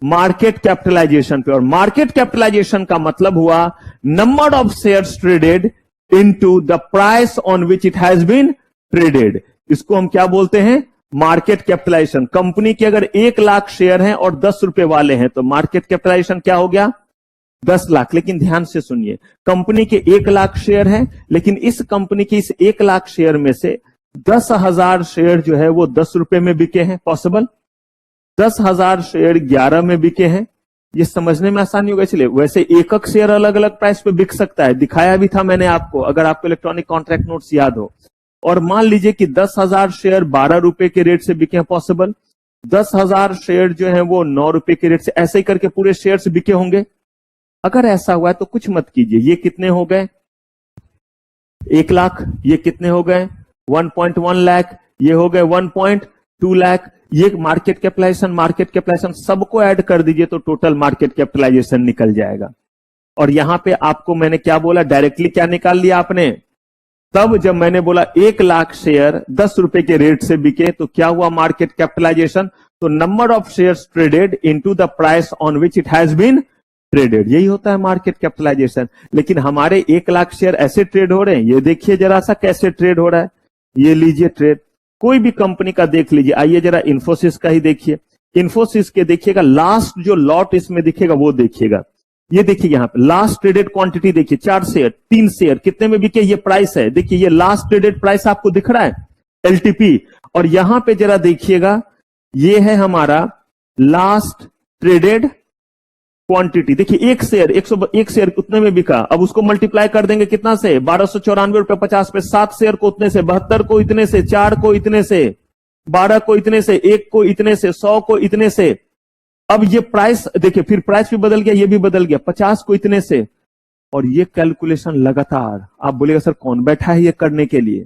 [SPEAKER 1] मार्केट कैपिटलाइजेशन पे। और मार्केट कैपिटलाइजेशन का मतलब हुआ number of shares traded into the price on which it has been traded. इसको हम क्या बोलते हैं? Market capitalisation. कंपनी के अगर 1 लाख शेयर हैं और 10 रुपए वाले हैं तो मार्केट कैपिटलाइजेशन क्या हो गया? 10 लाख। लेकिन ध्यान से सुनिए, कंपनी के 1 लाख शेयर हैं, लेकिन इस कंपनी के इस 1 लाख शेयर में से 10,000 शेयर जो है वो 10 रुपए में बिके हैं। पॉसिबल? 10,000 शेयर 11 में बिके हैं। ये समझने में आसानी होगा, इसलिए वैसे एक शेयर अलग अलग प्राइस पे बिक सकता है, दिखाया भी था मैंने आपको, अगर आपको इलेक्ट्रॉनिक कॉन्ट्रैक्ट नोट्स याद हो। और मान लीजिए कि 10,000 शेयर 12 रुपए के रेट से बिके हैं। पॉसिबल? 10,000 शेयर जो है वो 9 रुपए के रेट से, ऐसे ही करके पूरे शेयर्स बिके होंगे। अगर ऐसा हुआ है तो कुछ मत कीजिए। ये कितने हो गए? 1 लाख। ये कितने हो गए? 1.1 लाख। ये हो गए 1.2 लाख। ये मार्केट कैपिटलाइजेशन सबको ऐड कर दीजिए तो टोटल मार्केट कैपिटलाइजेशन निकल जाएगा। और यहां पे आपको मैंने क्या बोला? डायरेक्टली क्या निकाल लिया आपने? तब जब मैंने बोला 1 लाख शेयर 10 रुपए के रेट से बिके तो क्या हुआ मार्केट कैपिटलाइजेशन? तो number of shares traded into the price on which it has been traded. यही होता है मार्केट कैपिटलाइजेशन। लेकिन हमारे 1 लाख शेयर ऐसे ट्रेड हो रहे हैं, ये देखिए जरा सा कैसे ट्रेड हो रहा है। ये लीजिए ट्रेड, कोई भी कंपनी का देख लीजिए। आइए जरा इन्फोसिस का ही देखिए। इन्फोसिस के देखिएगा लास्ट जो लॉट इसमें दिखेगा वो देखिएगा। ये देखिए यहां पे लास्ट ट्रेडेड क्वांटिटी देखिए, 4 शेयर 3 शेयर कितने में बिके, ये प्राइस है। देखिए ये लास्ट ट्रेडेड प्राइस आपको दिख रहा है LTP, और यहां पे जरा देखिएगा, ये है हमारा लास्ट ट्रेडेड क्वांटिटी। देखिए एक शेयर 101 शेयर उतने में बिका, अब उसको मल्टीप्लाई कर देंगे कितना से, 1294.50 पे। 7 शेयर को उतने से, 72 को इतने से, 4 को इतने से, 12 को इतने से, 1 को इतने से, 100 को इतने से। अब ये प्राइस देखिए, फिर प्राइस भी बदल गया, ये भी बदल गया, 50 को इतने से। और ये कैलकुलेशन लगातार, आप बोलेगा सर कौन बैठा है ये करने के लिए?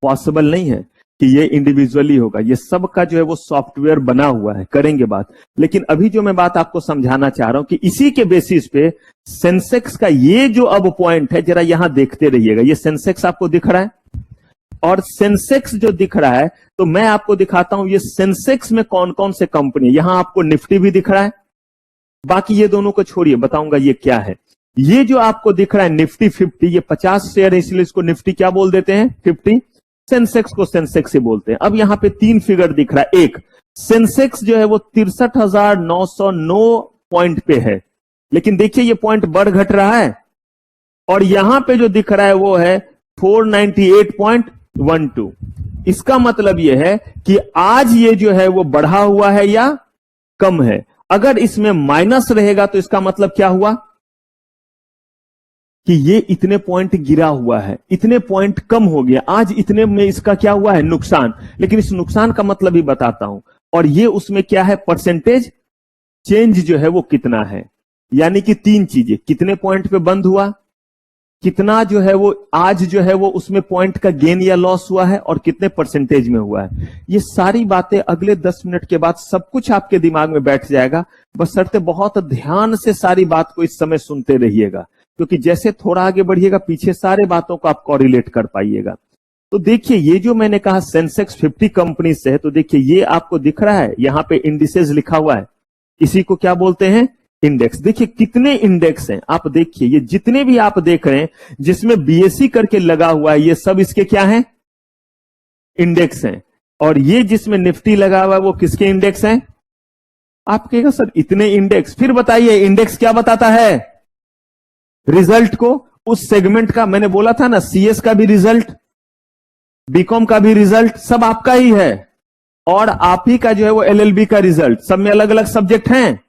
[SPEAKER 1] पॉसिबल नहीं है कि ये इंडिविजुअली होगा, ये सब का जो है वो सॉफ्टवेयर बना हुआ है, करेंगे बात। लेकिन अभी जो मैं बात आपको समझाना चाह रहा हूं कि इसी के बेसिस पे सेंसेक्स का ये जो अब पॉइंट है, जरा यहां देखते रहिएगा। ये सेंसेक्स आपको दिख रहा है, और सेंसेक्स जो दिख रहा है, तो मैं आपको दिखाता हूं ये सेंसेक्स में कौन कौन से कंपनी। यहां आपको निफ्टी भी दिख रहा है, बाकी ये दोनों को छोड़िए, बताऊंगा ये क्या है। ये जो आपको दिख रहा है निफ्टी 50, ये 50 शेयर है, इसलिए इसको निफ्टी क्या बोल देते हैं, 50। सेंसेक्स को सेंसेक्स ही बोलते हैं। अब यहां पे 3 फिगर दिख रहा है। एक, सेंसेक्स जो है वो 63,909 पॉइंट पे है, लेकिन देखिए ये पॉइंट बढ़ घट रहा है, और यहां पे जो दिख रहा है वो है 498.12। इसका मतलब यह है कि आज ये जो है वो बढ़ा हुआ है या कम है। अगर इसमें माइनस रहेगा तो इसका मतलब क्या हुआ कि ये इतने पॉइंट गिरा हुआ है, इतने पॉइंट कम हो गया, आज इतने में इसका क्या हुआ है, नुकसान। लेकिन इस नुकसान का मतलब ही बताता हूं, और ये उसमें क्या है, परसेंटेज चेंज जो है वो कितना है। यानी कि 3 चीजें, कितने पॉइंट पे बंद हुआ, कितना जो है वो आज जो है वो उसमें पॉइंट का गेन या लॉस हुआ है, और कितने परसेंटेज में हुआ है। ये सारी बातें अगले 10 मिनट के बाद सब कुछ आपके दिमाग में बैठ जाएगा। बशर्ते बहुत ध्यान से सारी बात को इस समय सुनते रहिएगा, क्योंकि जैसे थोड़ा आगे बढ़िएगा पीछे सारे बातों को आप कोरिलेट कर पाइएगा। तो देखिए ये जो मैंने कहा सेंसेक्स 50 कंपनी से है, तो देखिए ये आपको दिख रहा है, यहां पे इंडिसेस लिखा हुआ है, इसी को क्या बोलते हैं, इंडेक्स। देखिए कितने इंडेक्स हैं, आप देखिए ये जितने भी आप देख रहे हैं जिसमें बीएससी करके लगा हुआ है, ये सब इसके क्या हैं, इंडेक्स हैं। और ये जिसमें निफ्टी लगा हुआ है वो किसके इंडेक्स हैं? आप कहेगा सर इतने इंडेक्स, फिर बताइए इंडेक्स क्या बताता है, रिजल्ट को, उस सेगमेंट का। मैंने बोला था ना, सीएस का भी रिजल्ट, बीकॉम का भी रिजल्ट, सब आपका ही है, और आप ही का जो है वो एलएलबी का रिजल्ट, सब में अलग अलग सब्जेक्ट हैं।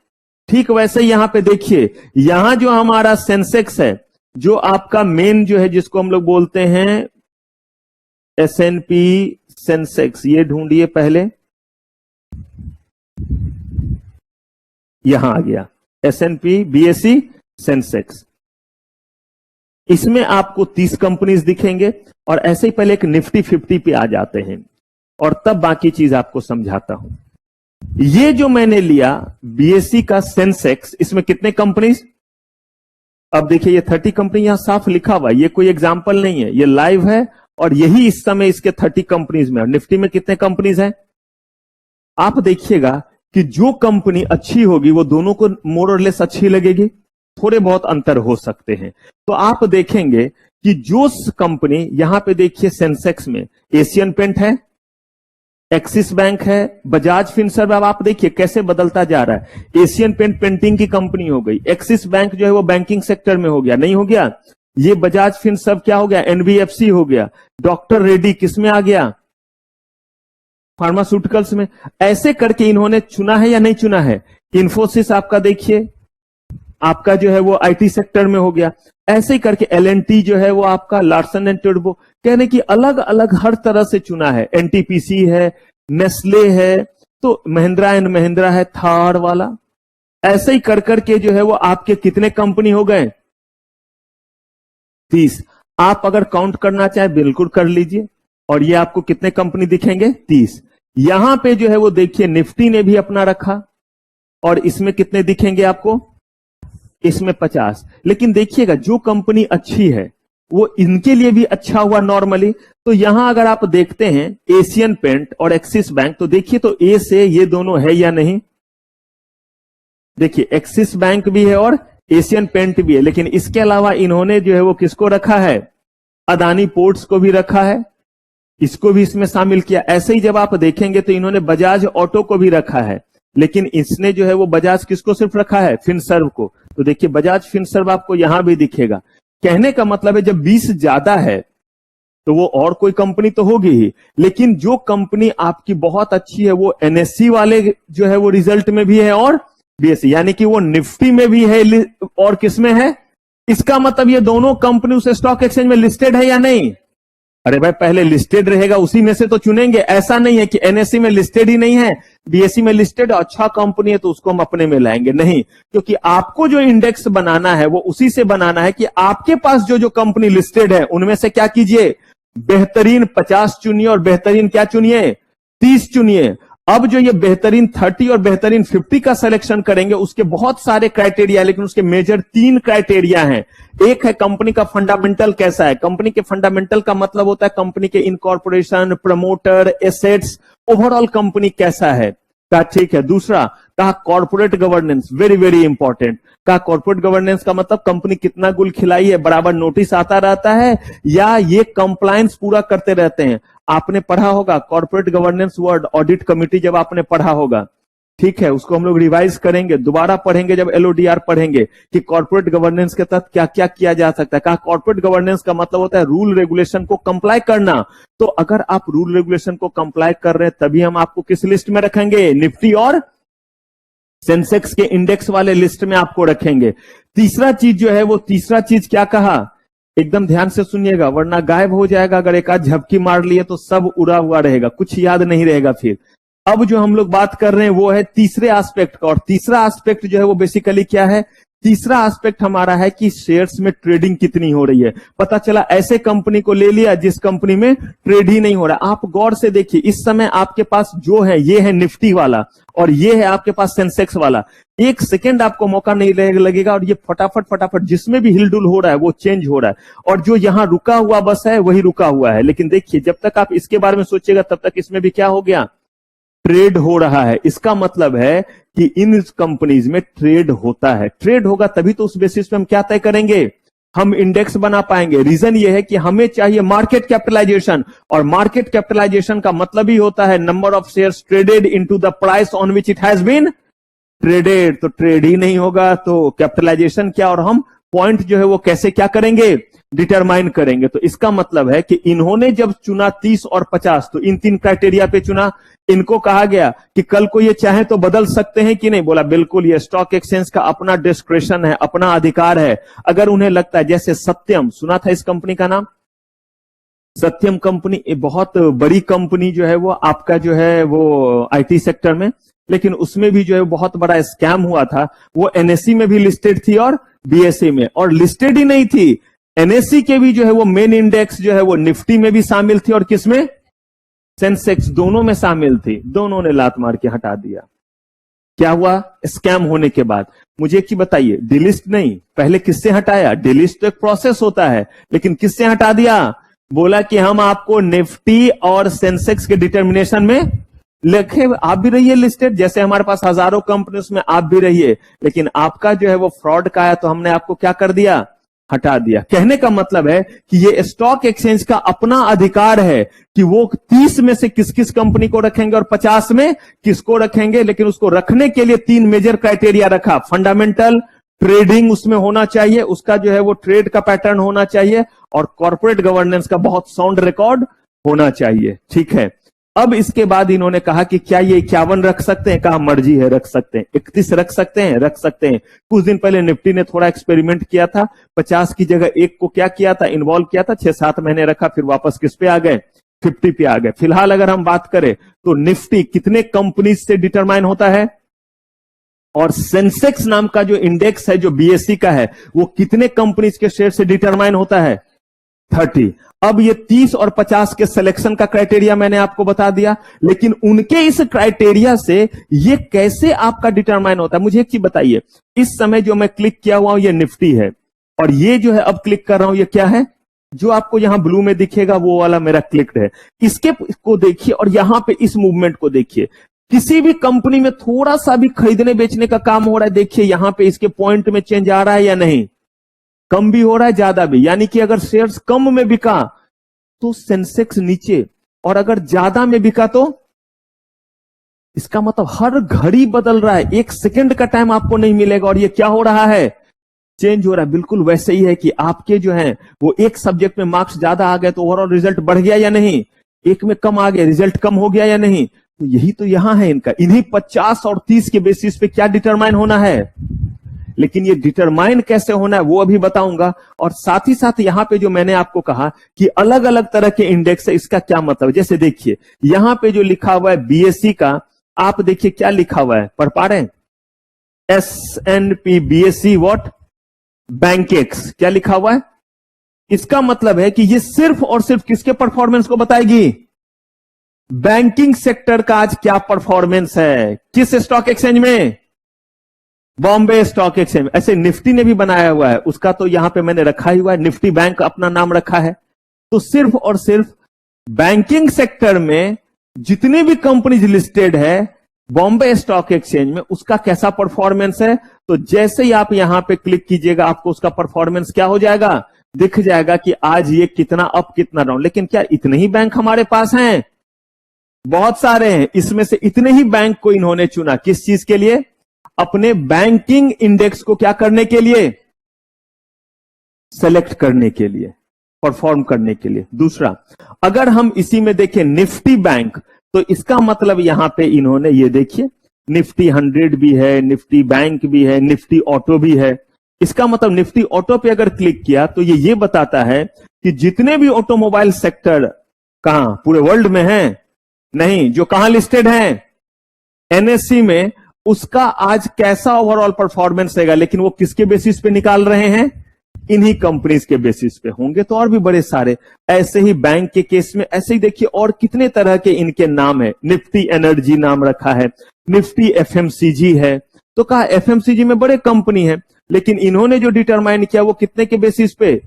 [SPEAKER 1] ठीक वैसे ही यहां पे देखिए, यहां जो हमारा सेंसेक्स है, जो आपका मेन जो है जिसको हम लोग बोलते हैं एसएनपी सेंसेक्स, ये ढूंढिए पहले, यहां आ गया एसएनपी बीएससी सेंसेक्स। इसमें आपको 30 कंपनीज दिखेंगे, और ऐसे ही पहले एक निफ्टी 50 पे आ जाते हैं, और तब बाकी चीज आपको समझाता हूं। ये जो मैंने लिया बीएससी का सेंसेक्स, इसमें कितने कंपनीज, अब देखिए ये 30 कंपनी यहां साफ लिखा हुआ है, ये कोई एग्जांपल नहीं है, ये लाइव है, और यही इस समय इसके 30 कंपनीज में। और निफ्टी में कितने कंपनीज हैं, आप देखिएगा कि जो कंपनी अच्छी होगी वो दोनों को मोर और लेस अच्छी लगेगी, थोड़े बहुत अंतर हो सकते हैं। तो आप देखेंगे कि जो कंपनी, यहां पे देखिए सेंसेक्स में एशियन पेंट है, एक्सिस बैंक है, बजाज फिनसर्व। अब आप देखिए कैसे बदलता जा रहा है, एशियन पेंट पेंटिंग की कंपनी हो गई, एक्सिस बैंक जो है वो बैंकिंग सेक्टर में हो गया, नहीं हो गया, ये बजाज फिनसर्व क्या हो गया, एनबीएफसी हो गया, डॉक्टर रेड्डी किस में आ गया, फार्मास्यूटिकल्स में। ऐसे करके इन्होंने चुना है या नहीं चुना है। इंफोसिस आपका देखिए, आपका जो है वो आईटी सेक्टर में हो गया। ऐसे ही करके एलएनटी जो है वो आपका लार्सन एंड टुब्रो, कहने की अलग अलग हर तरह से चुना है। एनटीपीसी है, नेस्ले है, तो महिंद्रा एंड महिंद्रा है, थार वाला। ऐसे ही कर करके जो है वो आपके कितने कंपनी हो गए, 30। आप अगर काउंट करना चाहे बिल्कुल कर लीजिए, और ये आपको कितने कंपनी दिखेंगे, 30। यहां पे जो है वो देखिए निफ्टी ने भी अपना रखा, और इसमें कितने दिखेंगे आपको, इसमें 50। लेकिन देखिएगा जो कंपनी अच्छी है वो इनके लिए भी अच्छा हुआ नॉर्मली। तो यहां अगर आप देखते हैं एशियन पेंट और एक्सिस बैंक, तो देखिए तो ए से ये दोनों है या नहीं, देखिए एक्सिस बैंक भी है और एशियन पेंट भी है। लेकिन इसके अलावा इन्होंने जो है वो किसको रखा है, अदानी पोर्ट्स को भी रखा है, इसको भी इसमें शामिल किया। ऐसे ही जब आप देखेंगे तो इन्होंने बजाज ऑटो को भी रखा है, लेकिन इसने जो है वो बजाज किसको सिर्फ रखा है, फिनसर्व को। तो देखिए बजाज फिनसर्व आपको यहां भी दिखेगा। कहने का मतलब है जब 20 ज्यादा है तो वो और कोई कंपनी तो होगी ही, लेकिन जो कंपनी आपकी बहुत अच्छी है वो एनएससी वाले जो है वो रिजल्ट में भी है और बीएससी, यानी कि वो निफ्टी में भी है और किसमें है। इसका मतलब ये दोनों कंपनी उस स्टॉक एक्सचेंज में लिस्टेड है या नहीं। अरे भाई पहले लिस्टेड रहेगा उसी में से तो चुनेंगे, ऐसा नहीं है कि एनएससी में लिस्टेड ही नहीं है, बीएससी में लिस्टेड अच्छा कंपनी है तो उसको हम अपने में लाएंगे, नहीं। क्योंकि आपको जो इंडेक्स बनाना है वो उसी से बनाना है कि आपके पास जो जो कंपनी लिस्टेड है उनमें से क्या कीजिए, बेहतरीन 50 चुनिए और बेहतरीन क्या चुनिए, 30 चुनिए। अब जो ये बेहतरीन 30 और बेहतरीन 50 का सिलेक्शन करेंगे उसके बहुत सारे क्राइटेरिया, लेकिन उसके मेजर 3 क्राइटेरिया हैं। एक है कंपनी का फंडामेंटल कैसा है। कंपनी के फंडामेंटल का मतलब होता है कंपनी के incorporation, promoter, assets, overall company कैसा है, कहा ठीक है। दूसरा कहा corporate governance, very very important. कहा कॉर्पोरेट गवर्नेंस का मतलब कंपनी कितना गुल खिलाई है, बराबर नोटिस आता रहता है या ये कंप्लायंस पूरा करते रहते हैं। आपने पढ़ा होगा corporate governance word, audit committee जब आपने पढ़ा होगा, ठीक है, उसको हम लोग रिवाइज करेंगे, दोबारा पढ़ेंगे जब एलओडीआर पढ़ेंगे कि कॉर्पोरेट गवर्नेंस के तहत क्या क्या किया जा सकता है। कहा कॉर्पोरेट गवर्नेंस का मतलब होता है रूल रेगुलेशन को कंप्लाई करना। तो अगर आप रूल रेगुलेशन को कंप्लाई कर रहे हैं तभी हम आपको किस लिस्ट में रखेंगे, निफ्टी और सेंसेक्स के इंडेक्स वाले लिस्ट में आपको रखेंगे। तीसरा चीज जो है वो, तीसरा चीज क्या कहा, एकदम ध्यान से सुनिएगा वरना गायब हो जाएगा। अगर एक आध झपकी मार लिए तो सब उड़ा हुआ रहेगा, कुछ याद नहीं रहेगा फिर। अब जो हम लोग बात कर रहे हैं वो है तीसरे एस्पेक्ट का, और तीसरा एस्पेक्ट जो है वो बेसिकली क्या है, तीसरा एस्पेक्ट हमारा है कि शेयर्स में ट्रेडिंग कितनी हो रही है। पता चला ऐसे कंपनी को ले लिया जिस कंपनी में ट्रेड ही नहीं हो रहा। आप गौर से देखिए, इस समय आपके पास जो है ये है निफ्टी वाला और ये है आपके पास सेंसेक्स वाला। एक सेकेंड आपको मौका नहीं लगेगा और ये फटाफट जिसमें भी हिलडुल हो रहा है वो चेंज हो रहा है, और जो यहां रुका हुआ बस है वही रुका हुआ है। लेकिन देखिए जब तक आप इसके बारे में सोचिएगा तब तक इसमें भी क्या हो गया, ट्रेड हो रहा है। इसका मतलब है कि इन कंपनीज में ट्रेड होता है। ट्रेड होगा तभी तो उस बेसिस पे हम क्या तय करेंगे, हम इंडेक्स बना पाएंगे। रीजन ये है कि हमें चाहिए मार्केट कैपिटलाइजेशन, और मार्केट कैपिटलाइजेशन का मतलब ही होता है number of shares traded into the price on which it has been traded. तो ट्रेड ही नहीं होगा तो कैपिटलाइजेशन क्या, और हम पॉइंट जो है वो कैसे क्या करेंगे, डिटरमाइन करेंगे। तो इसका मतलब है कि इन्होंने जब चुना 30 और 50 तो इन 3 क्राइटेरिया पे चुना। इनको कहा गया कि कल को ये चाहे तो बदल सकते हैं कि नहीं, बोला बिल्कुल, ये स्टॉक एक्सचेंज का अपना डिस्क्रेशन है, अपना अधिकार है। अगर उन्हें लगता है, जैसे सत्यम, सुना था इस कंपनी का नाम, सत्यम कंपनी बहुत बड़ी कंपनी जो है वो आपका जो है वो आईटी सेक्टर में, लेकिन उसमें भी जो है बहुत बड़ा स्कैम हुआ था। वो एनएससी में भी लिस्टेड थी और बीएसई में, और लिस्टेड ही नहीं थी, एनएससी के भी जो है वो मेन इंडेक्स जो है वो निफ्टी में भी शामिल थी और किसमें, सेंसेक्स, दोनों में शामिल थी। दोनों ने लात मार के हटा दिया। क्या हुआ, स्कैम होने के बाद। मुझे एक चीज बताइए, डिलिस्ट नहीं, पहले किससे हटाया, डिलिस्ट तो एक प्रोसेस होता है, लेकिन किससे हटा दिया, बोला कि हम आपको निफ्टी और सेंसेक्स के डिटर्मिनेशन में लिखे, आप भी रहिए लिस्टेड, जैसे हमारे पास हजारों कंपनी उसमें आप भी रहिए, लेकिन आपका जो है वो फ्रॉड का है तो हमने आपको क्या कर दिया, हटा दिया। कहने का मतलब है कि ये स्टॉक एक्सचेंज का अपना अधिकार है कि वो 30 में से किस किस कंपनी को रखेंगे और 50 में किसको रखेंगे। लेकिन उसको रखने के लिए 3 मेजर क्राइटेरिया रखा, फंडामेंटल, ट्रेडिंग उसमें होना चाहिए, उसका जो है वो ट्रेड का पैटर्न होना चाहिए, और कॉर्पोरेट गवर्नेंस का बहुत साउंड रिकॉर्ड होना चाहिए। ठीक है, अब इसके बाद इन्होंने कहा कि क्या ये 51 रख सकते हैं, कहा मर्जी है, रख सकते हैं। 31 रख सकते हैं, रख सकते हैं। कुछ दिन पहले निफ्टी ने थोड़ा एक्सपेरिमेंट किया था, 50 की जगह 1 को क्या किया था, इन्वॉल्व किया था, 6-7 महीने रखा, फिर वापस किस पे आ गए, 50 पे आ गए। फिलहाल अगर हम बात करें तो निफ्टी कितने कंपनीज से डिटरमाइन होता है, और सेंसेक्स नाम का जो इंडेक्स है जो बीएसई का है वो कितने कंपनीज के शेयर से डिटरमाइन होता है, 30। अब ये 30 और 50 के सिलेक्शन का क्राइटेरिया मैंने आपको बता दिया, लेकिन उनके इस क्राइटेरिया से ये कैसे आपका डिटरमाइन होता है, मुझे एक चीज बताइए। इस समय जो मैं क्लिक किया हुआ हूं ये निफ्टी है, और ये जो है अब क्लिक कर रहा हूं ये क्या है, जो आपको यहां ब्लू में दिखेगा वो वाला मेरा क्लिक्ड है। इसके को देखिए और यहां पे इस मूवमेंट को देखिए। किसी भी कंपनी में थोड़ा सा भी खरीदने बेचने का काम हो रहा है, देखिए यहां पे इसके पॉइंट में चेंज आ रहा है या नहीं, कम भी हो रहा है ज्यादा भी, यानी कि अगर शेयर्स कम में बिका तो सेंसेक्स नीचे, और अगर ज्यादा में बिका तो इसका मतलब हर घड़ी बदल रहा है, 1 सेकंड का टाइम आपको नहीं मिलेगा। और ये क्या हो रहा है, चेंज हो रहा है। बिल्कुल वैसे ही है कि आपके जो है वो एक सब्जेक्ट में मार्क्स ज्यादा आ गए तो ओवरऑल रिजल्ट बढ़ गया या नहीं, एक में कम आ गया रिजल्ट कम हो गया या नहीं। तो यही तो यहां है इनका, इन्हीं 50 और 30 के बेसिस पे क्या डिटरमाइन होना है। लेकिन ये डिटरमाइन कैसे होना है वो अभी बताऊंगा। और साथ ही साथ यहां पे जो मैंने आपको कहा कि अलग अलग तरह के इंडेक्स है, इसका क्या मतलब। जैसे देखिए यहां पे जो लिखा हुआ है बीएससी का, आप देखिए क्या लिखा हुआ है, पढ़ पा रहे हैं, S&P BSE व्हाट बैंकेक्स, क्या लिखा हुआ है। इसका मतलब है कि ये सिर्फ और सिर्फ किसके परफॉर्मेंस को बताएगी, बैंकिंग सेक्टर का आज क्या परफॉर्मेंस है, किस स्टॉक एक्सचेंज में, बॉम्बे स्टॉक एक्सचेंज। ऐसे निफ्टी ने भी बनाया हुआ है, उसका तो यहां पे मैंने रखा ही हुआ है, निफ्टी बैंक अपना नाम रखा है। तो सिर्फ और सिर्फ बैंकिंग सेक्टर में जितनी भी कंपनीज लिस्टेड है बॉम्बे स्टॉक एक्सचेंज में, उसका कैसा परफॉर्मेंस है। तो जैसे ही आप यहां पे क्लिक कीजिएगा आपको उसका परफॉर्मेंस क्या हो जाएगा, दिख जाएगा कि आज ये कितना अप कितना डाउन। लेकिन क्या इतने ही बैंक हमारे पास हैं, बहुत सारे हैं। इसमें से इतने ही बैंक को इन्होंने चुना किस चीज के लिए, अपने बैंकिंग इंडेक्स को क्या करने के लिए, सेलेक्ट करने के लिए, परफॉर्म करने के लिए। दूसरा, अगर हम इसी में देखें निफ्टी बैंक, तो इसका मतलब यहां पे इन्होंने ये देखिए निफ्टी 100 भी है, निफ्टी बैंक भी है, निफ्टी ऑटो भी है। इसका मतलब निफ्टी ऑटो पे अगर क्लिक किया तो ये बताता है कि जितने भी ऑटोमोबाइल सेक्टर कहां, पूरे वर्ल्ड में हैं, नहीं, जो कहां लिस्टेड हैं एनएससी में, उसका आज कैसा ओवरऑल परफॉर्मेंस रहेगा। लेकिन वो किसके बेसिस पे निकाल रहे हैं, इन्हीं कंपनीज के बेसिस पे। होंगे तो और भी बड़े सारे, ऐसे ही बैंक के केस में ऐसे ही देखिए और कितने तरह के इनके नाम है। निफ्टी एनर्जी नाम रखा है, निफ्टी एफएमसीजी है। तो कहा एफएमसीजी में बड़े कंपनी है, लेकिन इन्होंने जो डिटरमाइन किया वो कितने के बेसिस पे,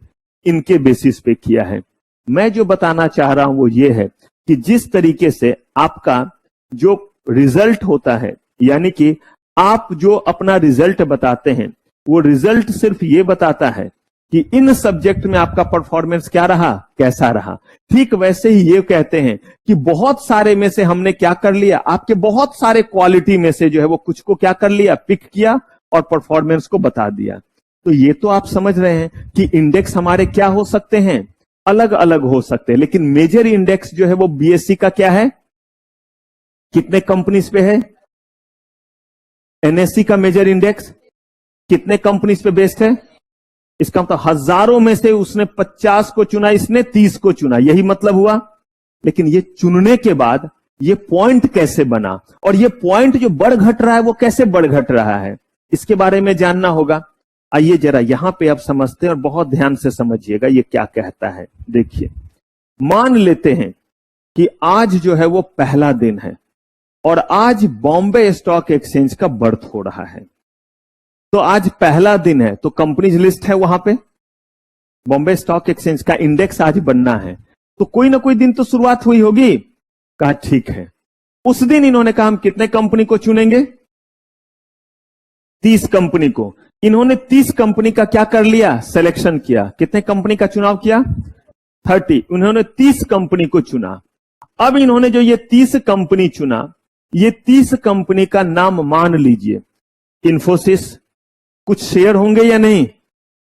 [SPEAKER 1] इनके बेसिस पे किया है। मैं जो बताना चाह रहा हूं वो ये है कि जिस तरीके से आपका जो रिजल्ट होता है, यानी कि आप जो अपना रिजल्ट बताते हैं, वो रिजल्ट सिर्फ ये बताता है कि इन सब्जेक्ट में आपका परफॉर्मेंस क्या रहा, कैसा रहा। ठीक वैसे ही ये कहते हैं कि बहुत सारे में से हमने क्या कर लिया, आपके बहुत सारे क्वालिटी में से जो है वो कुछ को क्या कर लिया, पिक किया और परफॉर्मेंस को बता दिया। तो ये तो आप समझ रहे हैं कि इंडेक्स हमारे क्या हो सकते हैं, अलग अलग हो सकते हैं। लेकिन मेजर इंडेक्स जो है वो बीएससी का क्या है, कितने कंपनीज पे है, एनएससी का मेजर इंडेक्स कितने कंपनीज पे बेस्ड है। इसका मतलब हजारों में से उसने 50 को चुना, इसने 30 को चुना, यही मतलब हुआ। लेकिन ये चुनने के बाद ये पॉइंट कैसे बना, और ये पॉइंट जो बढ़ घट रहा है वो कैसे बढ़ घट रहा है, इसके बारे में जानना होगा। आइए जरा यहां पे आप समझते हैं और बहुत ध्यान से समझिएगा ये क्या कहता है। देखिए, मान लेते हैं कि आज जो है वो पहला दिन है और आज बॉम्बे स्टॉक एक्सचेंज का बर्थ हो रहा है। तो आज पहला दिन है तो कंपनीज लिस्ट है वहां पे, बॉम्बे स्टॉक एक्सचेंज का इंडेक्स आज बनना है, तो कोई ना कोई दिन तो शुरुआत हुई होगी। कहा ठीक है, उस दिन इन्होंने कहा हम कितने कंपनी को चुनेंगे, 30 कंपनी को। इन्होंने 30 कंपनी का क्या कर लिया, सिलेक्शन किया। कितने कंपनी का चुनाव किया, 30। उन्होंने 30 कंपनी को चुना। अब इन्होंने जो ये 30 कंपनी चुना, ये 30 कंपनी का नाम मान लीजिए इन्फोसिस, कुछ शेयर होंगे या नहीं।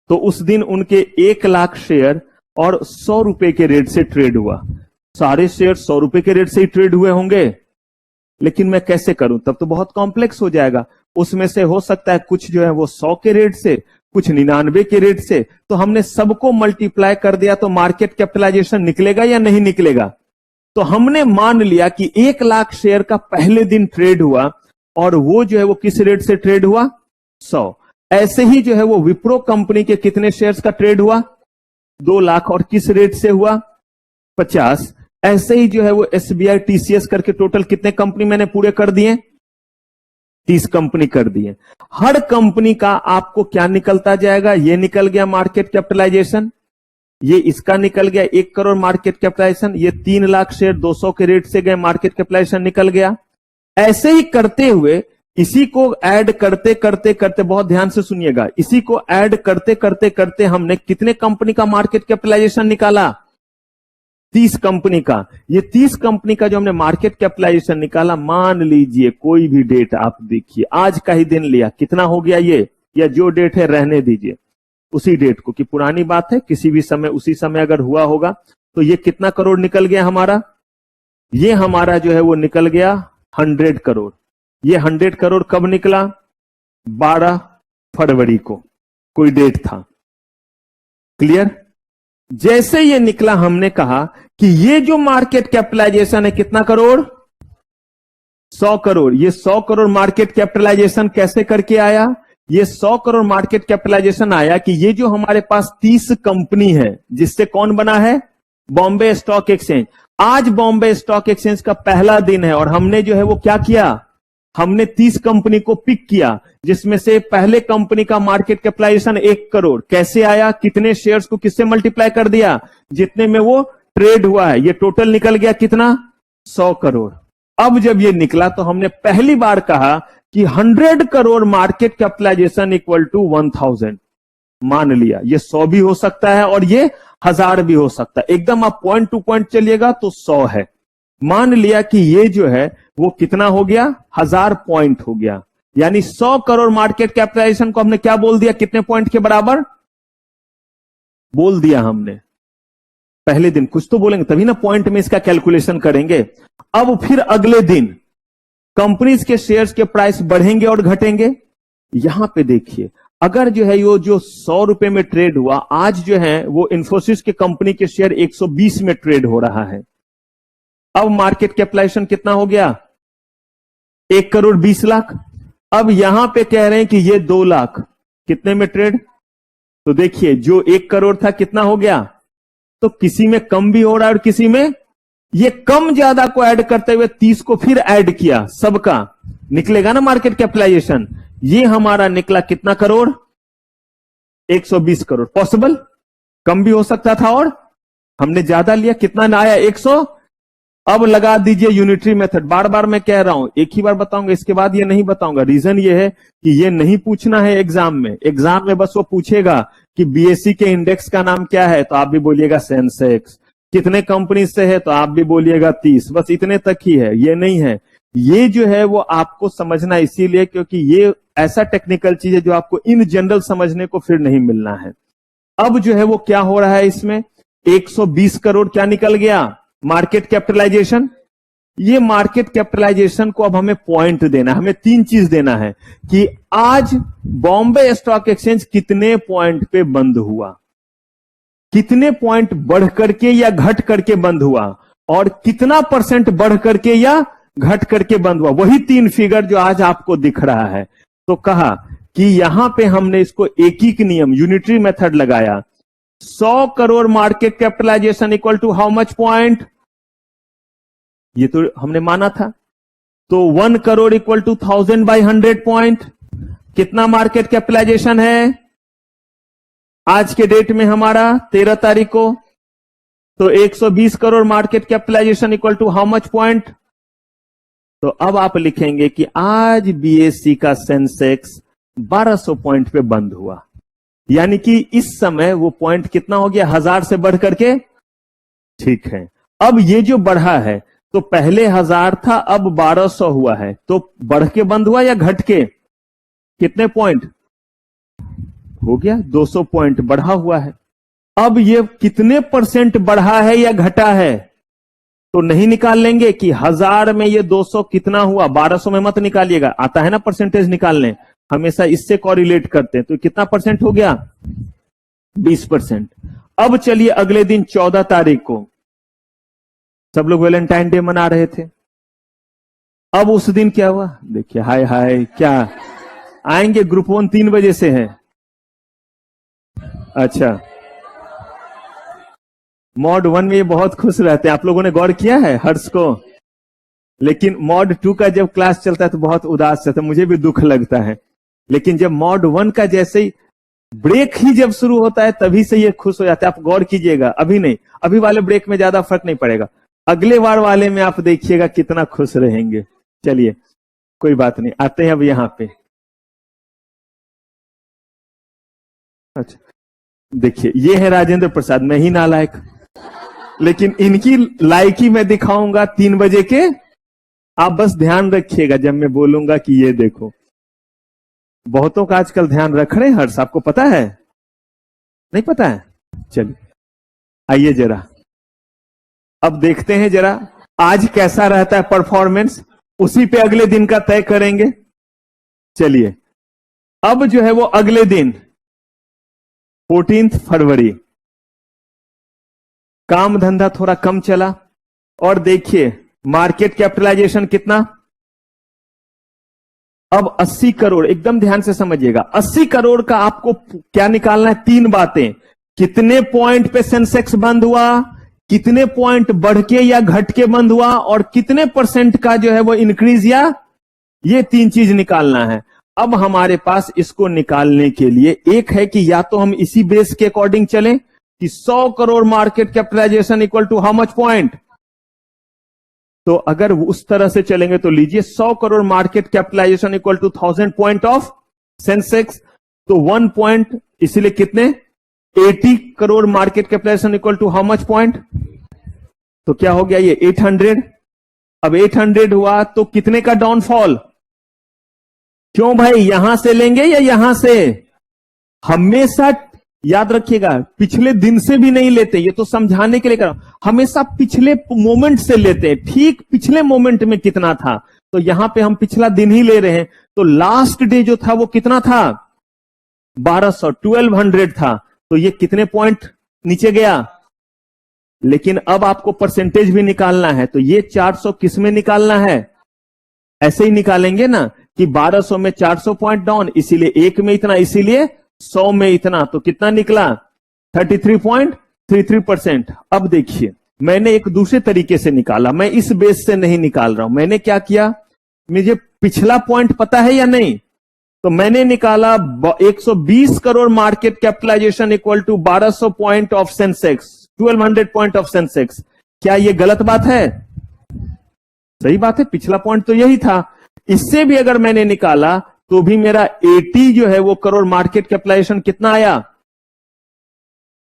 [SPEAKER 1] तो उस दिन उनके 1 लाख शेयर और 100 रुपए के रेट से ट्रेड हुआ। सारे शेयर 100 रुपए के रेट से ही ट्रेड हुए होंगे। लेकिन मैं कैसे करूं, तब तो बहुत कॉम्प्लेक्स हो जाएगा। उसमें से हो सकता है कुछ जो है वो 100 के रेट से, कुछ 99 के रेट से। तो हमने सबको मल्टीप्लाई कर दिया तो मार्केट कैपिटलाइजेशन निकलेगा या नहीं निकलेगा। तो हमने मान लिया कि 1 लाख शेयर का पहले दिन ट्रेड हुआ और वो जो है वो किस रेट से ट्रेड हुआ, 100। ऐसे ही जो है वो विप्रो कंपनी के कितने शेयर्स का ट्रेड हुआ, 2 लाख, और किस रेट से हुआ, 50। ऐसे ही जो है वो एसबीआई टीसीएस करके टोटल कितने कंपनी मैंने पूरे कर दिए, 30 कंपनी कर दिए। हर कंपनी का आपको क्या निकलता जाएगा, ये निकल गया मार्केट कैपिटलाइजेशन, ये इसका निकल गया 1 करोड़ मार्केट कैपिटलाइजेशन, ये 3 लाख शेयर 200 के रेट से गए, मार्केट कैपिटलाइजेशन निकल गया। ऐसे ही करते हुए इसी को ऐड करते करते करते, बहुत ध्यान से सुनिएगा, इसी को ऐड करते करते करते हमने कितने कंपनी का मार्केट कैपिटलाइजेशन निकाला, 30 कंपनी का। ये 30 कंपनी का जो हमने मार्केट कैपिटलाइजेशन निकाला, मान लीजिए कोई भी डेट आप देखिए, आज का ही दिन लिया, कितना हो गया ये, या जो डेट है रहने दीजिए, उसी डेट को, कि पुरानी बात है, किसी भी समय उसी समय अगर हुआ होगा। तो ये कितना करोड़ निकल गया हमारा? ये हमारा जो है वो निकल गया 100 करोड़। ये 100 करोड़ कब निकला? 12 फरवरी को, कोई डेट था। क्लियर? जैसे ये निकला हमने कहा कि ये जो मार्केट कैपिटलाइजेशन है कितना करोड़? 100 करोड़। ये 100 करोड़ मार्केट कैपिटलाइजेशन कैसे करके आया? ये 100 करोड़ मार्केट कैपिटलाइजेशन आया कि ये जो हमारे पास 30 कंपनी है, जिससे कौन बना है? Bombay stock exchange. आज बॉम्बे स्टॉक एक्सचेंज का पहला दिन है और हमने जो है वो क्या किया? हमने 30 कंपनी को पिक किया, जिसमें से पहले कंपनी का मार्केट कैपिटलाइजेशन 1 करोड़। कैसे आया? कितने शेयर्स को किससे मल्टीप्लाई कर दिया? जितने में वो ट्रेड हुआ है। ये टोटल निकल गया कितना? 100 करोड़। अब जब ये निकला तो हमने पहली बार कहा कि 100 crore market capitalisation equal to 1000। मान लिया ये 100 भी हो सकता है और ये 1000 भी हो सकता है। एकदम आप पॉइंट टू पॉइंट चलिएगा तो 100 है। मान लिया कि ये जो है वो कितना हो गया? 1000 पॉइंट हो गया। यानी 100 करोड़ मार्केट कैपिटलाइजेशन को हमने क्या बोल दिया? कितने पॉइंट के बराबर बोल दिया हमने? पहले दिन कुछ तो बोलेंगे तभी ना पॉइंट में इसका कैलकुलेशन करेंगे। अब फिर अगले दिन कंपनीज के शेयर्स के प्राइस बढ़ेंगे और घटेंगे। यहां पे देखिए, अगर जो है ये जो 100 रुपए में ट्रेड हुआ, आज जो है वो इंफोसिस के कंपनी के शेयर 120 में ट्रेड हो रहा है। अब मार्केट कैपिटलाइजेशन कितना हो गया? 1 करोड़ 20 लाख। अब यहां पे कह रहे हैं कि ये 2 लाख कितने में ट्रेड? तो देखिए जो 1 करोड़ था कितना हो गया? तो किसी में कम भी हो रहा है और किसी में, ये कम ज्यादा को ऐड करते हुए 30 को फिर ऐड किया, सबका निकलेगा ना मार्केट कैपिटलाइजेशन। ये हमारा निकला कितना करोड़? 120 करोड़। पॉसिबल? कम भी हो सकता था और हमने ज्यादा लिया। कितना ना आया? 100। अब लगा दीजिए यूनिटरी मेथड। बार बार मैं कह रहा हूं, एक ही बार बताऊंगा, इसके बाद ये नहीं बताऊंगा। रीजन ये है कि ये नहीं पूछना है एग्जाम में। एग्जाम में बस वो पूछेगा कि बीएससी के इंडेक्स का नाम क्या है, तो आप भी बोलिएगा सेंसेक्स। कितने कंपनी से है, तो आप भी बोलिएगा 30। बस इतने तक ही है, ये नहीं है। ये जो है वो आपको समझना इसीलिए क्योंकि ये ऐसा टेक्निकल चीज है जो आपको इन जनरल समझने को फिर नहीं मिलना है। अब जो है वो क्या हो रहा है इसमें? 120 करोड़ क्या निकल गया? Market capitalisation. ये मार्केट कैपिटलाइजेशन को अब हमें पॉइंट देना, हमें 3 चीज देना है कि आज बॉम्बे स्टॉक एक्सचेंज कितने पॉइंट पे बंद हुआ, कितने पॉइंट बढ़ करके या घट करके बंद हुआ, और कितना % बढ़ करके या घट करके बंद हुआ। वही 3 फिगर जो आज आपको दिख रहा है। तो कहा कि यहां पे हमने इसको एक ही नियम, यूनिटरी मेथड लगाया। 100 crore market capitalisation equal to how much point? ये तो हमने माना था। तो 1 crore equal to 1000 by 100 point. कितना मार्केट कैपिटलाइजेशन है आज के डेट में हमारा 13 तारीख को? तो 120 crore market capitalisation equal to how much point? तो अब आप लिखेंगे कि आज बीएससी का सेंसेक्स 1200 पॉइंट पे बंद हुआ। यानी कि इस समय वो पॉइंट कितना हो गया? 1000 से बढ़ करके। ठीक है, अब ये जो बढ़ा है, तो पहले 1000 था, अब 1200 हुआ है। तो बढ़ के बंद हुआ या घट के? कितने पॉइंट हो गया? 200 पॉइंट बढ़ा हुआ है। अब ये कितने % बढ़ा है या घटा है? तो नहीं निकाल लेंगे कि 1000 में ये 200 कितना हुआ? 1200 में मत निकालिएगा, आता है ना परसेंटेज निकालने, हमेशा इससे कोरिलेट करते हैं। तो कितना % हो गया? 20%। अब चलिए अगले दिन 14 तारीख को सब लोग वैलेंटाइन डे मना रहे थे। अब उस दिन क्या हुआ? देखिए, हाय हाय, क्या आएंगे? ग्रुप 1 3 बजे से है। अच्छा, मॉड 1 में ये बहुत खुश रहते हैं। आप लोगों ने गौर किया है हर्ष को? लेकिन मॉड 2 का जब क्लास चलता है तो बहुत उदास रहता है, मुझे भी दुख लगता है। लेकिन जब मॉड 1 का जैसे ही ब्रेक ही जब शुरू होता है तभी से ये खुश हो जाते हैं। आप गौर कीजिएगा, अभी नहीं, अभी वाले ब्रेक में ज्यादा फर्क नहीं पड़ेगा, अगले बार वाले में आप देखिएगा कितना खुश रहेंगे। चलिए कोई बात नहीं, आते हैं अब यहां पे। अच्छा देखिए, ये है राजेंद्र प्रसाद, मैं ही नालायक, लेकिन इनकी लायकी मैं दिखाऊंगा 3 बजे के। आप बस ध्यान रखिएगा जब मैं बोलूंगा कि ये देखो। बहुतों का आजकल ध्यान रख रहे हैं हर्ष, आपको पता है? नहीं पता है? चलिए आइए जरा अब देखते हैं जरा आज कैसा रहता है परफॉर्मेंस, उसी पे अगले दिन का तय करेंगे। चलिए अब जो है वो अगले दिन 14 फरवरी काम धंधा थोड़ा कम चला और देखिए मार्केट कैपिटलाइजेशन कितना, अब 80 करोड़, एकदम ध्यान से समझिएगा। 80 करोड़ का आपको क्या निकालना है? 3 बातें, कितने पॉइंट पे सेंसेक्स बंद हुआ, कितने पॉइंट बढ़ के या घट के बंद हुआ, और कितने परसेंट का जो है वो इंक्रीज या, ये 3 चीज निकालना है। अब हमारे पास इसको निकालने के लिए एक है कि या तो हम इसी बेस के अकॉर्डिंग चलें कि 100 crore market capitalisation equal to how much point. तो अगर उस तरह से चलेंगे तो लीजिए 100 crore market capitalisation equal to 1000 point of Sensex, तो 1 पॉइंट, इसलिए कितने 80 crore market capitalisation equal to how much point, तो क्या हो गया ये 800। अब 800 हुआ तो कितने का डाउनफॉल, क्यों भाई यहां से लेंगे या यहां से? हमेशा याद रखिएगा पिछले दिन से भी नहीं लेते, ये तो समझाने के लिए कर रहा हूं, हमेशा पिछले मोमेंट से लेते हैं। ठीक पिछले मोमेंट में कितना था, तो यहां पे हम पिछला दिन ही ले रहे हैं, तो लास्ट डे जो था वो कितना था 1200 था, तो ये कितने पॉइंट नीचे गया। लेकिन अब आपको परसेंटेज भी निकालना है, तो ये 400 किस में निकालना है, ऐसे ही निकालेंगे ना कि 1200 में 400 पॉइंट डाउन, इसीलिए 1 में इतना, इसीलिए 100 में इतना, तो कितना निकला 33.33%। अब देखिए मैंने एक दूसरे तरीके से निकाला, मैं इस बेस से नहीं निकाल रहा हूं। मैंने क्या किया, मुझे पिछला पॉइंट पता है या नहीं, तो मैंने निकाला 120 crore market capitalisation equal to 1200 point of Sensex, 1200 point of Sensex. क्या ये गलत बात है? सही बात है, पिछला पॉइंट तो यही था। इससे भी अगर मैंने निकाला तो भी मेरा 80 जो है वो करोड़ मार्केट कैपिटलाइजेशन कितना आया।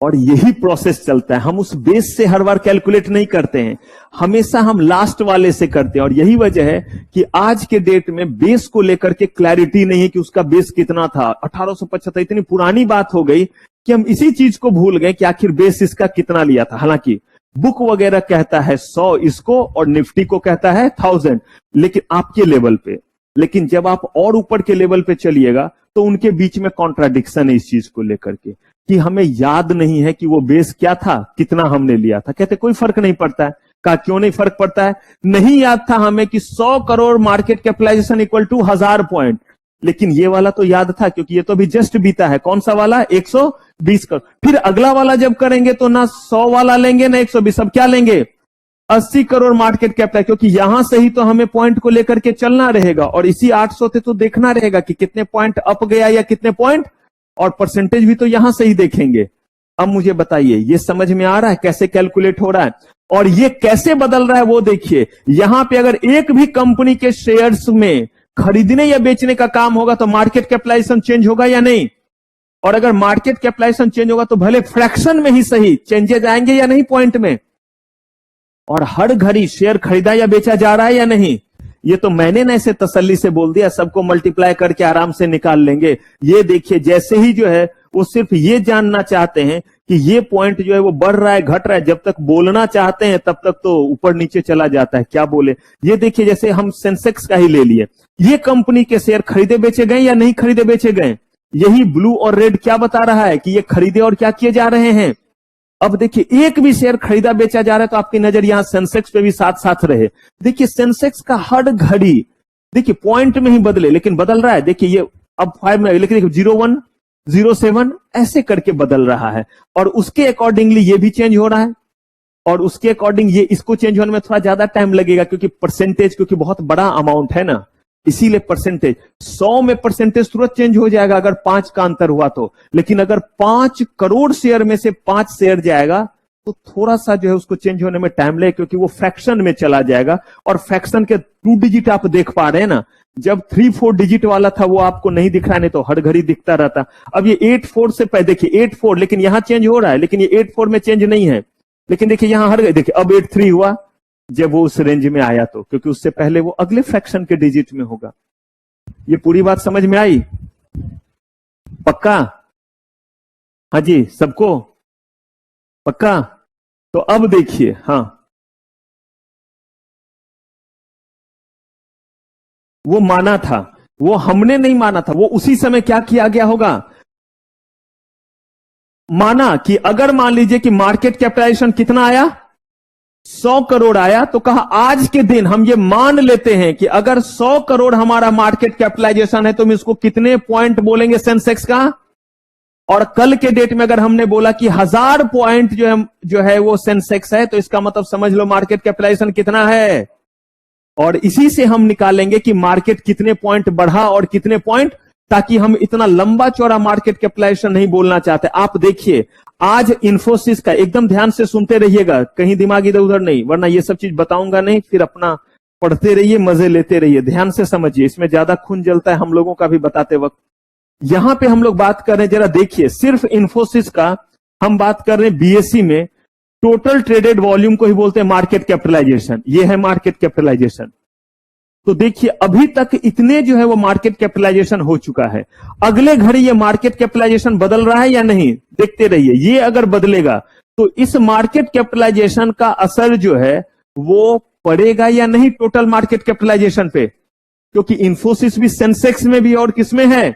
[SPEAKER 1] और यही प्रोसेस चलता है, हम उस बेस से हर बार कैलकुलेट नहीं करते हैं, हमेशा हम लास्ट वाले से करते हैं। और यही वजह है कि आज के डेट में बेस को लेकर के क्लैरिटी नहीं है कि उसका बेस कितना था। 1875 इतनी पुरानी बात हो गई कि हम इसी चीज को भूल गए कि आखिर बेस इसका कितना लिया था। हालांकि बुक वगैरह कहता है 100 इसको और निफ्टी को कहता है 1000, लेकिन आपके लेवल पे, लेकिन जब आप और ऊपर के लेवल पे चलिएगा तो उनके बीच में कॉन्ट्राडिक्शन है इस चीज को लेकर के कि हमें याद नहीं है कि वो बेस क्या था, कितना हमने लिया था। कहते कोई फर्क नहीं पड़ता है। कहा क्यों नहीं फर्क पड़ता है? नहीं याद था हमें कि 100 crore market capitalisation equal to 1000 point, लेकिन ये वाला तो याद था क्योंकि ये तो अभी जस्ट बीता है। कौन सा वाला? 120 करोड़। फिर अगला वाला जब करेंगे तो ना 100 वाला लेंगे ना 120, अब क्या लेंगे 80 करोड़ मार्केट कैपिटल, क्योंकि यहां से ही तो हमें पॉइंट को लेकर के चलना रहेगा और इसी 800 से तो देखना रहेगा कि कितने पॉइंट अप गया या कितने पॉइंट, और परसेंटेज भी तो यहां से ही देखेंगे। अब मुझे बताइए ये समझ में आ रहा है कैसे कैलकुलेट हो रहा है और ये कैसे बदल रहा है वो देखिए। यहां पे अगर एक भी कंपनी के शेयर्स में खरीदने या बेचने का काम होगा तो मार्केट कैपिटलाइजेशन चेंज होगा या नहीं, और अगर मार्केट कैपिटलाइजेशन चेंज होगा तो भले फ्रैक्शन में ही सही चेंजेस आएंगे या नहीं पॉइंट में, और हर घड़ी शेयर खरीदा या बेचा जा रहा है या नहीं। ये तो मैंने ना ऐसे तसल्ली से बोल दिया, सबको मल्टीप्लाई करके आराम से निकाल लेंगे। ये देखिए जैसे ही जो है वो सिर्फ ये जानना चाहते हैं कि ये पॉइंट जो है वो बढ़ रहा है घट रहा है, जब तक बोलना चाहते हैं तब तक तो ऊपर नीचे चला जाता है, क्या बोले। ये देखिए जैसे हम सेंसेक्स का ही ले लिए, ये कंपनी के शेयर खरीदे बेचे गए या नहीं खरीदे बेचे गए, यही ब्लू और रेड क्या बता रहा है कि ये खरीदे और क्या किए जा रहे हैं। अब देखिए एक भी शेयर खरीदा बेचा जा रहा है तो आपकी नजर यहां सेंसेक्स पे भी साथ साथ रहे। देखिए सेंसेक्स का हर घड़ी देखिए पॉइंट में ही बदले, लेकिन बदल रहा है। देखिए ये अब 5 में, लेकिन 01 07 ऐसे करके बदल रहा है और उसके अकॉर्डिंगली ये भी चेंज हो रहा है और उसके अकॉर्डिंग ये इसको चेंज होने में थोड़ा ज्यादा टाइम लगेगा क्योंकि परसेंटेज, क्योंकि बहुत बड़ा अमाउंट है ना, इसीलिए परसेंटेज 100 में परसेंटेज तुरंत चेंज हो जाएगा अगर 5 का अंतर हुआ तो, लेकिन अगर 5 करोड़ शेयर में से 5 शेयर जाएगा तो थोड़ा सा जो है उसको चेंज होने में टाइम लगेगा क्योंकि वो फ्रैक्शन में चला जाएगा। और फ्रैक्शन के 2 डिजिट आप देख पा रहे हैं ना, जब 3-4 डिजिट वाला था वो आपको नहीं दिख रहा, नहीं तो हर घड़ी दिखता रहता। अब ये 8-4 से पहले देखिए 8-4, लेकिन यहां चेंज हो रहा है, लेकिन ये 8-4 में चेंज नहीं है, लेकिन देखिए यहां हर देखिए अब 8-3 हुआ जब वो उस रेंज में आया तो, क्योंकि उससे पहले वो अगले फ्रैक्शन के डिजिट में होगा। ये पूरी बात समझ में आई? पक्का? हाँ जी, सबको पक्का। तो अब देखिए, हाँ, वो माना था, वो हमने नहीं माना था, वो उसी समय क्या किया गया होगा, माना कि अगर मान लीजिए कि मार्केट कैपिटलाइजेशन कितना आया, 100 करोड़ आया, तो कहा आज के दिन हम ये मान लेते हैं कि अगर 100 करोड़ हमारा मार्केट कैपिटलाइजेशन है तो हम इसको कितने पॉइंट बोलेंगे सेंसेक्स का। और कल के डेट में अगर हमने बोला कि 1000 पॉइंट जो है वो सेंसेक्स है, तो इसका मतलब समझ लो मार्केट कैपिटलाइजेशन कितना है। और इसी से हम निकालेंगे कि मार्केट कितने पॉइंट बढ़ा और कितने पॉइंट, ताकि हम इतना लंबा चौड़ा मार्केट कैपिटलाइजेशन नहीं बोलना चाहते। आप देखिए आज इंफोसिस का, एकदम ध्यान से सुनते रहिएगा, कहीं दिमाग इधर उधर नहीं, वरना ये सब चीज बताऊंगा नहीं, फिर अपना पढ़ते रहिए, मजे लेते रहिए, ध्यान से समझिए, इसमें ज्यादा खून जलता है हम लोगों का भी बताते वक्त। यहां पे हम लोग बात कर रहे हैं, जरा देखिए, सिर्फ इंफोसिस का हम बात कर रहे हैं बीएससी में, टोटल ट्रेडेड वॉल्यूम को ही बोलते हैं मार्केट कैपिटलाइजेशन। ये है मार्केट कैपिटलाइजेशन। तो देखिए अभी तक इतने जो है वो मार्केट कैपिटलाइजेशन हो चुका है। अगले घड़ी ये मार्केट कैपिटलाइजेशन बदल रहा है या नहीं, देखते रहिए। ये अगर बदलेगा तो इस मार्केट कैपिटलाइजेशन का असर जो है वो पड़ेगा या नहीं टोटल मार्केट कैपिटलाइजेशन पे, क्योंकि इंफोसिस भी सेंसेक्स में भी और किसमें है।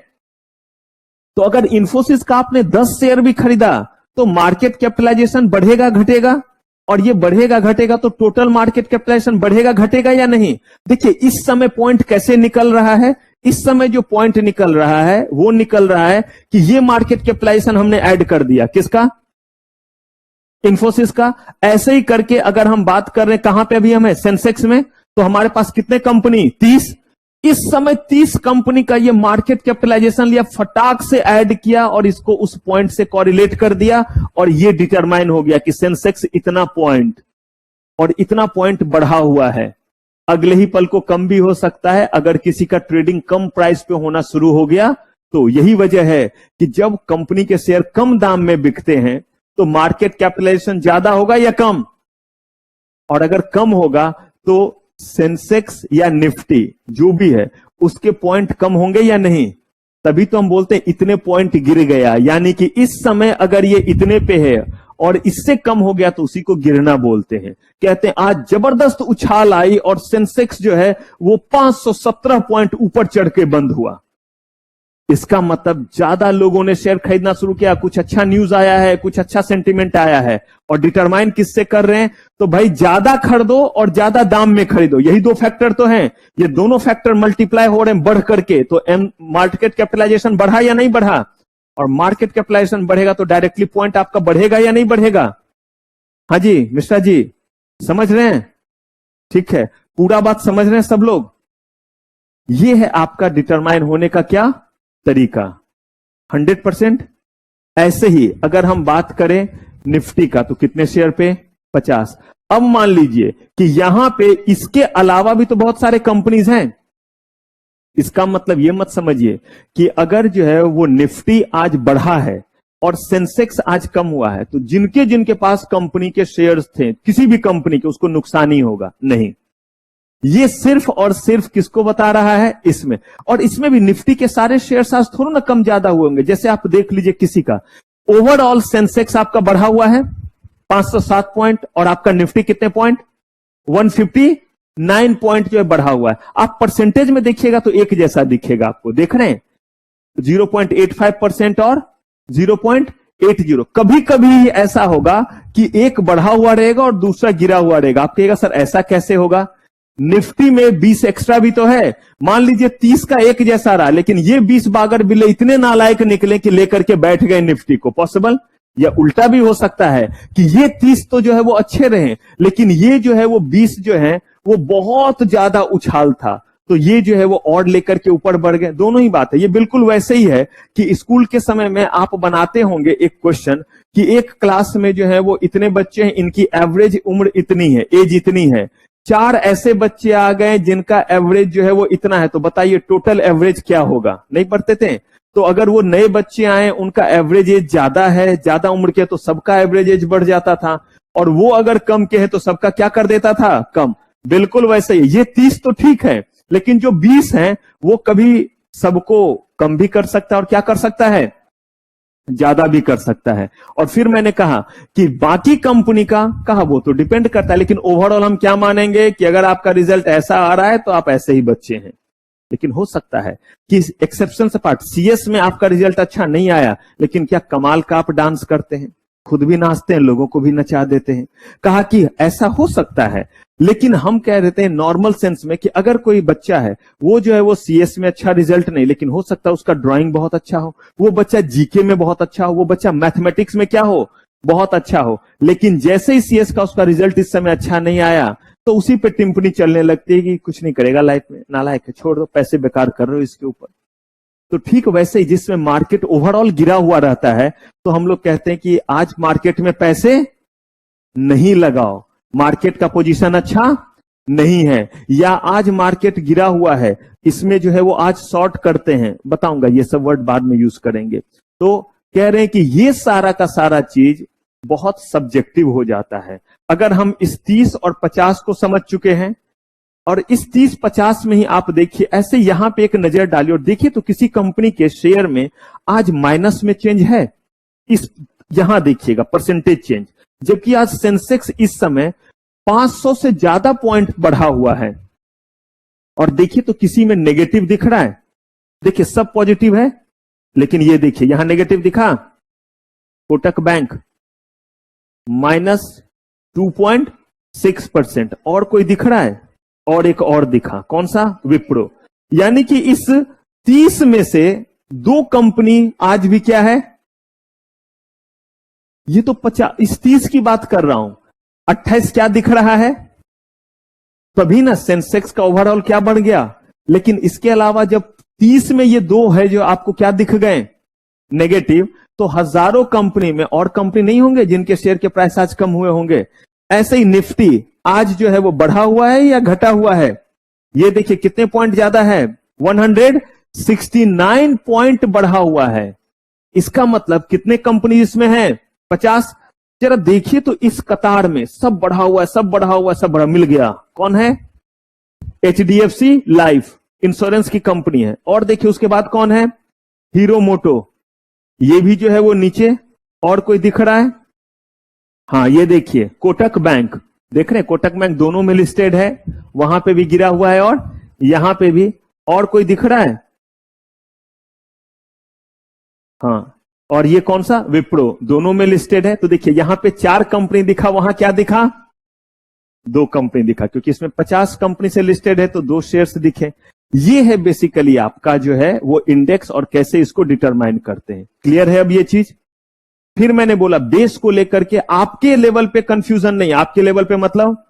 [SPEAKER 1] तो अगर इंफोसिस का आपने 10 शेयर भी खरीदा तो मार्केट कैपिटलाइजेशन बढ़ेगा घटेगा, और ये बढ़ेगा घटेगा तो टोटल मार्केट कैपिटलाइजेशन बढ़ेगा घटेगा या नहीं। देखिए इस समय पॉइंट कैसे निकल रहा है, इस समय जो पॉइंट निकल रहा है वो निकल रहा है कि ये मार्केट कैपिटलाइजेशन हमने ऐड कर दिया, किसका, इंफोसिस का। ऐसे ही करके अगर हम बात कर रहे हैं कहां पे अभी हम है, सेंसेक्स में, तो हमारे पास कितने कंपनी, 30। इस समय 30 कंपनी का ये मार्केट कैपिटलाइजेशन लिया, फटाक से ऐड किया और इसको उस पॉइंट से कोरिलेट कर दिया, और ये डिटरमाइन हो गया कि सेंसेक्स इतना पॉइंट और इतना पॉइंट बढ़ा हुआ है। अगले ही पल को कम भी हो सकता है अगर किसी का ट्रेडिंग कम प्राइस पे होना शुरू हो गया। तो यही वजह है कि जब कंपनी के शेयर कम दाम में बिकते हैं तो मार्केट कैपिटलाइजेशन ज्यादा होगा या कम, और अगर कम होगा तो सेंसेक्स या निफ्टी जो भी है उसके पॉइंट कम होंगे या नहीं। तभी तो हम बोलते हैं इतने पॉइंट गिर गया, यानी कि इस समय अगर ये इतने पे है और इससे कम हो गया तो उसी को गिरना बोलते हैं। कहते हैं आज जबरदस्त उछाल आई और सेंसेक्स जो है वो 517 पॉइंट ऊपर चढ़ के बंद हुआ, इसका मतलब ज्यादा लोगों ने शेयर खरीदना शुरू किया, कुछ अच्छा न्यूज आया है, कुछ अच्छा सेंटीमेंट आया है। और डिटरमाइन किससे कर रहे हैं, तो भाई ज्यादा खरीदो और ज्यादा दाम में खरीदो, यही दो फैक्टर तो हैं। ये दोनों फैक्टर मल्टीप्लाई हो रहे हैं बढ़ करके, तो मार्केट कैपिटलाइजेशन बढ़ा या नहीं बढ़ा, और मार्केट कैपिटलाइजेशन बढ़ेगा तो डायरेक्टली पॉइंट आपका बढ़ेगा या नहीं बढ़ेगा। हाँ जी मिश्रा जी, समझ रहे हैं, ठीक है, पूरा बात समझ रहे हैं सब लोग। ये है आपका डिटरमाइन होने का क्या तरीका, 100%। ऐसे ही अगर हम बात करें निफ्टी का तो कितने शेयर पे, 50। अब मान लीजिए कि यहां पे इसके अलावा भी तो बहुत सारे कंपनीज हैं। इसका मतलब ये मत समझिए कि अगर जो है वो निफ्टी आज बढ़ा है और सेंसेक्स आज कम हुआ है तो जिनके जिनके पास कंपनी के शेयर्स थे किसी भी कंपनी के उसको नुकसान ही होगा, नहीं। ये सिर्फ और सिर्फ किसको बता रहा है, इसमें। और इसमें भी निफ्टी के सारे शेयर्स आज थोड़ा ना कम ज्यादा हुए होंगे। जैसे आप देख लीजिए किसी का ओवरऑल सेंसेक्स आपका बढ़ा हुआ है 507 पॉइंट और आपका निफ्टी कितने पॉइंट, 159 पॉइंट जो है बढ़ा हुआ है। आप परसेंटेज में देखिएगा तो एक जैसा दिखेगा आपको, देख रहे हैं 0.85% और 0.80। कभी कभी ऐसा होगा कि एक बढ़ा हुआ रहेगा और दूसरा गिरा हुआ रहेगा। आप कहिएगा सर ऐसा कैसे होगा, निफ्टी में 20 एक्स्ट्रा भी तो है। मान लीजिए 30 का एक जैसा रहा, लेकिन ये 20 बागर बिल्ले इतने नालायक निकले कि लेकर के बैठ गए निफ्टी को, पॉसिबल। या उल्टा भी हो सकता है कि ये 30 तो जो है वो अच्छे रहे, लेकिन ये जो है वो 20 जो है वो बहुत ज्यादा उछाल था, तो ये जो है वो और लेकर के ऊपर बढ़ गए। दोनों ही बात है। ये बिल्कुल वैसे ही है कि स्कूल के समय में आप बनाते होंगे एक क्वेश्चन कि एक क्लास में जो है वो इतने बच्चे हैं, इनकी एवरेज उम्र इतनी है, एज इतनी है। 4 ऐसे बच्चे आ गए जिनका एवरेज जो है वो इतना है, तो बताइए टोटल एवरेज क्या होगा, नहीं पढ़ते थे। तो अगर वो नए बच्चे आए, उनका एवरेज एज ज्यादा है, ज्यादा उम्र के, तो सबका एवरेज एज बढ़ जाता था। और वो अगर कम के है तो सबका क्या कर देता था, कम। बिल्कुल वैसे ही ये 30 तो ठीक है, लेकिन जो 20 है वो कभी सबको कम भी कर सकता है और क्या कर सकता है, ज्यादा भी कर सकता है। और फिर मैंने कहा कि बाकी कंपनी का कहा वो तो डिपेंड करता है, लेकिन ओवरऑल हम क्या मानेंगे कि अगर आपका रिजल्ट ऐसा आ रहा है तो आप ऐसे ही बच्चे हैं। लेकिन हो सकता है कि एक्सेप्शन से पार्ट सीएस में आपका रिजल्ट अच्छा नहीं आया, लेकिन क्या कमाल का आप डांस करते हैं, खुद भी नाचते हैं, लोगों को भी नचा देते हैं। कहा कि ऐसा हो सकता है, लेकिन हम कह देते हैं नॉर्मल सेंस में कि अगर कोई बच्चा है वो जो है वो सीएस में अच्छा रिजल्ट नहीं, लेकिन हो सकता है उसका ड्राइंग बहुत अच्छा हो, वो बच्चा जीके में बहुत अच्छा हो, वो बच्चा मैथमेटिक्स में क्या हो, बहुत अच्छा हो, लेकिन जैसे ही सीएस का उसका रिजल्ट इस समय अच्छा नहीं आया तो उसी पे टिप्पणी चलने लगती है कि कुछ नहीं करेगा लाइफ में, नालायक है, छोड़ दो, पैसे बेकार कर रहे हो इसके ऊपर। तो ठीक वैसे ही जिसमें मार्केट ओवरऑल गिरा हुआ रहता है तो हम लोग कहते हैं कि आज मार्केट में पैसे नहीं लगाओ, मार्केट का पोजीशन अच्छा नहीं है, या आज मार्केट गिरा हुआ है, इसमें जो है वो आज शॉर्ट करते हैं, बताऊंगा ये सब वर्ड बाद में यूज करेंगे। तो कह रहे हैं कि ये सारा का सारा चीज बहुत सब्जेक्टिव हो जाता है। अगर हम इस 30 और 50 को समझ चुके हैं और इस 30-50 में ही आप देखिए, ऐसे यहां पे एक नजर डालिए और देखिए तो किसी कंपनी के शेयर में आज माइनस में चेंज है, इस यहां देखिएगा परसेंटेज चेंज, जबकि आज सेंसेक्स इस समय 500 से ज्यादा पॉइंट बढ़ा हुआ है। और देखिए तो किसी में नेगेटिव दिख रहा है, देखिए सब पॉजिटिव है, लेकिन ये देखिए यहां नेगेटिव दिखा, कोटक बैंक -2.6%, और कोई दिख रहा है, और एक और दिखा, कौन सा, विप्रो। यानी कि इस 30 में से 2 कंपनी आज भी क्या है, ये तो 50, इस 30 की बात कर रहा हूं, 28 क्या दिख रहा है, तभी ना सेंसेक्स का ओवरऑल क्या बढ़ गया। लेकिन इसके अलावा जब 30 में ये 2 है जो आपको क्या दिख गए, नेगेटिव, तो हजारों कंपनी में और कंपनी नहीं होंगे जिनके शेयर के प्राइस आज कम हुए होंगे। ऐसे ही निफ्टी आज जो है वो बढ़ा हुआ है या घटा हुआ है, ये देखिए कितने पॉइंट ज्यादा है, 169 पॉइंट बढ़ा हुआ है। इसका मतलब कितने कंपनी इसमें है, 50। जरा देखिए तो इस कतार में सब बढ़ा हुआ है, सब बढ़ा हुआ है, सब बढ़ा मिल गया, कौन है, एचडीएफसी लाइफ इंश्योरेंस की कंपनी है। और देखिए उसके बाद कौन है, हीरो मोटो, ये भी जो है वो नीचे, और कोई दिख रहा है, हाँ ये देखिए कोटक बैंक, देख रहे हैं कोटक बैंक दोनों में लिस्टेड है, वहां पे भी गिरा हुआ है और यहां पे भी, और कोई दिख रहा है, हाँ, और ये कौन सा, विप्रो, दोनों में लिस्टेड है। तो देखिए यहां पे 4 कंपनी दिखा, वहां क्या दिखा, 2 कंपनी दिखा, क्योंकि इसमें 50 कंपनी से लिस्टेड है तो 2 शेयर्स दिखे। ये है बेसिकली आपका जो है वो इंडेक्स और कैसे इसको डिटरमाइन करते हैं। क्लियर है अब ये चीज। फिर मैंने बोला बेस को लेकर के आपके लेवल पे कंफ्यूजन नहीं, आपके लेवल पे मतलब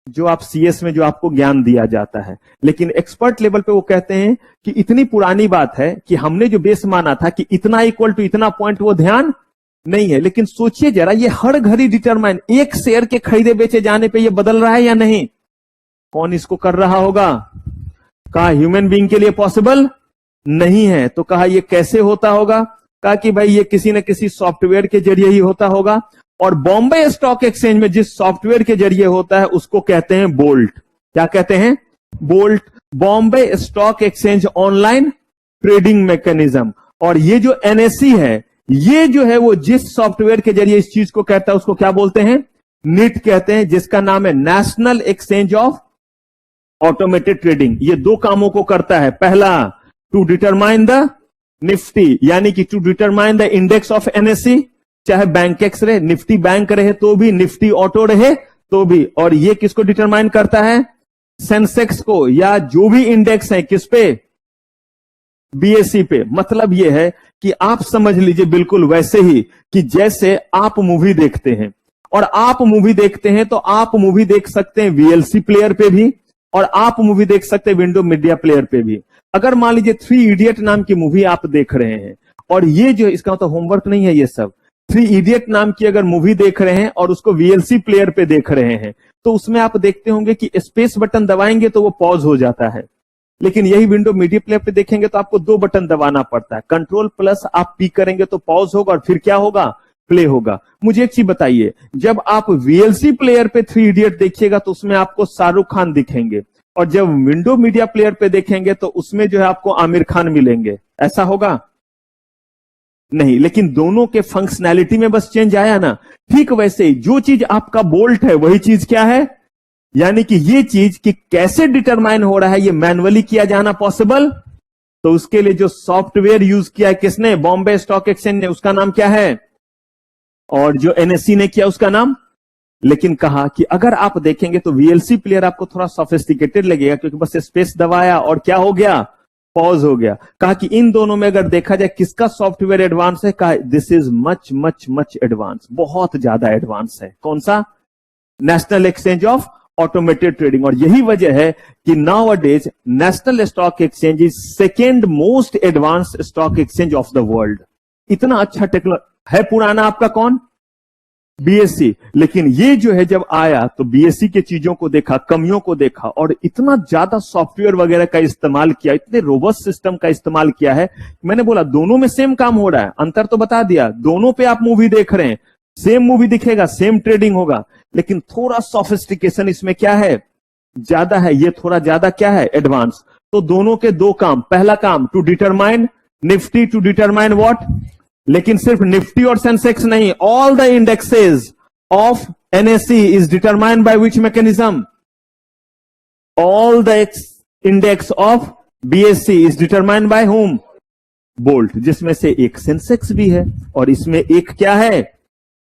[SPEAKER 1] जो आप सीएस में जो आपको ज्ञान दिया जाता है, लेकिन एक्सपर्ट लेवल पे वो कहते हैं कि इतनी पुरानी बात है कि हमने जो बेस माना था कि इतना इक्वल टू इतना पॉइंट, वो ध्यान नहीं है। लेकिन सोचिए जरा, ये हर घड़ी डिटरमाइन, एक शेयर के खरीदे बेचे जाने पे ये बदल रहा है या नहीं, कौन इसको कर रहा होगा, कहा ह्यूमन बीइंग के लिए पॉसिबल नहीं है। तो कहा ये कैसे होता होगा, कहा कि भाई ये किसी न किसी सॉफ्टवेयर के जरिए ही होता होगा, और बॉम्बे स्टॉक एक्सचेंज में जिस सॉफ्टवेयर के जरिए होता है उसको कहते हैं बोल्ट। क्या कहते हैं, bolt, Bombay stock exchange online trading mechanism. और ये जो एनएससी है, ये जो है वो जिस सॉफ्टवेयर के जरिए इस चीज को कहता है उसको क्या बोलते हैं, निट कहते हैं, जिसका नाम है national exchange of automated trading. ये 2 कामों को करता है, पहला टू डिटरमाइन द निफ्टी, यानी कि to determine the index of NSC, चाहे बैंक एक्स रहे, निफ्टी बैंक रहे तो भी, निफ्टी ऑटो रहे तो भी। और ये किसको डिटरमाइन करता है, सेंसेक्स को, या जो भी इंडेक्स है किस पे, बीएसई पे। मतलब ये है कि आप समझ लीजिए बिल्कुल वैसे ही कि जैसे आप मूवी देखते हैं, और आप मूवी देखते हैं तो आप मूवी देख सकते हैं वीएलसी प्लेयर पे भी, और आप मूवी देख सकते हैं विंडो मीडिया प्लेयर पे भी। अगर मान लीजिए 3 इडियट नाम की मूवी आप देख रहे हैं, और ये जो, इसका मतलब होमवर्क नहीं है ये सब, 3 इडियट नाम की अगर मूवी देख रहे हैं और उसको वीएलसी प्लेयर पे देख रहे हैं, तो उसमें आप देखते होंगे कि स्पेस बटन दबाएंगे तो वो पॉज हो जाता है, लेकिन यही विंडो मीडिया प्लेयर पे देखेंगे तो आपको 2 बटन दबाना पड़ता है, कंट्रोल प्लस आप पी करेंगे तो पॉज होगा और फिर क्या होगा, प्ले होगा। मुझे एक चीज बताइए, जब आप वीएलसी प्लेयर पे 3 इडियट देखिएगा तो उसमें आपको शाहरुख खान दिखेंगे, और जब विंडो मीडिया प्लेयर पे देखेंगे तो उसमें जो है आपको आमिर खान मिलेंगे, ऐसा होगा। नहीं, लेकिन दोनों के फंक्शनैलिटी में बस चेंज आया ना। ठीक वैसे ही जो चीज आपका बोल्ट है वही चीज क्या है, यानी कि ये चीज कि कैसे डिटरमाइन हो रहा है ये मैनुअली किया जाना पॉसिबल। तो उसके लिए जो सॉफ्टवेयर यूज किया है किसने, बॉम्बे स्टॉक एक्सचेंज ने, उसका नाम क्या है, और जो एनएससी ने किया उसका नाम। लेकिन कहा कि अगर आप देखेंगे तो वीएलसी प्लेयर आपको थोड़ा सोफिस्टिकेटेड लगेगा, क्योंकि बस स्पेस दबाया और क्या हो गया, पॉज हो गया। कहा कि इन दोनों में अगर देखा जाए किसका सॉफ्टवेयर एडवांस है, कहा this is much much much advance, बहुत ज्यादा एडवांस है। कौन सा, national exchange of automated trading. और यही वजह है कि now a days national stock exchange is second most advance stock exchange of the world. इतना अच्छा टेक्नोलॉजी है। पुराना आपका कौन, बीएससी। लेकिन ये जो है जब आया तो बीएससी के चीजों को देखा, कमियों को देखा, और इतना ज्यादा सॉफ्टवेयर वगैरह का इस्तेमाल किया, इतने रोबस्ट सिस्टम का इस्तेमाल किया है। मैंने बोला दोनों में सेम काम हो रहा है, अंतर तो बता दिया, दोनों पे आप मूवी देख रहे हैं, सेम मूवी दिखेगा, सेम ट्रेडिंग होगा, लेकिन थोड़ा सोफिस्टिकेशन इसमें क्या है, ज्यादा है। ये थोड़ा ज्यादा क्या है, एडवांस। तो दोनों के दो काम, पहला काम to determine Nifty, to determine what, लेकिन सिर्फ निफ्टी और सेंसेक्स नहीं, all the indexes of NSC is determined by which mechanism, all the index of BSC is determined by home, bolt, जिसमें से एक सेंसेक्स भी है और इसमें एक क्या है,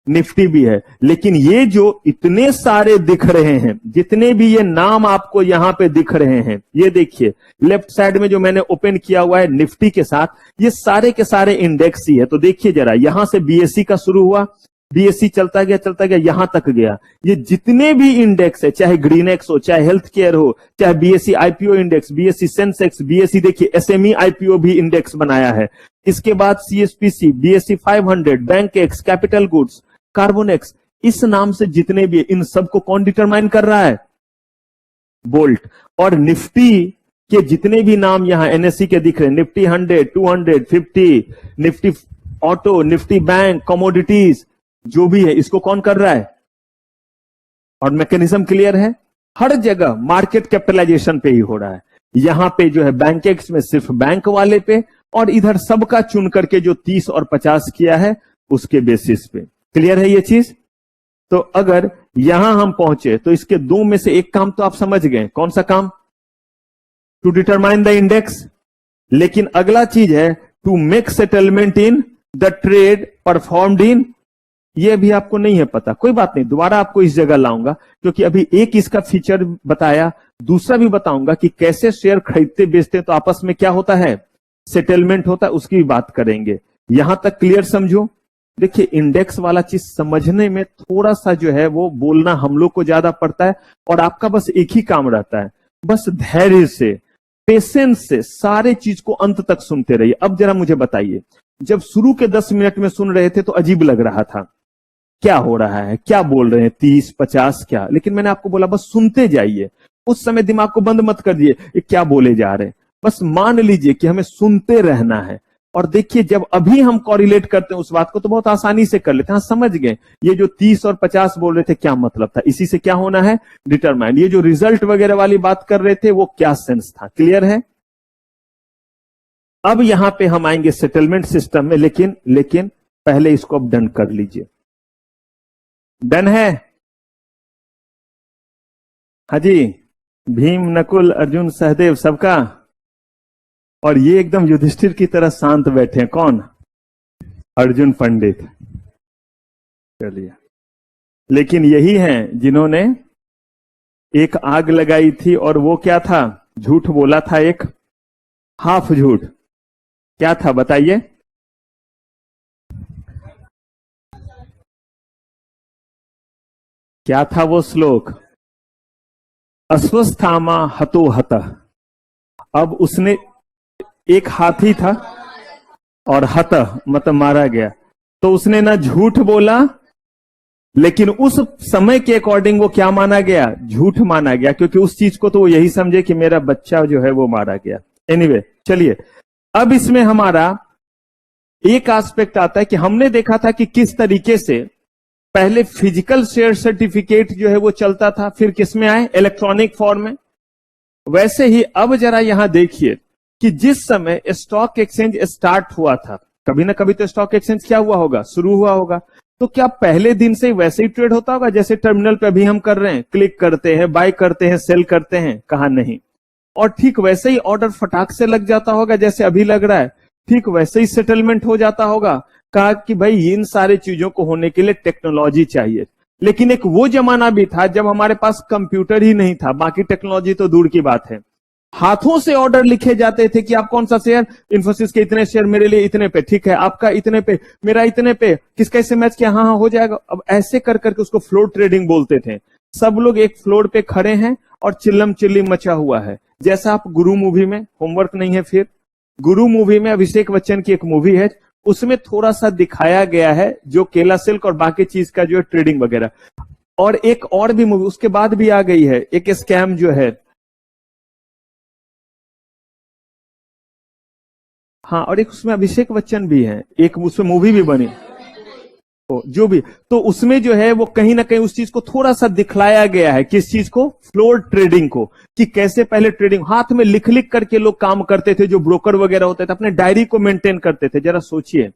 [SPEAKER 1] निफ्टी भी है। लेकिन ये जो इतने सारे दिख रहे हैं, जितने भी ये नाम आपको यहां पे दिख रहे हैं, ये देखिए लेफ्ट साइड में जो मैंने ओपन किया हुआ है निफ्टी के साथ, ये सारे के सारे इंडेक्स ही है। तो देखिए जरा, यहां से बीएससी का शुरू हुआ, बीएससी चलता गया यहां तक गया। ये जितने भी इंडेक्स है, चाहे ग्रीनएक्स हो, चाहे हेल्थ केयर हो, चाहे BSE IPO index, BSE Sensex, BSE देखिए एसएमई आईपीओ भी इंडेक्स बनाया है। इसके बाद सीएसपीसी, BSE 500, Bankex, capital goods, Carbonex, इस नाम से जितने भी, इन सबको कौन डिटरमाइन कर रहा है, बोल्ट। और निफ्टी के जितने भी नाम यहां एनएससी के दिख रहे हैं, Nifty 100, 200, 50, Nifty auto, Nifty bank, commodities, जो भी है, इसको कौन कर रहा है, और मैकेनिज्म क्लियर है। हर जगह मार्केट कैपिटलाइजेशन पे ही हो रहा है। यहां पे जो है बैंक एक्स में सिर्फ बैंक वाले पे, और इधर सबका चुन करके जो 30 और 50 किया है उसके बेसिस पे। क्लियर है ये चीज। तो अगर यहां हम पहुंचे तो इसके दो में से एक काम तो आप समझ गए, कौन सा काम, टू डिटरमाइन द इंडेक्स। लेकिन अगला चीज है to make settlement in the trade performed in, ये भी आपको नहीं है पता, कोई बात नहीं, दोबारा आपको इस जगह लाऊंगा, क्योंकि अभी एक इसका फीचर बताया, दूसरा भी बताऊंगा कि कैसे शेयर खरीदते बेचते तो आपस में क्या होता है, सेटलमेंट होता है, उसकी भी बात करेंगे। यहां तक क्लियर समझो। देखिए इंडेक्स वाला चीज समझने में थोड़ा सा जो है वो बोलना हम लोग को ज्यादा पड़ता है, और आपका बस एक ही काम रहता है, बस धैर्य से, पेशेंस से सारे चीज को अंत तक सुनते रहिए। अब जरा मुझे बताइए, जब शुरू के 10 मिनट में सुन रहे थे तो अजीब लग रहा था, क्या हो रहा है, क्या बोल रहे हैं, 30 50 क्या, लेकिन मैंने आपको बोला बस सुनते जाइए। उस समय दिमाग को बंद मत कर दिए क्या बोले जा रहे हैं, बस मान लीजिए कि हमें सुनते रहना है। और देखिए जब अभी हम कॉरिलेट करते हैं उस बात को तो बहुत आसानी से कर लेते हैं। हाँ समझ गए, ये जो 30 और 50 बोल रहे थे क्या मतलब था, इसी से क्या होना है, डिटरमाइन। ये जो रिजल्ट वगैरह वाली बात कर रहे थे वो क्या सेंस था, क्लियर है। अब यहां पे हम आएंगे सेटलमेंट सिस्टम में, लेकिन पहले इसको अब डन कर लीजिए। डन है, हाँ जी, भीम, नकुल, अर्जुन, सहदेव सबका। और ये एकदम युधिष्ठिर की तरह शांत बैठे हैं, कौन, अर्जुन पंडित। चलिए, लेकिन यही हैं जिन्होंने एक आग लगाई थी, और वो क्या था, झूठ बोला था, एक हाफ झूठ, क्या था बताइए। क्या था वो श्लोक, अश्वस्थामा हतो हतः। अब उसने, एक हाथी था और हतः मतलब मारा गया, तो उसने ना झूठ बोला, लेकिन उस समय के अकॉर्डिंग वो क्या माना गया, झूठ माना गया, क्योंकि उस चीज को तो वो यही समझे कि मेरा बच्चा जो है वो मारा गया। एनीवे, चलिए अब इसमें हमारा एक एस्पेक्ट आता है कि हमने देखा था कि किस तरीके से पहले फिजिकल शेयर सर्टिफिकेट जो है वो चलता था, फिर किस में आए, इलेक्ट्रॉनिक फॉर्म में। वैसे ही अब जरा यहां देखिए कि जिस समय स्टॉक एक्सचेंज स्टार्ट हुआ था, कभी ना कभी तो स्टॉक एक्सचेंज क्या हुआ होगा, शुरू हुआ होगा। तो क्या पहले दिन से वैसे ही ट्रेड होता होगा जैसे टर्मिनल पे अभी हम कर रहे हैं, क्लिक करते हैं, बाय करते हैं, सेल करते हैं? कहा नहीं। और ठीक वैसे ही ऑर्डर फटाक से लग जाता होगा जैसे अभी लग रहा है, ठीक वैसे ही सेटलमेंट हो जाता होगा? कहा कि भाई इन सारे चीजों को होने के लिए टेक्नोलॉजी चाहिए। लेकिन एक वो जमाना भी था जब हमारे पास कंप्यूटर ही नहीं था, बाकी टेक्नोलॉजी तो दूर की बात है। हाथों से ऑर्डर लिखे जाते थे कि आप कौन सा शेयर, इन्फोसिस के इतने शेयर मेरे लिए इतने पे, ठीक है आपका इतने पे, मेरा इतने पे, किसका इससे मैच किया, हाँ हाँ हो जाएगा। अब ऐसे कर करके उसको फ्लोर ट्रेडिंग बोलते थे। सब लोग एक फ्लोर पे खड़े हैं और चिल्लम चिल्ली मचा हुआ है। जैसा आप गुरु मूवी में, होमवर्क नहीं है फिर, गुरु मूवी में अभिषेक बच्चन की एक मूवी है, उसमें थोड़ा सा दिखाया गया है जो केला सिल्क और बाकी चीज का जो है ट्रेडिंग वगैरह। और एक और भी मूवी उसके बाद भी आ गई है, एक स्कैम जो है, हाँ, और एक उसमें अभिषेक बच्चन भी है, एक उसमें मूवी भी बनी, तो जो भी, तो उसमें जो है वो कहीं ना कहीं उस चीज को थोड़ा सा दिखलाया गया है। किस चीज को? फ्लोर ट्रेडिंग को, कि कैसे पहले ट्रेडिंग हाथ में लिख लिख करके लोग काम करते थे, जो ब्रोकर वगैरह होते थे अपने डायरी को मेंटेन करते थे। जरा सोचिए,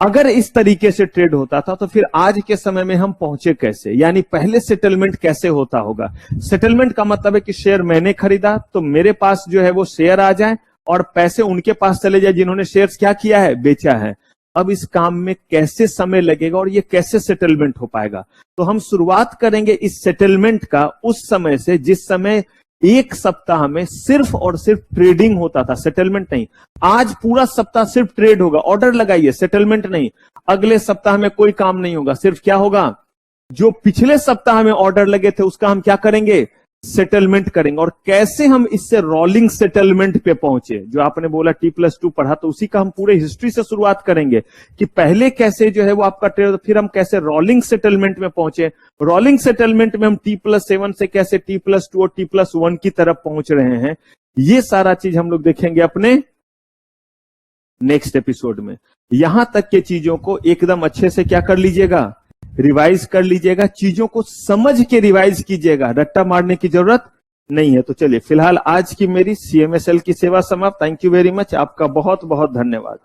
[SPEAKER 1] अगर इस तरीके से ट्रेड होता था तो फिर आज के समय में हम पहुंचे कैसे? यानी पहले सेटलमेंट कैसे होता होगा? सेटलमेंट का मतलब है कि शेयर मैंने खरीदा तो मेरे पास जो है वो शेयर आ जाए और पैसे उनके पास चले जाए जिन्होंने शेयर्स क्या किया है, बेचा है। अब इस काम में कैसे समय लगेगा और ये कैसे सेटलमेंट हो पाएगा? तो हम शुरुआत करेंगे इस सेटलमेंट का उस समय से जिस समय एक सप्ताह में सिर्फ और सिर्फ ट्रेडिंग होता था, सेटलमेंट नहीं। आज पूरा सप्ताह सिर्फ ट्रेड होगा, ऑर्डर लगाइए, सेटलमेंट नहीं। अगले सप्ताह में कोई काम नहीं होगा, सिर्फ क्या होगा, जो पिछले सप्ताह में ऑर्डर लगे थे उसका हम क्या करेंगे, सेटलमेंट करेंगे। और कैसे हम इससे रोलिंग सेटलमेंट पे पहुंचे, जो आपने बोला T+2 पढ़ा, तो उसी का हम पूरे हिस्ट्री से शुरुआत करेंगे कि पहले कैसे जो है वो आपका ट्रेड, फिर हम कैसे रोलिंग सेटलमेंट में पहुंचे, रोलिंग सेटलमेंट में हम T+7 से कैसे T+2 और T+1 की तरफ पहुंच रहे हैं। ये सारा चीज हम लोग देखेंगे अपने नेक्स्ट एपिसोड में। यहां तक के चीजों को एकदम अच्छे से क्या कर लीजिएगा, रिवाइज कर लीजिएगा, चीजों को समझ के रिवाइज कीजिएगा, रट्टा मारने की जरूरत नहीं है। तो चलिए फिलहाल आज की मेरी CMSL की सेवा समाप्त। थैंक यू वेरी मच, आपका बहुत बहुत धन्यवाद।